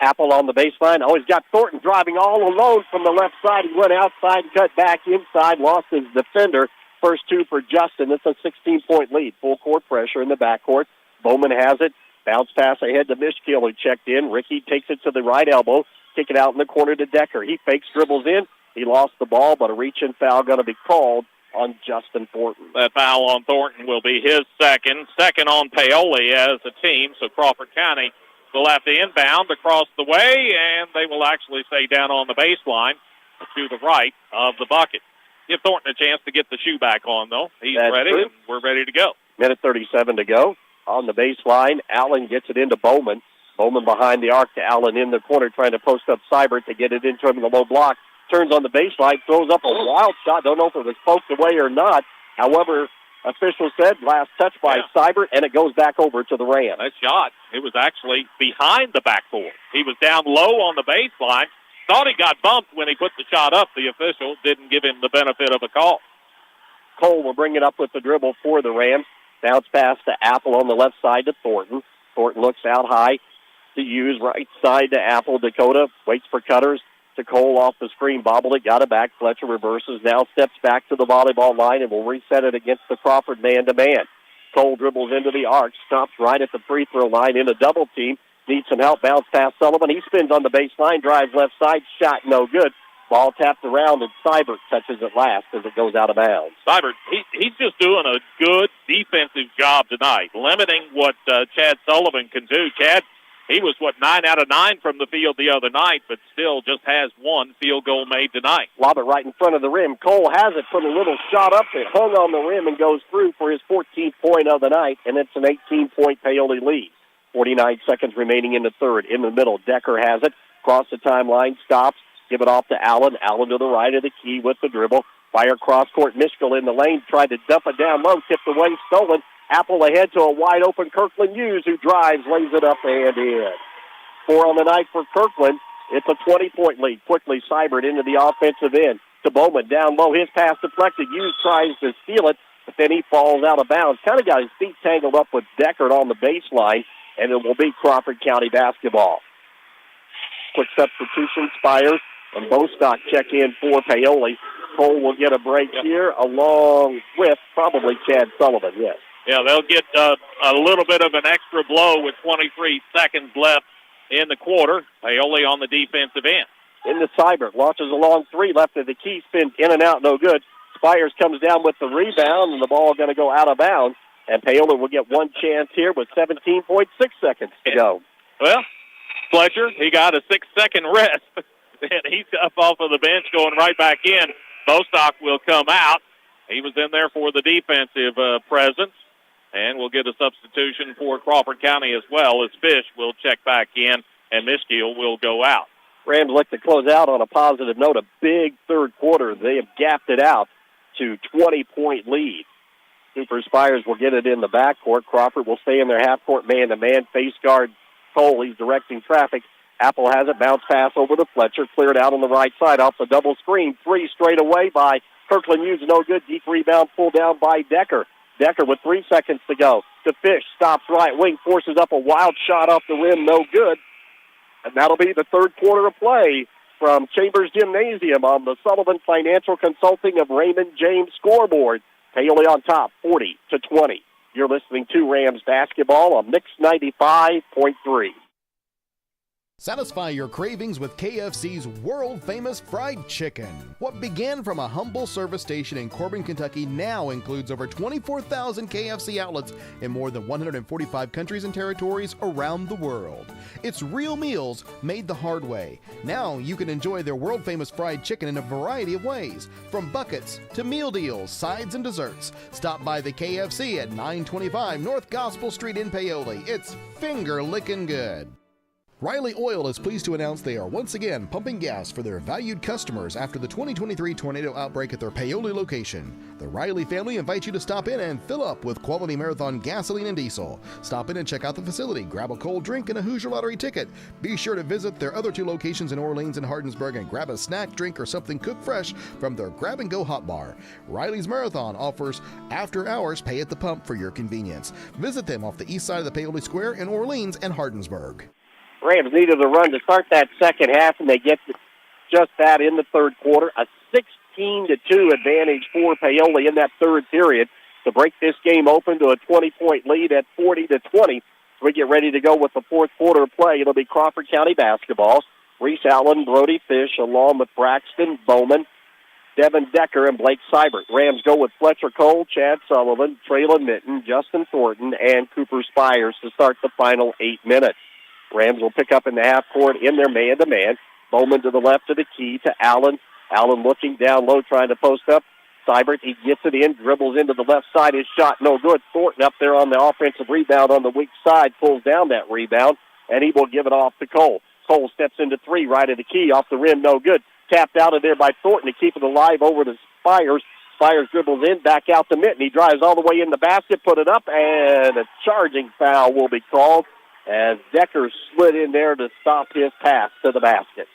Apple on the baseline. Always got Thornton driving all alone from the left side. He went outside and cut back inside, lost his defender. First 2 for Justin. It's a 16-point lead. Full court pressure in the backcourt. Bowman has it. Bounce pass ahead to Mishkill, who checked in. Ricky takes it to the right elbow. Kick it out in the corner to Decker. He fakes, dribbles in. He lost the ball, but a reach-in foul going to be called on Justin Thornton. That foul on Thornton will be his second. Second on Paoli as a team. So Crawford County will have to inbound across the way, and they will actually stay down on the baseline to the right of the bucket. Give Thornton a chance to get the shoe back on, though. He's ready, and we're ready to go. Minute 37 to go. On the baseline, Allen gets it into Bowman. Bowman behind the arc to Allen in the corner, trying to post up Seibert to get it into him in the low block. Turns on the baseline, throws up a wild shot. Don't know if it was poked away or not. However, official said last touch by Seibert, and it goes back over to the Rams. That shot, it was actually behind the backboard. He was down low on the baseline. Thought he got bumped when he put the shot up. The official didn't give him the benefit of a call. Cole will bring it up with the dribble for the Rams. Bounce pass to Apple on the left side to Thornton. Thornton looks out high to use right side to Apple. Dakota waits for cutters to Cole off the screen. Bobbled it, got it back. Fletcher reverses, now steps back to the volleyball line and will reset it against the Crawford man-to-man. Cole dribbles into the arc, stops right at the free throw line in a double team. Needs some help, bounce pass Sullivan. He spins on the baseline, drives left side, shot no good. Ball tapped around, and Seibert touches it last as it goes out of bounds. Seibert, he's just doing a good defensive job tonight, limiting what Chad Sullivan can do. Chad, he was, 9 out of 9 from the field the other night, but still just has one field goal made tonight. Lob it right in front of the rim. Cole has it, put a little shot up. It hung on the rim and goes through for his 14th point of the night, and it's an 18-point Paoli lead. 49 seconds remaining in the third. In the middle, Decker has it. Cross the timeline, stops. Give it off to Allen. Allen to the right of the key with the dribble. Fire cross court. Mischel in the lane. Tried to dump it down low. Tipped away. Stolen. Apple ahead to a wide open Kirkland Hughes who drives, lays it up and in. 4 on the night for Kirkland. It's a 20-point lead. Quickly Seibert into the offensive end. To Bowman down low. His pass deflected. Hughes tries to steal it, but then he falls out of bounds. Kind of got his feet tangled up with Deckard on the baseline, and it will be Crawford County basketball. Quick substitution. Spires and Bostock check in for Paoli. Cole will get a break here along with probably Chad Sullivan, yes. Yeah, they'll get a little bit of an extra blow with 23 seconds left in the quarter. Paoli on the defensive end. Into Seibert. Launches a long three left of the key. Spins in and out, no good. Spires comes down with the rebound, and the ball going to go out of bounds. And Paoli will get one chance here with 17.6 seconds to go. Well, Fletcher, he got a 6-second rest. And he's up off of the bench going right back in. Bostock will come out. He was in there for the defensive presence. And we'll get a substitution for Crawford County as well, as Fish will check back in and Miskiel will go out. Rams look to close out on a positive note. A big third quarter. They have gapped it out to 20-point lead. Cooper Spires will get it in the backcourt. Crawford will stay in their half-court man-to-man. Face guard Cole. He's directing traffic. Apple has it. Bounce pass over to Fletcher. Cleared out on the right side off the double screen. 3 straight away by Kirkland Hughes. No good. Deep rebound pulled down by Decker. Decker with 3 seconds to go. To Fish. Stops right wing. Forces up a wild shot off the rim. No good. And that'll be the third quarter of play from Chambers Gymnasium on the Sullivan Financial Consulting of Raymond James scoreboard. Paoli on top, 40-20. You're listening to Rams basketball on Mix 95.3. Satisfy your cravings with KFC's world-famous fried chicken. What began from a humble service station in Corbin, Kentucky now includes over 24,000 KFC outlets in more than 145 countries and territories around the world. It's real meals made the hard way. Now you can enjoy their world-famous fried chicken in a variety of ways, from buckets to meal deals, sides, and desserts. Stop by the KFC at 925 North Gospel Street in Paoli. It's finger-licking good. Riley Oil is pleased to announce they are once again pumping gas for their valued customers after the 2023 tornado outbreak at their Paoli location. The Riley family invites you to stop in and fill up with quality Marathon gasoline and diesel. Stop in and check out the facility, grab a cold drink and a Hoosier Lottery ticket. Be sure to visit their other 2 locations in Orleans and Hardinsburg and grab a snack, drink, or something cooked fresh from their grab-and-go hot bar. Riley's Marathon offers after-hours pay at the pump for your convenience. Visit them off the east side of the Paoli Square in Orleans and Hardinsburg. Rams needed a run to start that second half, and they get just that in the third quarter. A 16-2 advantage for Paoli in that third period to break this game open to a 20-point lead at 40-20. We get ready to go with the fourth quarter of play. It'll be Crawford County basketball. Reese Allen, Brody Fish, along with Braxton Bowman, Devin Decker, and Blake Seibert. Rams go with Fletcher Cole, Chad Sullivan, Traylon Minton, Justin Thornton, and Cooper Spires to start the final 8 minutes. Rams will pick up in the half court in their man-to-man. Bowman to the left of the key to Allen. Allen looking down low, trying to post up. Seibert, he gets it in, dribbles into the left side. His shot no good. Thornton up there on the offensive rebound on the weak side, pulls down that rebound, and he will give it off to Cole. Cole steps into 3, right of the key, off the rim, no good. Tapped out of there by Thornton to keep it alive over to Spires. Spires dribbles in, back out to Minton. He drives all the way in the basket, put it up, and a charging foul will be called as Decker slid in there to stop his pass to the basket.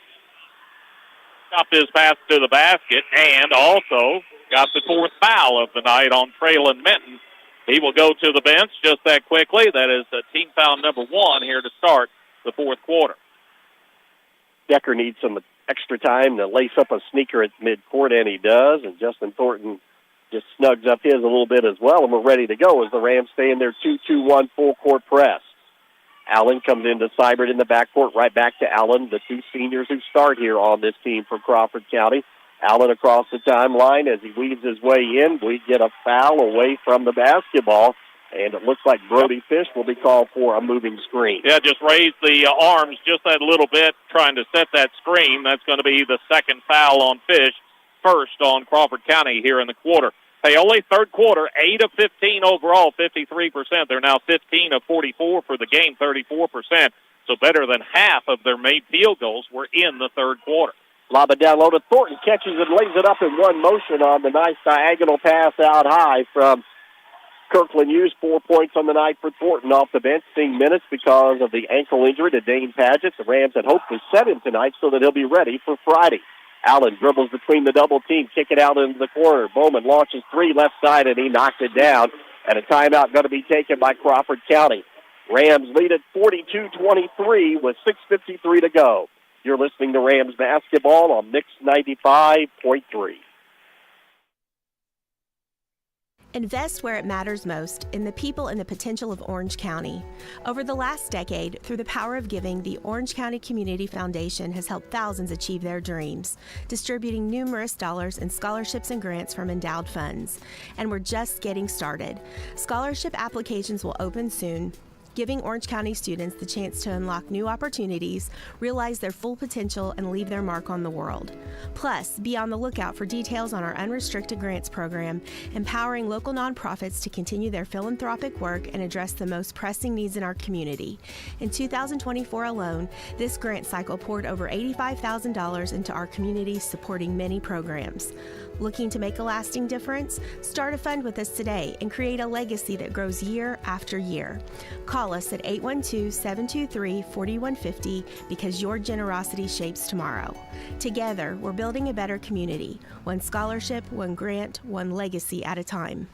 Stopped his pass to the basket, and also got the fourth foul of the night on Traylon Minton. He will go to the bench just that quickly. That is team foul number 1 here to start the fourth quarter. Decker needs some extra time to lace up a sneaker at midcourt, and he does, and Justin Thornton just snugs up his a little bit as well, and we're ready to go as the Rams stay in their 2-2-1 full-court press. Allen comes into Seibert in the backcourt, right back to Allen, the two seniors who start here on this team for Crawford County. Allen across the timeline as he weaves his way in. We get a foul away from the basketball, and it looks like Brody Fish will be called for a moving screen. Yeah, just raise the arms just that little bit, trying to set that screen. That's going to be the second foul on Fish, first on Crawford County here in the quarter. Paoli, third quarter, 8 of 15 overall, 53%. They're now 15 of 44 for the game, 34%. So better than half of their made field goals were in the third quarter. Lob it down low to Thornton, catches and lays it up in one motion on the nice diagonal pass out high from Kirkland Hughes. 4 points on the night for Thornton off the bench, seeing minutes because of the ankle injury to Dane Padgett. The Rams had hoped to set him tonight so that he'll be ready for Friday. Allen dribbles between the double team, kick it out into the corner. Bowman launches three left side, and he knocked it down. And a timeout going to be taken by Crawford County. Rams lead at 42-23 with 6:53 to go. You're listening to Rams basketball on Mix 95.3. Invest where it matters most, in the people and the potential of Orange County. Over the last decade, through the power of giving, the Orange County Community Foundation has helped thousands achieve their dreams, distributing numerous dollars in scholarships and grants from endowed funds. And we're just getting started. Scholarship applications will open soon, giving Orange County students the chance to unlock new opportunities, realize their full potential, and leave their mark on the world. Plus, be on the lookout for details on our unrestricted grants program, empowering local nonprofits to continue their philanthropic work and address the most pressing needs in our community. In 2024 alone, this grant cycle poured over $85,000 into our community, supporting many programs. Looking to make a lasting difference? Start a fund with us today and create a legacy that grows year after year. Call us at 812-723-4150 because your generosity shapes tomorrow. Together, we're building a better community. One scholarship, one grant, one legacy at a time.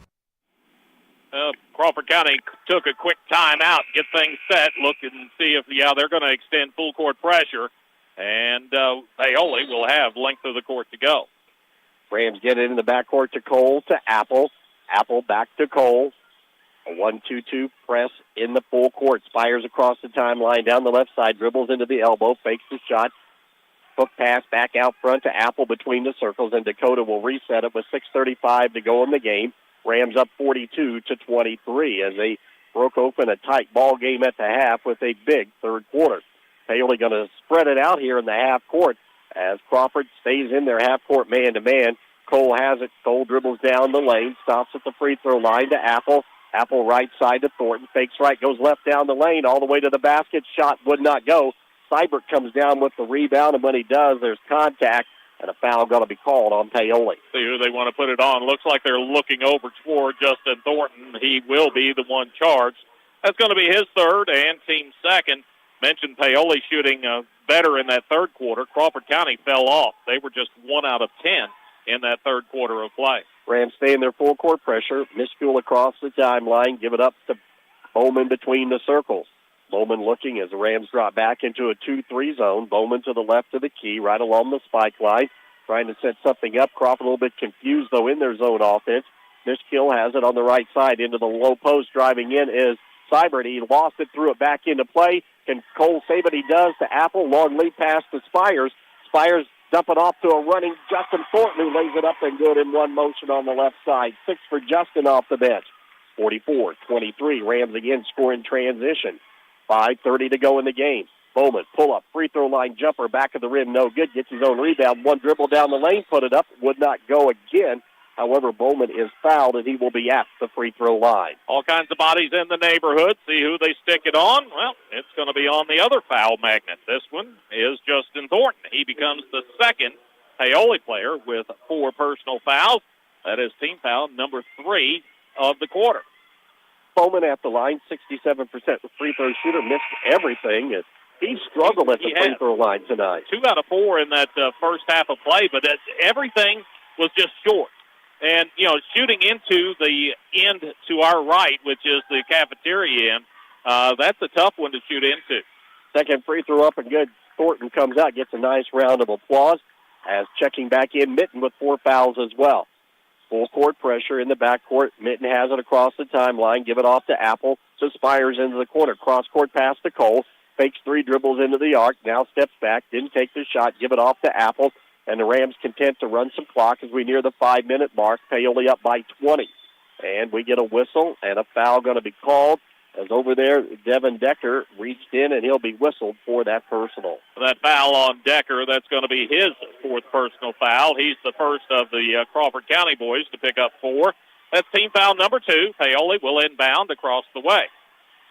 Crawford County took a quick time out, get things set, look and see if, they're going to extend full court pressure, and Paoli will have length of the court to go. Rams get it in the backcourt to Cole to Apple. Apple back to Cole. A 1-2-2 press in the full court. Spires across the timeline down the left side. Dribbles into the elbow. Fakes the shot. Hook pass back out front to Apple between the circles. And Dakota will reset it with 6:35 to go in the game. Rams up 42-23 as they broke open a tight ball game at the half with a big third quarter. Paoli going to spread it out here in the half court as Crawford stays in their half-court man-to-man. Cole has it. Cole dribbles down the lane, stops at the free throw line to Apple. Apple right side to Thornton. Fakes right, goes left down the lane, all the way to the basket. Shot would not go. Seibert comes down with the rebound, and when he does, there's contact, and a foul going to be called on Paoli. See who they want to put it on. Looks like they're looking over toward Justin Thornton. He will be the one charged. That's going to be his third and team second. Mentioned Paoli shooting better in that third quarter. Crawford County fell off. They were just 1 out of 10 in that third quarter of play. Rams stay in their full court pressure. Mishkuhl across the timeline. Give it up to Bowman between the circles. Bowman looking as the Rams drop back into a 2-3 zone. Bowman to the left of the key, right along the spike line, trying to set something up. Crawford a little bit confused, though, in their zone offense. Mishkuhl has it on the right side into the low post. Driving in is Seibert. He lost it, threw it back into play. Can Cole save it? He does to Apple. Long lead pass to Spires. Spires dump it off to a running Justin Thornton, who lays it up and good in one motion on the left side. 6 for Justin off the bench. 44-23. Rams again score in transition. 5:30 to go in the game. Bowman, pull up, free throw line jumper, back of the rim, no good. Gets his own rebound. One dribble down the lane, put it up, would not go again. However, Bowman is fouled, and he will be at the free throw line. All kinds of bodies in the neighborhood. See who they stick it on? Well, it's going to be on the other foul magnet. This one is Justin Thornton. He becomes the second Paoli player with 4 personal fouls. That is team foul number 3 of the quarter. Bowman at the line, 67% free throw shooter, missed everything. He struggled at the free throw line tonight. 2 out of 4 in that first half of play, but everything was just short. And, shooting into the end to our right, which is the cafeteria end, that's a tough one to shoot into. Second free throw up and good. Thornton comes out, gets a nice round of applause as checking back in Mitten with 4 fouls as well. Full court pressure in the backcourt. Mitten has it across the timeline. Give it off to Apple. To Spires into the corner. Cross-court pass to Cole. Fakes 3 dribbles into the arc. Now steps back. Didn't take the shot. Give it off to Apple. And the Rams content to run some clock as we near the 5-minute mark. Paoli up by 20. And we get a whistle and a foul going to be called. As over there, Devin Decker reached in, and he'll be whistled for that personal. That foul on Decker, that's going to be his 4th personal foul. He's the first of the Crawford County boys to pick up 4. That's team foul number 2. Paoli will inbound across the way.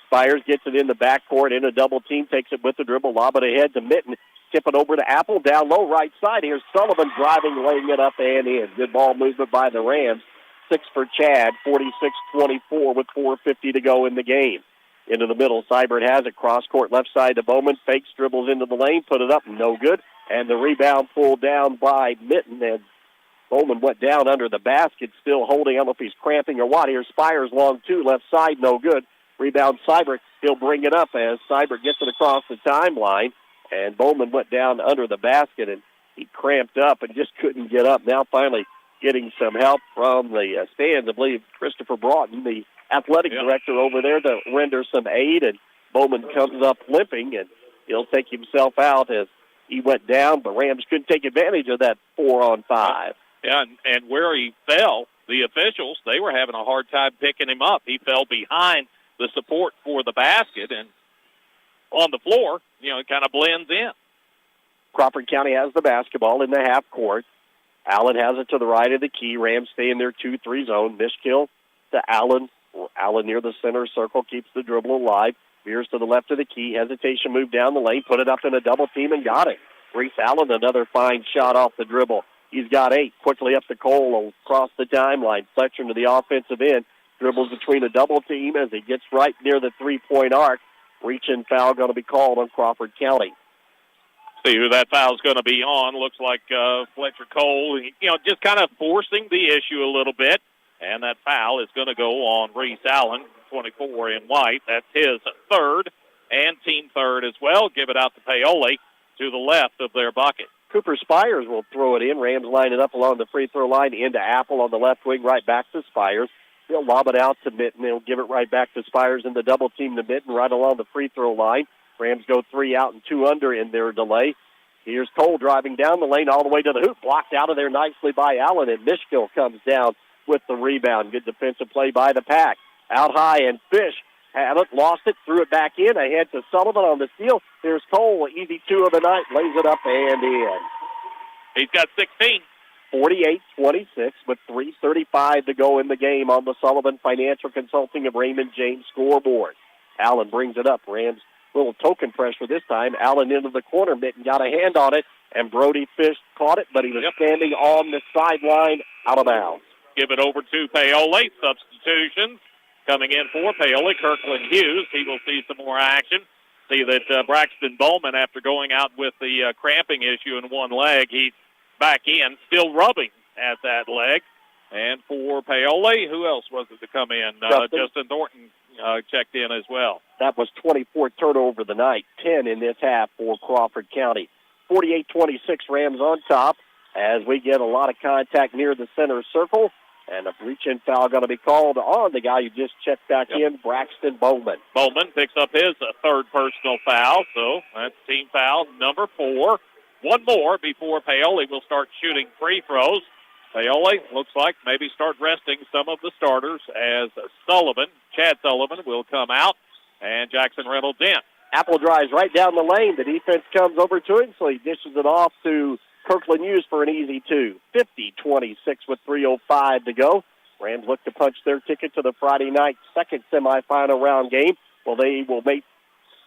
Spires gets it in the backcourt, in a double team, takes it with the dribble, lob it ahead to Mitten. Tip it over to Apple, down low right side. Here's Sullivan driving, laying it up and in. Good ball movement by the Rams. 6 for Chad, 46-24 with 4:50 to go in the game. Into the middle, Seibert has it, cross-court left side to Bowman, fakes, dribbles into the lane, put it up, no good. And the rebound pulled down by Mitten, and Bowman went down under the basket, still holding. I don't know if he's cramping or what. Here's Spires, long 2, left side, no good. Rebound Seibert, he'll bring it up as Seibert gets it across the timeline, and Bowman went down under the basket, and he cramped up and just couldn't get up. Now finally getting some help from the stands. I believe Christopher Broughton, the athletic director over there, to render some aid, and Bowman comes up limping, and he'll take himself out as he went down, but Rams couldn't take advantage of that 4-on-5. Yeah, and where he fell, the officials, they were having a hard time picking him up. He fell behind the support for the basket, and on the floor, it kind of blends in. Crawford County has the basketball in the half court. Allen has it to the right of the key. Rams stay in their 2-3 zone. Mishkill to Allen. Allen near the center circle, keeps the dribble alive. Veers to the left of the key. Hesitation move down the lane. Put it up in a double team and got it. Reese Allen, another fine shot off the dribble. He's got 8. Quickly up to Cole across the timeline. Fletcher to the offensive end. Dribbles between a double team as he gets right near the 3-point arc. Reach-in foul going to be called on Crawford County. See who that foul's going to be on. Looks like Fletcher Cole, just kind of forcing the issue a little bit. And that foul is going to go on Reese Allen, 24 in white. That's his 3rd and team 3rd as well. Give it out to Paoli to the left of their bucket. Cooper Spires will throw it in. Rams line it up along the free throw line into Apple on the left wing, right back to Spires. He'll lob it out to Mitten. He'll give it right back to Spires in the double team to Mitten right along the free throw line. Rams go 3 out and 2 under in their delay. Here's Cole driving down the lane all the way to the hoop. Blocked out of there nicely by Allen, and Mishkill comes down with the rebound. Good defensive play by the Pack. Out high, and Fish had it, lost it, threw it back in. Ahead to Sullivan on the steal. Here's Cole, easy 2 of the night, lays it up and in. He's got 16. 48-26 with 3:35 to go in the game on the Sullivan Financial Consulting of Raymond James scoreboard. Allen brings it up. Rams little token pressure this time. Allen into the corner. Mitten got a hand on it, and Brody Fish caught it, but he was standing on the sideline out of bounds. Give it over to Paoli. Substitutions coming in for Paoli. Kirkland Hughes. He will see some more action. See that Braxton Bowman, after going out with the cramping issue in one leg, he's back in, still rubbing at that leg. And for Paoli, who else was it to come in? Justin Thornton checked in as well. That was 24 turnover the night, 10 in this half for Crawford County. 48-26 Rams on top as we get a lot of contact near the center circle. And a reach-in foul going to be called on the guy who just checked back in, Braxton Bowman. Bowman picks up his 3rd personal foul, so that's team foul number 4. One more before Paoli will start shooting free throws. Paoli looks like maybe start resting some of the starters as Chad Sullivan, will come out, and Jackson Reynolds in. Apple drives right down the lane. The defense comes over to him, so he dishes it off to Kirkland Hughes for an easy 2. 50-26 with 3:05 to go. Rams look to punch their ticket to the Friday night second semifinal round game. Well, they will make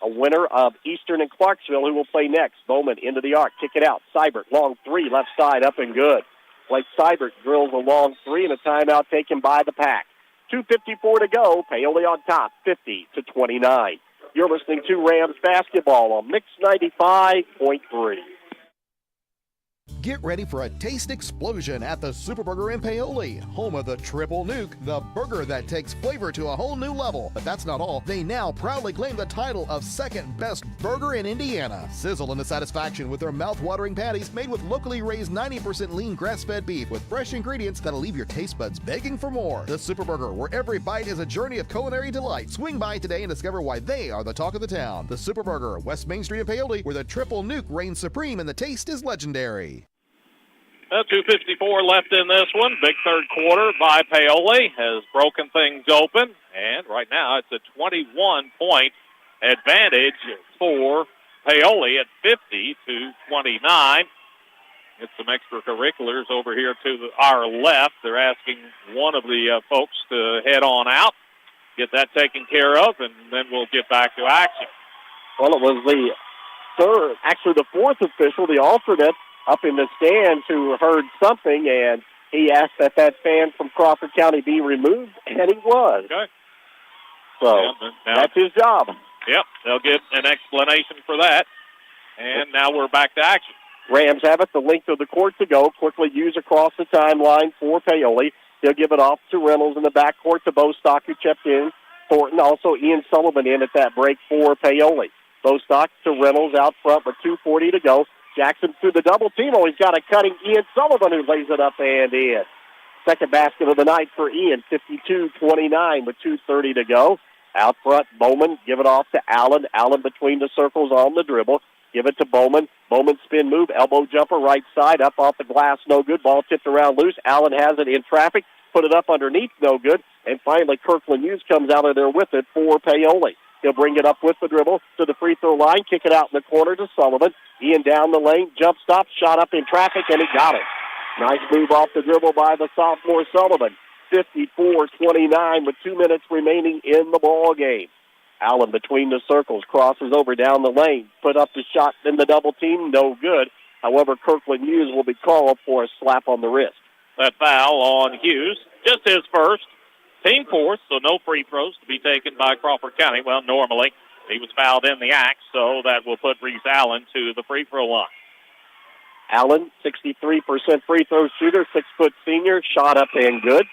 a winner of Eastern and Clarksville, who will play next. Bowman into the arc, kick it out. Seibert, long 3, left side, up and good. Blake Seibert drills a long 3 and a timeout taken by the Pack. 2:54 to go. Paoli on top, 50-29. You're listening to Rams basketball on Mix 95.3. Get ready for a taste explosion at the Superburger in Paoli, home of the Triple Nuke, the burger that takes flavor to a whole new level. But that's not all. They now proudly claim the title of second best burger in Indiana. Sizzle into satisfaction with their mouth-watering patties made with locally raised 90% lean grass-fed beef with fresh ingredients that'll leave your taste buds begging for more. The Superburger, where every bite is a journey of culinary delight. Swing by today and discover why they are the talk of the town. The Superburger, West Main Street in Paoli, where the Triple Nuke reigns supreme and the taste is legendary. 2:54 left in this one. Big third quarter by Paoli has broken things open, and right now it's a 21-point advantage for Paoli at 50-29. Get some extracurriculars over here to our left. They're asking one of the folks to head on out, get that taken care of, and then we'll get back to action. Well, it was the fourth official, the alternate, up in the stands who heard something, and he asked that fan from Crawford County be removed, and he was. Okay. So that's his job. Yep, they'll get an explanation for that. And now we're back to action. Rams have it, the length of the court to go. Quickly use across the timeline for Paoli. He'll give it off to Reynolds in the backcourt to Bostock, who checked in. Thornton, also Ian Sullivan in at that break for Paoli. Bostock to Reynolds out front with 2:40 to go. Jackson through the double team. Oh, he's got a cutting Ian Sullivan who lays it up and in. Second basket of the night for Ian, 52-29 with 2:30 to go. Out front, Bowman, give it off to Allen. Allen between the circles on the dribble. Give it to Bowman. Bowman spin move, elbow jumper, right side, up off the glass, no good. Ball tipped around loose. Allen has it in traffic, put it up underneath, no good. And finally, Kirkland Hughes comes out of there with it for Paoli. He'll bring it up with the dribble to the free throw line, kick it out in the corner to Sullivan. Ian down the lane, jump stop, shot up in traffic, and he got it. Nice move off the dribble by the sophomore Sullivan. 54-29 with 2 minutes remaining in the ball game. Allen between the circles, crosses over down the lane, put up the shot in the double team, no good. However, Kirkland Hughes will be called for a slap on the wrist. That foul on Hughes, just his first. Team fourth, so no free throws to be taken by Crawford County. Well, normally he was fouled in the act, so that will put Reese Allen to the free throw line. Allen, 63% free throw shooter, 6-foot senior, shot up and good.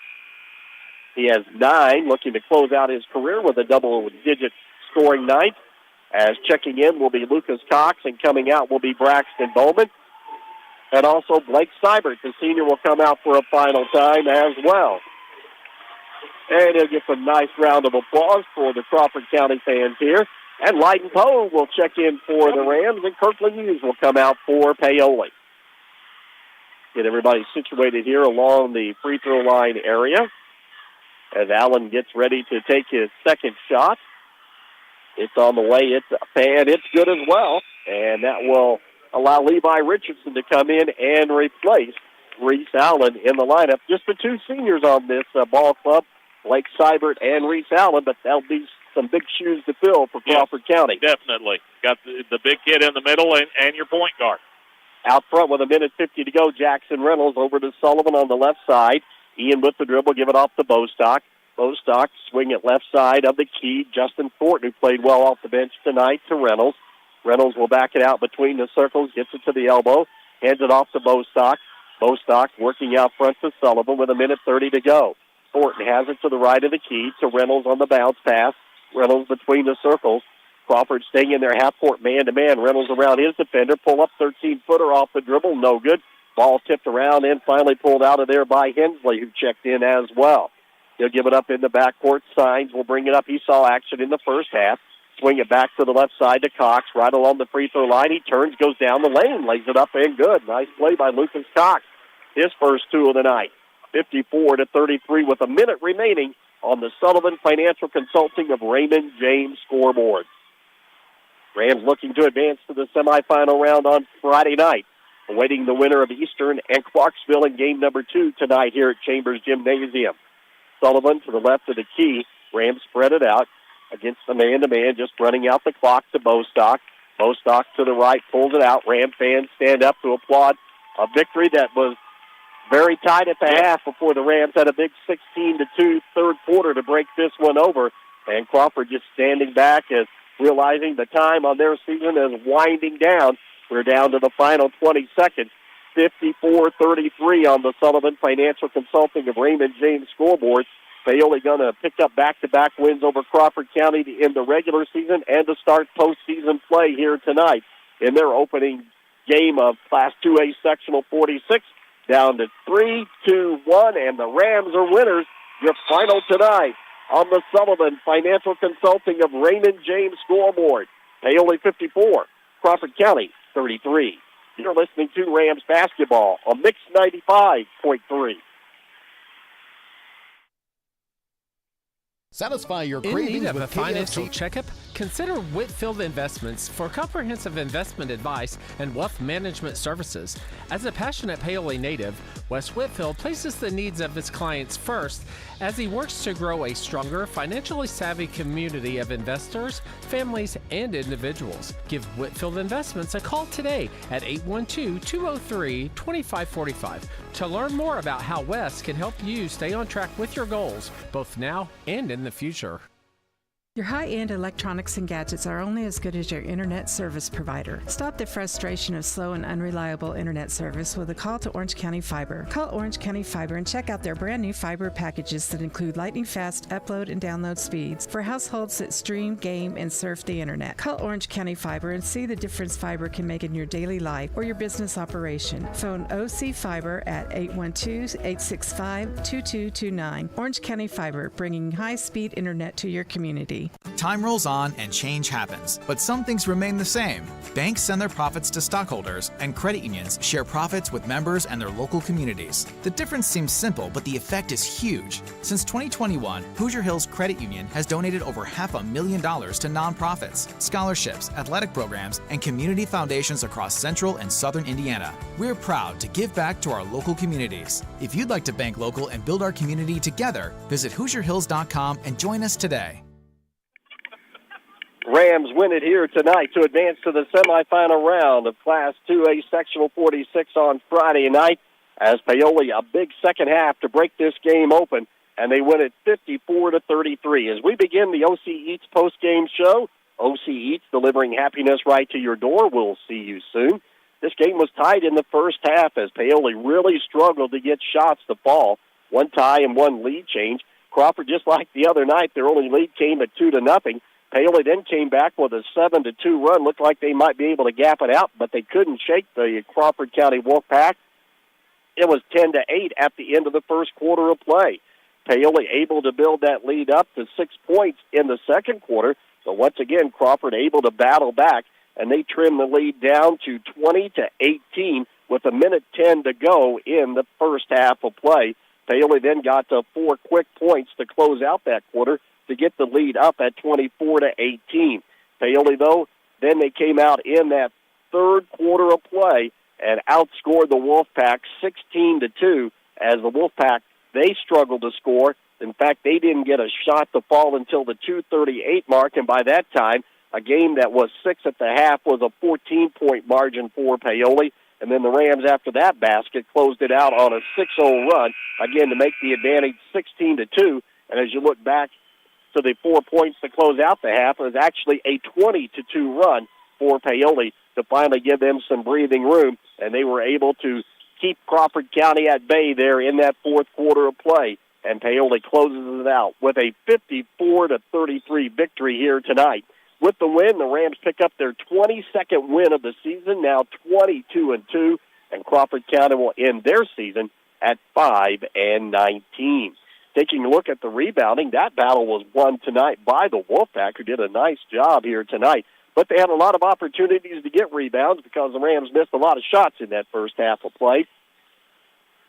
He has 9, looking to close out his career with a double-digit scoring night. As checking in will be Lucas Cox, and coming out will be Braxton Bowman. And also Blake Seibert, the senior, will come out for a final time as well. And he'll get a nice round of applause for the Crawford County fans here. And Lyden Poe will check in for the Rams, and Kirkland Hughes will come out for Paoli. Get everybody situated here along the free throw line area as Allen gets ready to take his second shot. It's on the way. It's good as well. And that will allow Levi Richardson to come in and replace Reese Allen in the lineup. Just the two seniors on this ball club, Blake Seibert and Reese Allen, but that'll be some big shoes to fill for Crawford County. Definitely. Got the big kid in the middle and your point guard. Out front with 1:50 to go, Jackson Reynolds over to Sullivan on the left side. Ian with the dribble, give it off to Bostock. Bostock swing it left side of the key. Justin Thornton, who played well off the bench tonight, to Reynolds. Reynolds will back it out between the circles, gets it to the elbow, hands it off to Bostock. Bostock working out front to Sullivan with 1:30 to go. Thornton has it to the right of the key to Reynolds on the bounce pass. Reynolds between the circles. Crawford staying in their half-court man-to-man. Reynolds around his defender. Pull up 13-footer off the dribble. No good. Ball tipped around and finally pulled out of there by Hensley, who checked in as well. He'll give it up in the backcourt. Signs will bring it up. He saw action in the first half. Swing it back to the left side to Cox. Right along the free throw line. He turns, goes down the lane, lays it up and good. Nice play by Lucas Cox. His first two of the night. 54-33 with a minute remaining on the Sullivan Financial Consulting of Raymond James scoreboard. Rams looking to advance to the semifinal round on Friday night, awaiting the winner of Eastern and Clarksville in game number 2 tonight here at Chambers Gymnasium. Sullivan to the left of the key. Rams spread it out against the man-to-man, just running out the clock to Bostock. Bostock to the right, pulls it out. Ram fans stand up to applaud a victory that was very tight at the half before the Rams had a big 16-2 third quarter to break this one over. And Crawford just standing back as realizing the time on their season is winding down. We're down to the final 20 seconds. 54-33 on the Sullivan Financial Consulting of Raymond James scoreboard. Paoli going to pick up back-to-back wins over Crawford County to end the regular season and to start postseason play here tonight in their opening game of Class 2A Sectional 46. Down to 3-2-1, and the Rams are winners. Your final tonight on the Sullivan Financial Consulting of Raymond James scoreboard. Paoli 54, Crawford County 33. You're listening to Rams basketball on Mix 95.3. Satisfy your In cravings need of with a financial KFC. checkup? Consider Whitfield Investments for comprehensive investment advice and wealth management services. As a passionate Paoli native, Wes Whitfield places the needs of his clients first as he works to grow a stronger, financially savvy community of investors, families, and individuals. Give Whitfield Investments a call today at 812-203-2545 to learn more about how Wes can help you stay on track with your goals, both now and in the future. Your high-end electronics and gadgets are only as good as your internet service provider. Stop the frustration of slow and unreliable internet service with a call to Orange County Fiber. Call Orange County Fiber and check out their brand new fiber packages that include lightning-fast upload and download speeds for households that stream, game, and surf the internet. Call Orange County Fiber and see the difference fiber can make in your daily life or your business operation. Phone OC Fiber at 812-865-2229. Orange County Fiber, bringing high-speed internet to your community. Time rolls on and change happens, but some things remain the same. Banks send their profits to stockholders, and credit unions share profits with members and their local communities. The difference seems simple, but the effect is huge. Since 2021, Hoosier Hills Credit Union has donated over $500,000 to nonprofits, scholarships, athletic programs, and community foundations across central and southern Indiana. We're proud to give back to our local communities. If you'd like to bank local and build our community together, visit HoosierHills.com and join us today. Rams win it here tonight to advance to the semifinal round of Class 2A Sectional 46 on Friday night as Paoli a big second half to break this game open, and they win it 54-33. As we begin the OC Eats post-game show, OC Eats delivering happiness right to your door. We'll see you soon. This game was tied in the first half as Paoli really struggled to get shots to fall. One tie and one lead change. Crawford, just like the other night, their only lead came at 2-0. Paoli then came back with a 7-2 run. Looked like they might be able to gap it out, but they couldn't shake the Crawford County Wolfpack. It was 10-8 at the end of the first quarter of play. Paoli able to build that lead up to 6 points in the second quarter, but once again, Crawford able to battle back, and they trimmed the lead down to 20-18 with 1:10 to go in the first half of play. Paoli then got to 4 quick points to close out that quarter to get the lead up at 24-18. Paoli, though, then they came out in that third quarter of play and outscored the Wolfpack 16-2 as the Wolfpack, they struggled to score. In fact, they didn't get a shot to fall until the 2:38 mark, and by that time, a game that was 6 at the half was a 14-point margin for Paoli. And then the Rams, after that basket, closed it out on a 6-0 run, again, to make the advantage 16-2. And as you look back to the 4 points to close out the half, it was actually a 20-2 run for Paoli to finally give them some breathing room. And they were able to keep Crawford County at bay there in that fourth quarter of play. And Paoli closes it out with a 54-33 victory here tonight. With the win, the Rams pick up their 22nd win of the season, now 22-2, and Crawford County will end their season at 5-19. Taking a look at the rebounding, that battle was won tonight by the Wolfpack, who did a nice job here tonight. But they had a lot of opportunities to get rebounds because the Rams missed a lot of shots in that first half of play.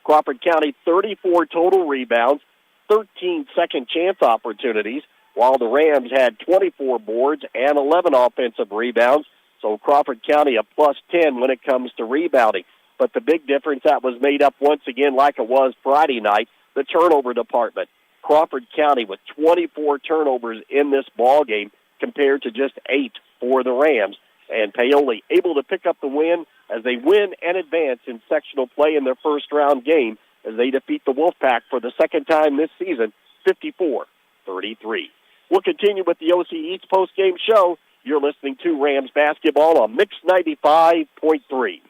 Crawford County, 34 total rebounds, 13 second chance opportunities, while the Rams had 24 boards and 11 offensive rebounds. So Crawford County a plus 10 when it comes to rebounding. But the big difference that was made up once again like it was Friday night, the turnover department. Crawford County with 24 turnovers in this ball game compared to just 8 for the Rams. And Paoli able to pick up the win as they win and advance in sectional play in their first round game as they defeat the Wolfpack for the second time this season, 54-33. We'll continue with the OC Eats post-game show. You're listening to Rams basketball on Mix 95.3.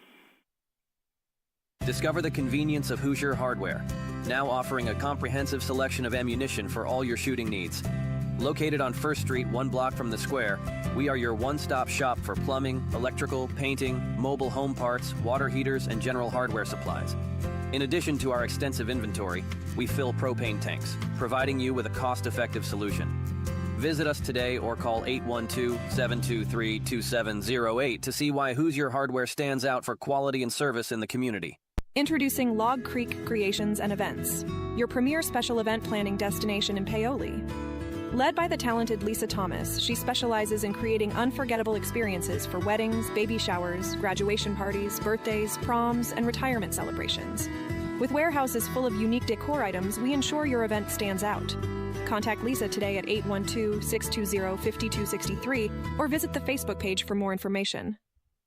Discover the convenience of Hoosier Hardware, now offering a comprehensive selection of ammunition for all your shooting needs. Located on 1st Street, 1 block from the square, we are your one-stop shop for plumbing, electrical, painting, mobile home parts, water heaters, and general hardware supplies. In addition to our extensive inventory, we fill propane tanks, providing you with a cost-effective solution. Visit us today or call 812-723-2708 to see why Hoosier Hardware stands out for quality and service in the community. Introducing Log Creek Creations and Events, your premier special event planning destination in Paoli. Led by the talented Lisa Thomas, she specializes in creating unforgettable experiences for weddings, baby showers, graduation parties, birthdays, proms, and retirement celebrations. With warehouses full of unique decor items, we ensure your event stands out. Contact Lisa today at 812-620-5263 or visit the Facebook page for more information.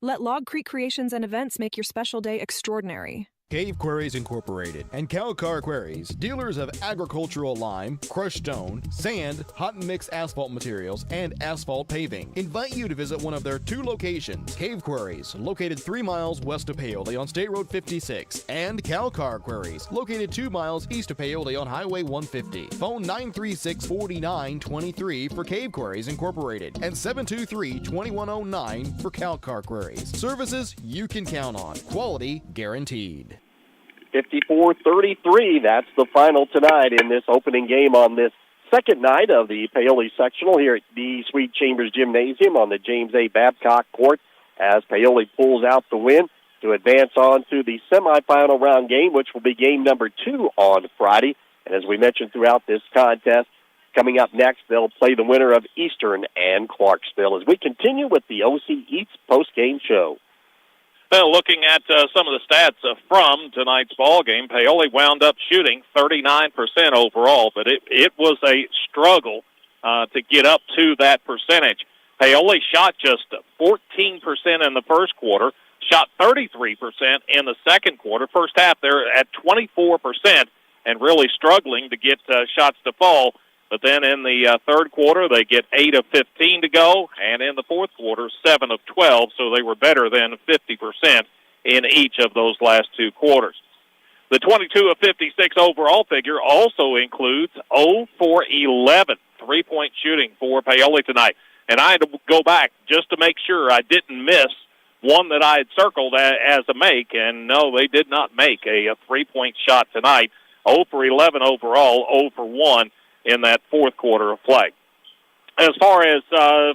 Let Log Creek Creations and Events make your special day extraordinary. Cave Quarries Incorporated and Calcar Quarries, dealers of agricultural lime, crushed stone, sand, hot and mix asphalt materials, and asphalt paving, invite you to visit one of their 2 locations. Cave Quarries, located 3 miles west of Paoli on State Road 56, and Calcar Quarries, located 2 miles east of Paoli on Highway 150. Phone 936-4923 for Cave Quarries Incorporated and 723-2109 for Calcar Quarries. Services you can count on. Quality guaranteed. 54-33, that's the final tonight in this opening game on this second night of the Paoli sectional here at the Sweet Chambers Gymnasium on the James A. Babcock Court as Paoli pulls out the win to advance on to the semifinal round game, which will be game number 2 on Friday. And as we mentioned throughout this contest, coming up next, they'll play the winner of Eastern and Clarksville as we continue with the OC Eats post-game show. Well, looking at some of the stats from tonight's ball game, Paoli wound up shooting 39% overall, but it was a struggle to get up to that percentage. Paoli shot just 14% in the first quarter, shot 33% in the second quarter. First half, they're at 24% and really struggling to get shots to fall. But then in the third quarter, they get 8 of 15 to go, and in the fourth quarter, 7 of 12, so they were better than 50% in each of those last 2 quarters. The 22 of 56 overall figure also includes 0 for 11 three-point shooting for Paoli tonight. And I had to go back just to make sure I didn't miss one that I had circled as a make, and no, they did not make a three-point shot tonight. 0 for 11 overall, 0 for 1 in that fourth quarter of play. As far as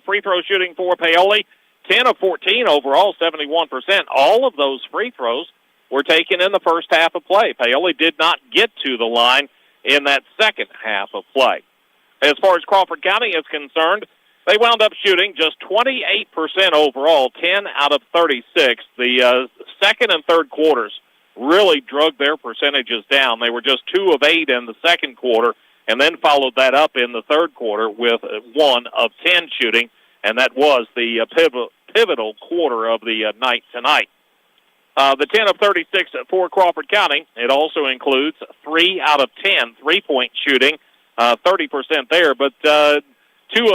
free throw shooting for Paoli, 10 of 14 overall, 71%. All of those free throws were taken in the first half of play. Paoli did not get to the line in that second half of play. As far as Crawford County is concerned, they wound up shooting just 28% overall, 10 out of 36. The second and third quarters really drug their percentages down. They were just 2 of 8 in the second quarter, and then followed that up in the third quarter with 1 of 10 shooting, and that was the pivotal quarter of the night tonight. The 10 of 36 for Crawford County, it also includes 3 out of 10 three-point shooting, 30% there, but 2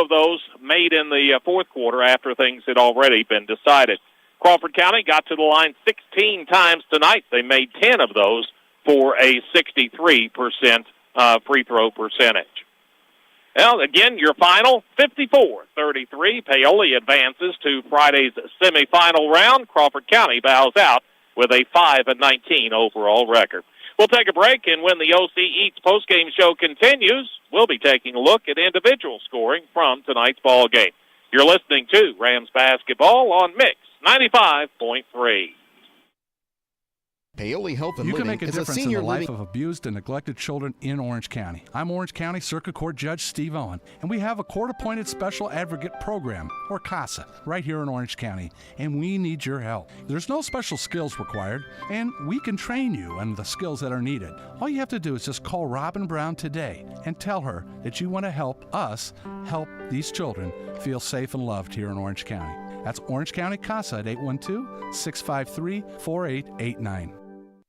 of those made in the fourth quarter after things had already been decided. Crawford County got to the line 16 times tonight. They made 10 of those for a 63% free throw percentage. Well, again, your final, 54-33. Paoli advances to Friday's semifinal round. Crawford County bows out with a 5-19 overall record. We'll take a break, and when the OC Eats postgame show continues, we'll be taking a look at individual scoring from tonight's ball game. You're listening to Rams Basketball on Mix 95.3. Paoli Health and You Living can make a is difference a in senior the life living of abused and neglected children in Orange County. I'm Orange County Circuit Court Judge Steve Owen, and we have a court-appointed special advocate program, or CASA, right here in Orange County, and we need your help. There's no special skills required, and we can train you on the skills that are needed. All you have to do is just call Robin Brown today and tell her that you want to help us help these children feel safe and loved here in Orange County. That's Orange County CASA at 812-653-4889.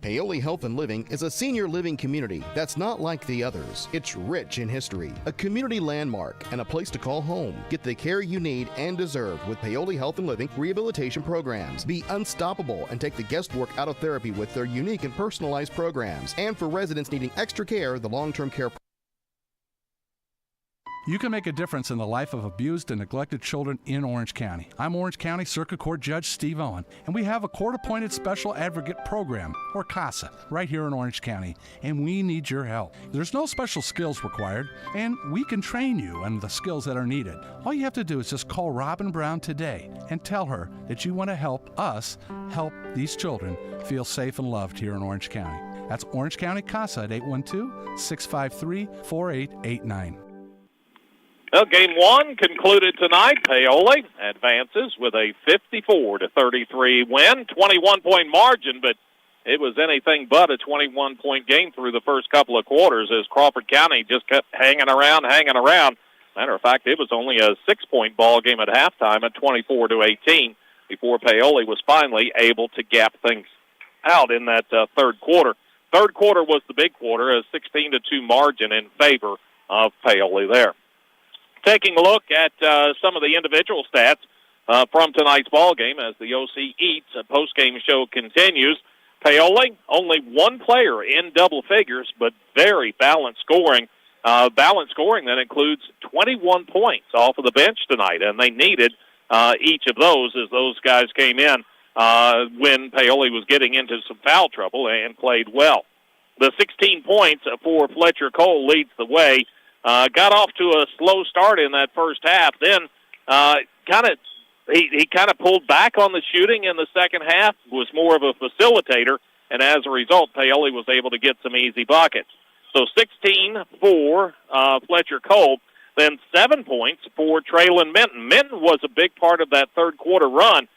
Paoli Health and Living is a senior living community that's not like the others. It's rich in history, a community landmark, and a place to call home. Get the care you need and deserve with Paoli Health and Living rehabilitation programs. Be unstoppable and take the guesswork out of therapy with their unique and personalized programs. And for residents needing extra care, the long-term care. You can make a difference in the life of abused and neglected children in Orange County. I'm Orange County Circuit Court Judge Steve Owen, and we have a court-appointed special advocate program, or CASA, right here in Orange County, and we need your help. There's no special skills required, and we can train you on the skills that are needed. All you have to do is just call Robin Brown today and tell her that you want to help us help these children feel safe and loved here in Orange County. That's Orange County CASA at 812-653-4889. Well, game one concluded tonight. Paoli advances with a 54-33 win, 21-point margin, but it was anything but a 21-point game through the first couple of quarters as Crawford County just kept hanging around. Matter of fact, it was only a 6-point ball game at halftime at 24-18 before Paoli was finally able to gap things out in that third quarter. Third quarter was the big quarter, a 16-2 margin in favor of Paoli there. Taking a look at some of the individual stats from tonight's ball game as the OC Eats post-game show continues. Paoli, only one player in double figures, but very balanced scoring. Balanced scoring that includes 21 points off of the bench tonight, and they needed each of those as those guys came in when Paoli was getting into some foul trouble and played well. The 16 points for Fletcher Cole leads the way. Got off to a slow start in that first half. Then he kind of pulled back on the shooting in the second half, was more of a facilitator, and as a result, Paoli was able to get some easy buckets. So 16 for Fletcher Cole, then 7 points for Traylon Minton. Minton was a big part of that third quarter run.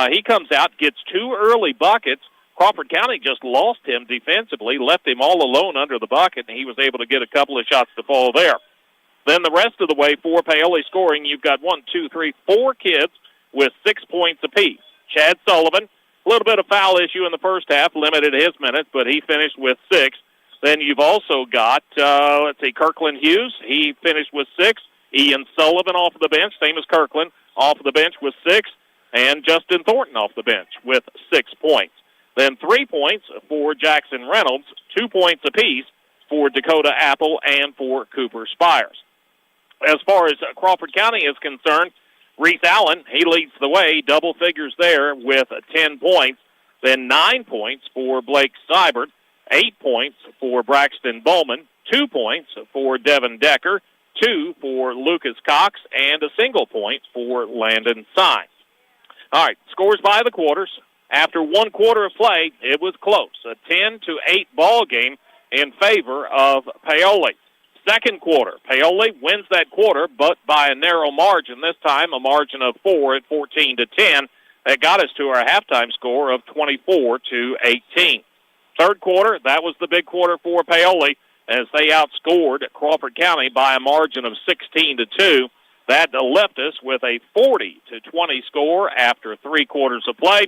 He comes out, gets 2 early buckets. Crawford County just lost him defensively, left him all alone under the bucket, and he was able to get a couple of shots to fall there. Then the rest of the way for Paoli scoring, you've got 4 kids with 6 points apiece. Chad Sullivan, a little bit of foul issue in the first half, limited his minutes, but he finished with 6. Then you've also got, Kirkland Hughes. He finished with 6. Ian Sullivan off of the bench, same as Kirkland, off of the bench with 6. And Justin Thornton off the bench with 6 points. Then 3 points for Jackson Reynolds, 2 points apiece for Dakota Apple and for Cooper Spires. As far as Crawford County is concerned, Reese Allen, he leads the way, double figures there with 10 points. Then 9 points for Blake Seibert, 8 points for Braxton Bowman, 2 points for Devin Decker, 2 for Lucas Cox, and a single point for Landon Sines. All right, scores by the quarters. After 1 quarter of play, it was close, a 10-8 ball game in favor of Paoli. Second quarter, Paoli wins that quarter, but by a narrow margin. This time, a margin of 4 at 14-10. That got us to our halftime score of 24-18. Third quarter, that was the big quarter for Paoli as they outscored Crawford County by a margin of 16-2. That left us with a 40-20 score after 3 quarters of play.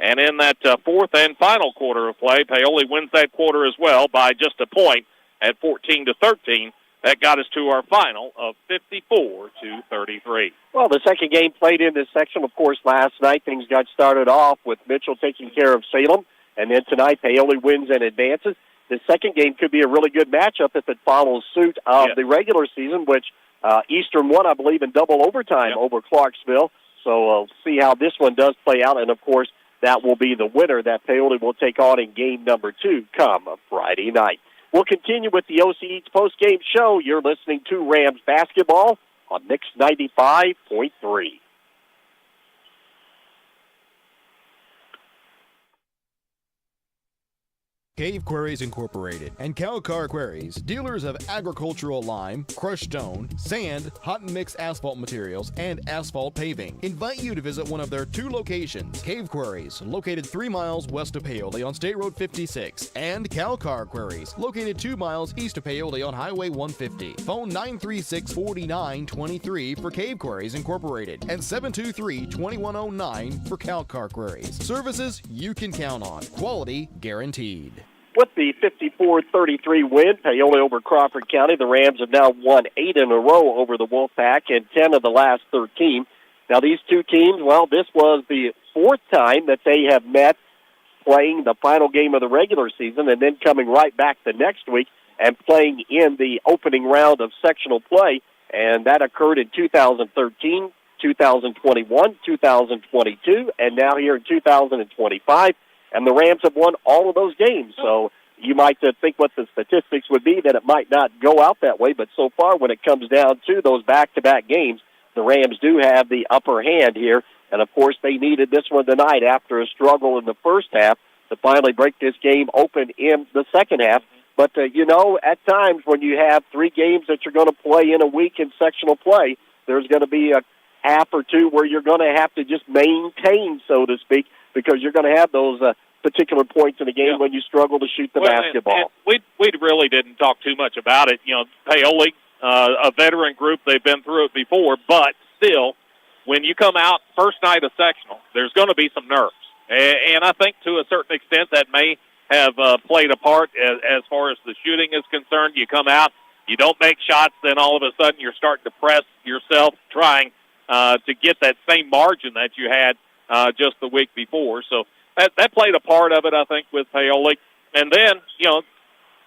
And in that fourth and final quarter of play, Paoli wins that quarter as well by just a point at 14-13. That got us to our final of 54-33. Well, the second game played in this section, of course, last night. Things got started off with Mitchell taking care of Salem. And then tonight, Paoli wins and advances. The second game could be a really good matchup if it follows suit of the regular season, which Eastern won, I believe, in double overtime over Clarksville. So we'll see how this one does play out. And, of course, that will be the winner that Paoli will take on in game number 2 come Friday night. We'll continue with the OC Eats post-game show. You're listening to Rams basketball on Mix 95.3. Cave Quarries Incorporated, and Cowcar Quarries, dealers of agricultural lime, crushed stone, sand, hot and mixed asphalt materials, and asphalt paving, invite you to visit one of their 2 locations. Cave Quarries, located 3 miles west of Paoli on State Road 56, and Cowcar Quarries, located 2 miles east of Paoli on Highway 150. Phone 936-4923 for Cave Quarries Incorporated and 723-2109 for Cowcar Quarries. Services you can count on. Quality guaranteed. With the 54-33 win, Paoli over Crawford County, the Rams have now won 8 in a row over the Wolfpack and 10 of the last 13. Now, these two teams, well, this was the 4th time that they have met playing the final game of the regular season and then coming right back the next week and playing in the opening round of sectional play, and that occurred in 2013, 2021, 2022, and now here in 2025. And the Rams have won all of those games. So you might think what the statistics would be, that it might not go out that way. But so far, when it comes down to those back-to-back games, the Rams do have the upper hand here. And, of course, they needed this one tonight after a struggle in the first half to finally break this game open in the second half. But, at times when you have 3 games that you're going to play in a week in sectional play, there's going to be a half or two where you're going to have to just maintain, so to speak, because you're going to have those particular points in the game when you struggle to shoot the basketball. And we really didn't talk too much about it. Paoli, a veteran group, they've been through it before, but still, when you come out first night of sectional, there's going to be some nerves. And I think to a certain extent that may have played a part as far as the shooting is concerned. You come out, you don't make shots, then all of a sudden you're starting to press yourself, trying to get that same margin that you had just the week before. So that played a part of it, I think, with Paoli. And then,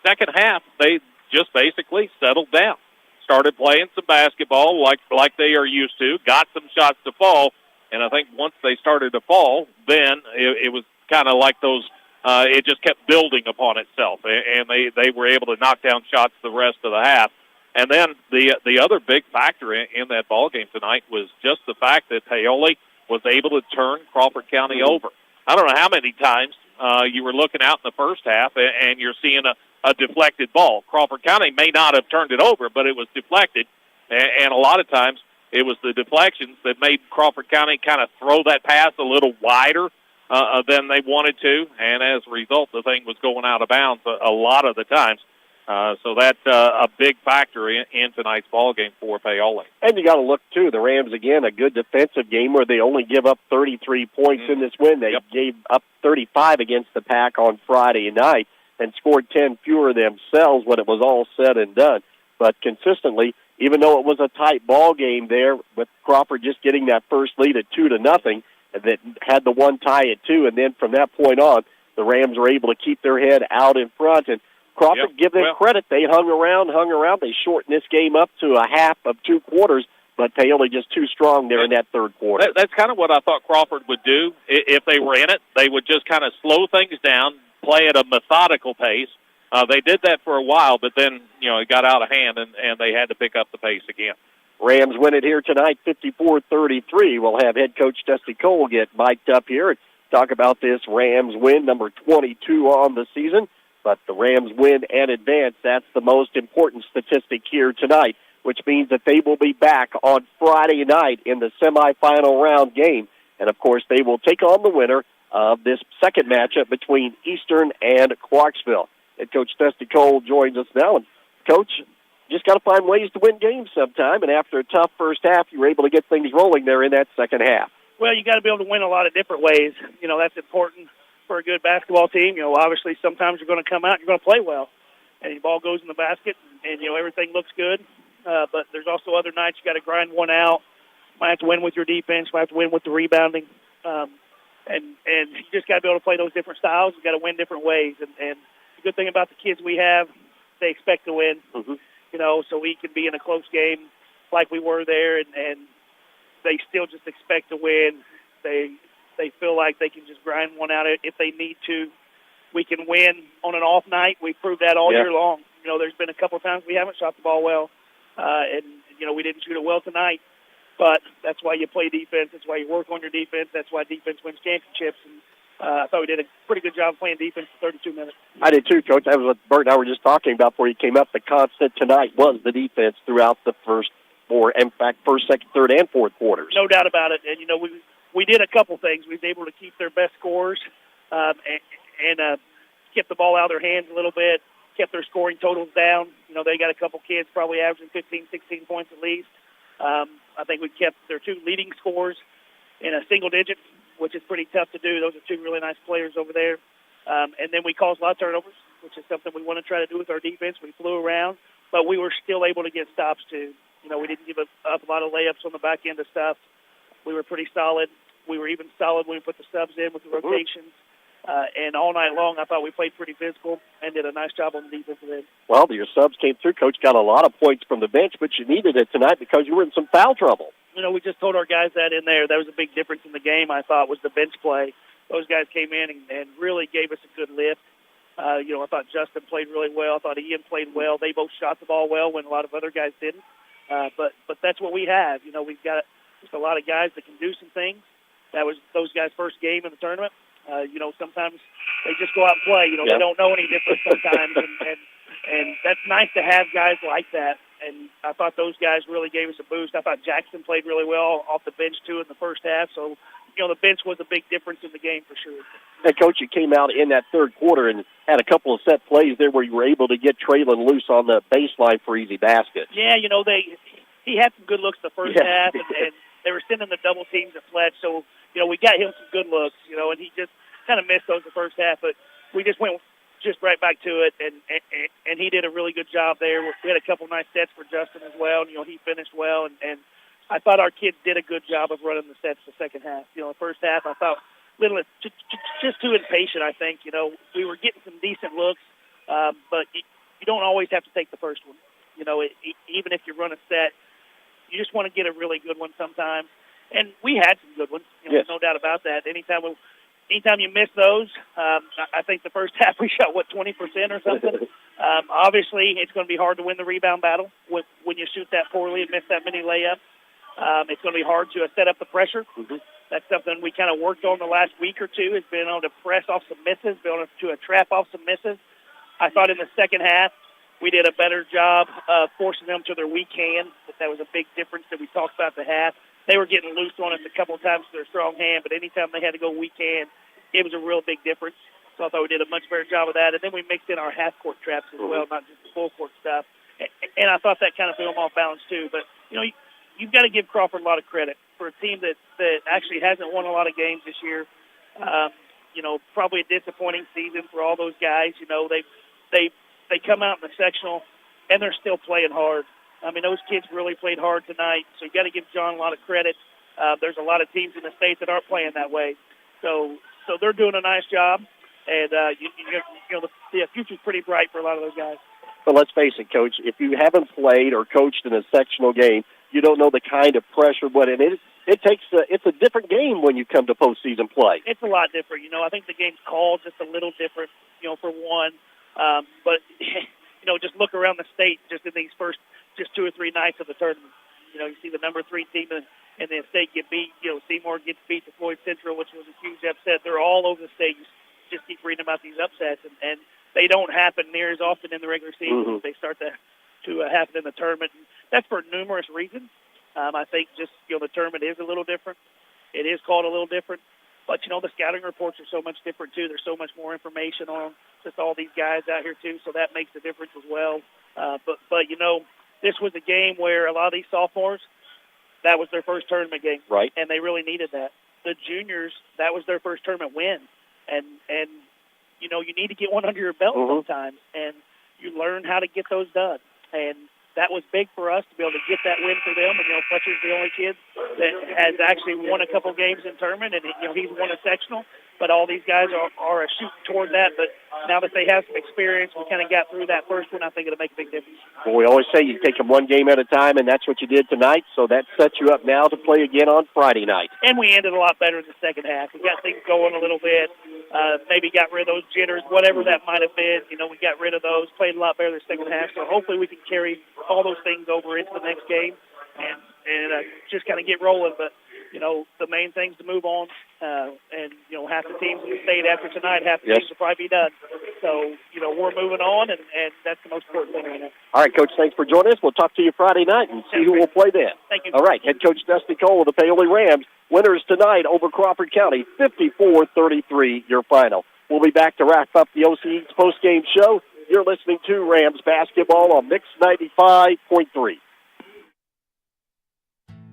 second half, they just basically settled down, started playing some basketball like they are used to, got some shots to fall. And I think once they started to fall, then it was kind of like those, it just kept building upon itself. And they were able to knock down shots the rest of the half. And then the other big factor in that ball game tonight was just the fact that Paoli was able to turn Crawford County over. I don't know how many times you were looking out in the first half and you're seeing a deflected ball. Crawford County may not have turned it over, but it was deflected. And a lot of times it was the deflections that made Crawford County kind of throw that pass a little wider than they wanted to. And as a result, the thing was going out of bounds a lot of the times. So that's a big factor in tonight's ball game for Paoli. And you got to look, too, the Rams, again, a good defensive game where they only give up 33 points in this win. They gave up 35 against the Pack on Friday night and scored 10 fewer themselves when it was all said and done. But consistently, even though it was a tight ball game there, with Crawford just getting that first lead at 2-0, that had the one tie at 2, and then from that point on, the Rams were able to keep their head out in front. And Crawford, give them credit. They hung around. They shortened this game up to a half of 2 quarters, but Paoli just too strong there in that third quarter. That's kind of what I thought Crawford would do if they were in it. They would just kind of slow things down, play at a methodical pace. They did that for a while, but then, it got out of hand, and they had to pick up the pace again. Rams win it here tonight, 54-33. We'll have head coach Dusty Cole get mic'd up here and talk about this Rams win, number 22 on the season. But the Rams win and advance. That's the most important statistic here tonight, which means that they will be back on Friday night in the semifinal round game. And, of course, they will take on the winner of this second matchup between Eastern and Clarksville. Head coach Dusty Cole joins us now. And, Coach, just got to find ways to win games sometime. And after a tough first half, you were able to get things rolling there in that second half. Well, you got to be able to win a lot of different ways. That's important for a good basketball team. Obviously sometimes you're going to come out and you're going to play well, and the ball goes in the basket, and everything looks good. But there's also other nights you got to grind one out. Might have to win with your defense. Might have to win with the rebounding. And you just got to be able to play those different styles. You got to win different ways. And the good thing about the kids we have, they expect to win. So we can be in a close game like we were there, and they still just expect to win. They feel like they can just grind one out if they need to. We can win on an off night. We've proved that all year long. There's been a couple of times we haven't shot the ball well, and we didn't shoot it well tonight. But that's why you play defense. That's why you work on your defense. That's why defense wins championships. I thought we did a pretty good job playing defense for 32 minutes. I did too, Coach. That was what Bert and I were just talking about before you came up. The constant tonight was the defense throughout the first four, in fact, first, second, third, and fourth quarters. No doubt about it. And, we did a couple things. We was able to keep their best scorers and kept the ball out of their hands a little bit, kept their scoring totals down. They got a couple kids probably averaging 15, 16 points at least. I think we kept their two leading scorers in a single digit, which is pretty tough to do. Those are two really nice players over there. And then we caused a lot of turnovers, which is something we want to try to do with our defense. We flew around, but we were still able to get stops too. We didn't give up a lot of layups on the back end of stuff. We were pretty solid. We were even solid when we put the subs in with the rotations. And all night long, I thought we played pretty physical and did a nice job on the defensive end. Well, your subs came through. Coach got a lot of points from the bench, but you needed it tonight because you were in some foul trouble. We just told our guys that in there. That was a big difference in the game, I thought, was the bench play. Those guys came in and really gave us a good lift. I thought Justin played really well. I thought Ian played well. They both shot the ball well when a lot of other guys didn't. But that's what we have. We've got just a lot of guys that can do some things. That was those guys' first game in the tournament. Sometimes they just go out and play. They don't know any different sometimes. and that's nice to have guys like that. And I thought those guys really gave us a boost. I thought Jackson played really well off the bench, too, in the first half. So, the bench was a big difference in the game for sure. Hey, Coach, you came out in that third quarter and had a couple of set plays there where you were able to get Traylon loose on the baseline for easy baskets. Yeah, he had some good looks the first half, and they were sending the double teams at Fletch. So, we got him some good looks, and he just kind of missed those the first half. But we just went just right back to it, and he did a really good job there. We had a couple nice sets for Justin as well, and, he finished well. And I thought our kids did a good job of running the sets the second half. The first half I thought just too impatient, I think. We were getting some decent looks, but you don't always have to take the first one. Even if you run a set, you just want to get a really good one sometimes. And we had some good ones, yes. No doubt about that. Anytime you miss those, I think the first half we shot, 20% or something. Obviously, it's going to be hard to win the rebound battle when you shoot that poorly and miss that many layups. It's going to be hard to set up the pressure. Mm-hmm. That's something we kind of worked on the last week or two, is being able to press off some misses, being able to trap off some misses. I thought in the second half we did a better job of forcing them to their weak hand. That was a big difference that we talked about the half. They were getting loose on us a couple of times with their strong hand, but anytime they had to go weak hand, it was a real big difference. So I thought we did a much better job of that. And then we mixed in our half-court traps as well, not just the full-court stuff. And I thought that kind of threw them off balance too. But, you've got to give Crawford a lot of credit for a team that actually hasn't won a lot of games this year. Probably a disappointing season for all those guys. They come out in the sectional, and they're still playing hard. I mean, those kids really played hard tonight, so you got to give John a lot of credit. There's a lot of teams in the state that aren't playing that way. So they're doing a nice job, and the future's pretty bright for a lot of those guys. But let's face it, Coach, if you haven't played or coached in a sectional game, you don't know the kind of pressure. It's a different game when you come to postseason play. It's a lot different. I think the game's called just a little different, for one. But, just look around the state just in these first just 2 or 3 nights of the tournament. You see the number 3 team in the state get beat. Seymour gets beat to Floyd Central, which was a huge upset. They're all over the state. You just keep reading about these upsets, and they don't happen near as often in the regular season. They start to happen in the tournament. And that's for numerous reasons. I think just, the tournament is a little different. It is called a little different. But, the scouting reports are so much different, too. There's so much more information on just all these guys out here, too, so that makes a difference as well. But this was a game where a lot of these sophomores, that was their first tournament game. Right. And they really needed that. The juniors, that was their first tournament win. And you need to get one under your belt sometimes. And you learn how to get those done. And that was big for us to be able to get that win for them. And, Fletcher's the only kid that has actually won a couple games in tournament, and, he's won a sectional. But all these guys are shooting toward that. But now that they have some experience, we kind of got through that first one, I think it'll make a big difference. Well, we always say you take them one game at a time, and that's what you did tonight. So that sets you up now to play again on Friday night. And we ended a lot better in the second half. We got things going a little bit. Maybe got rid of those jitters, whatever that might have been. We got rid of those, played a lot better in the second half. So hopefully we can carry all those things over into the next game and just kind of get rolling. But, the main thing's to move on and, half the teams will stay after tonight, half the Yes. teams will probably be done. So, we're moving on, and that's the most important thing right now. All right, Coach, thanks for joining us. We'll talk to you Friday night and see who will play then. Thank you. All right, head coach Dusty Cole of the Paoli Rams. Winners tonight over Crawford County, 54-33, your final. We'll be back to wrap up the OC Eats postgame show. You're listening to Rams basketball on Mix 95.3.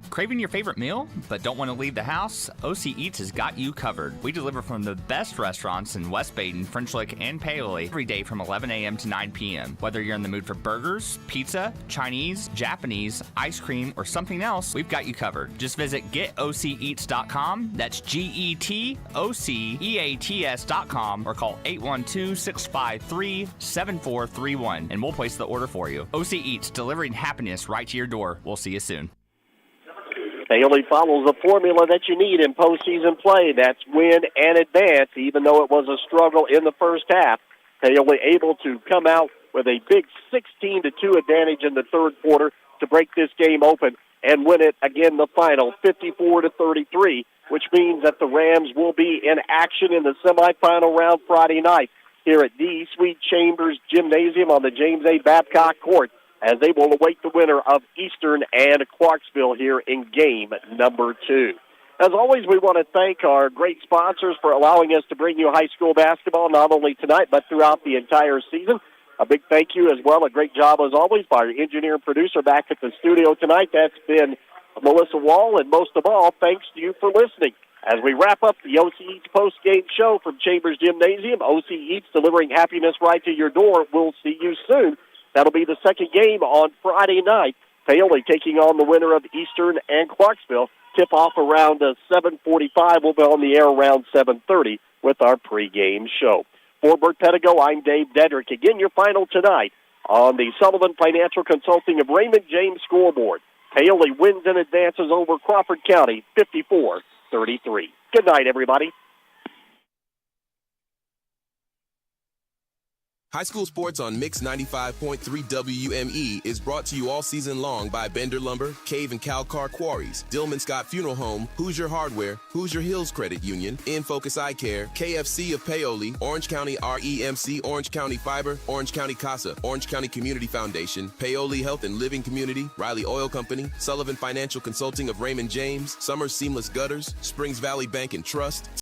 Craving your favorite meal, but don't want to leave the house? OC Eats has got you covered. We deliver from the best restaurants in West Baden, French Lick, and Paoli every day from 11 a.m. to 9 p.m. Whether you're in the mood for burgers, pizza, Chinese, Japanese, ice cream, or something else, we've got you covered. Just visit getoceats.com. That's GETOCEATS.com, or call 812-653-7431, and we'll place the order for you. OC Eats, delivering happiness right to your door. We'll see you soon. Paoli follows the formula that you need in postseason play. That's win and advance, even though it was a struggle in the first half. Paoli able to come out with a big 16-2 advantage in the third quarter to break this game open and win it again the final, 54-33, which means that the Rams will be in action in the semifinal round Friday night here at the Sweet Chambers Gymnasium on the James A. Babcock Court, as they will await the winner of Eastern and Clarksville here in game number 2. As always, we want to thank our great sponsors for allowing us to bring you high school basketball, not only tonight, but throughout the entire season. A big thank you as well, a great job as always by our engineer and producer back at the studio tonight. That's been Melissa Wall, and most of all, thanks to you for listening. As we wrap up the OC Eats post-game show from Chambers Gymnasium, OC Eats delivering happiness right to your door. We'll see you soon. That'll be the second game on Friday night. Paoli taking on the winner of Eastern and Clarksville. Tip-off around 7:45. We'll be on the air around 7:30 with our pregame show. For Bert Pedigo, I'm Dave Dedrick. Again, your final tonight on the Sullivan Financial Consulting of Raymond James scoreboard. Paoli wins and advances over Crawford County, 54-33. Good night, everybody. High school sports on Mix 95.3 WUME is brought to you all season long by Bender Lumber, Cave and Cal Car Quarries, Dillman Scott Funeral Home, Hoosier Hardware, Hoosier Hills Credit Union, In Focus Eye Care, KFC of Paoli, Orange County REMC, Orange County Fiber, Orange County CASA, Orange County Community Foundation, Paoli Health and Living Community, Riley Oil Company, Sullivan Financial Consulting of Raymond James, Summers Seamless Gutters, Springs Valley Bank and Trust,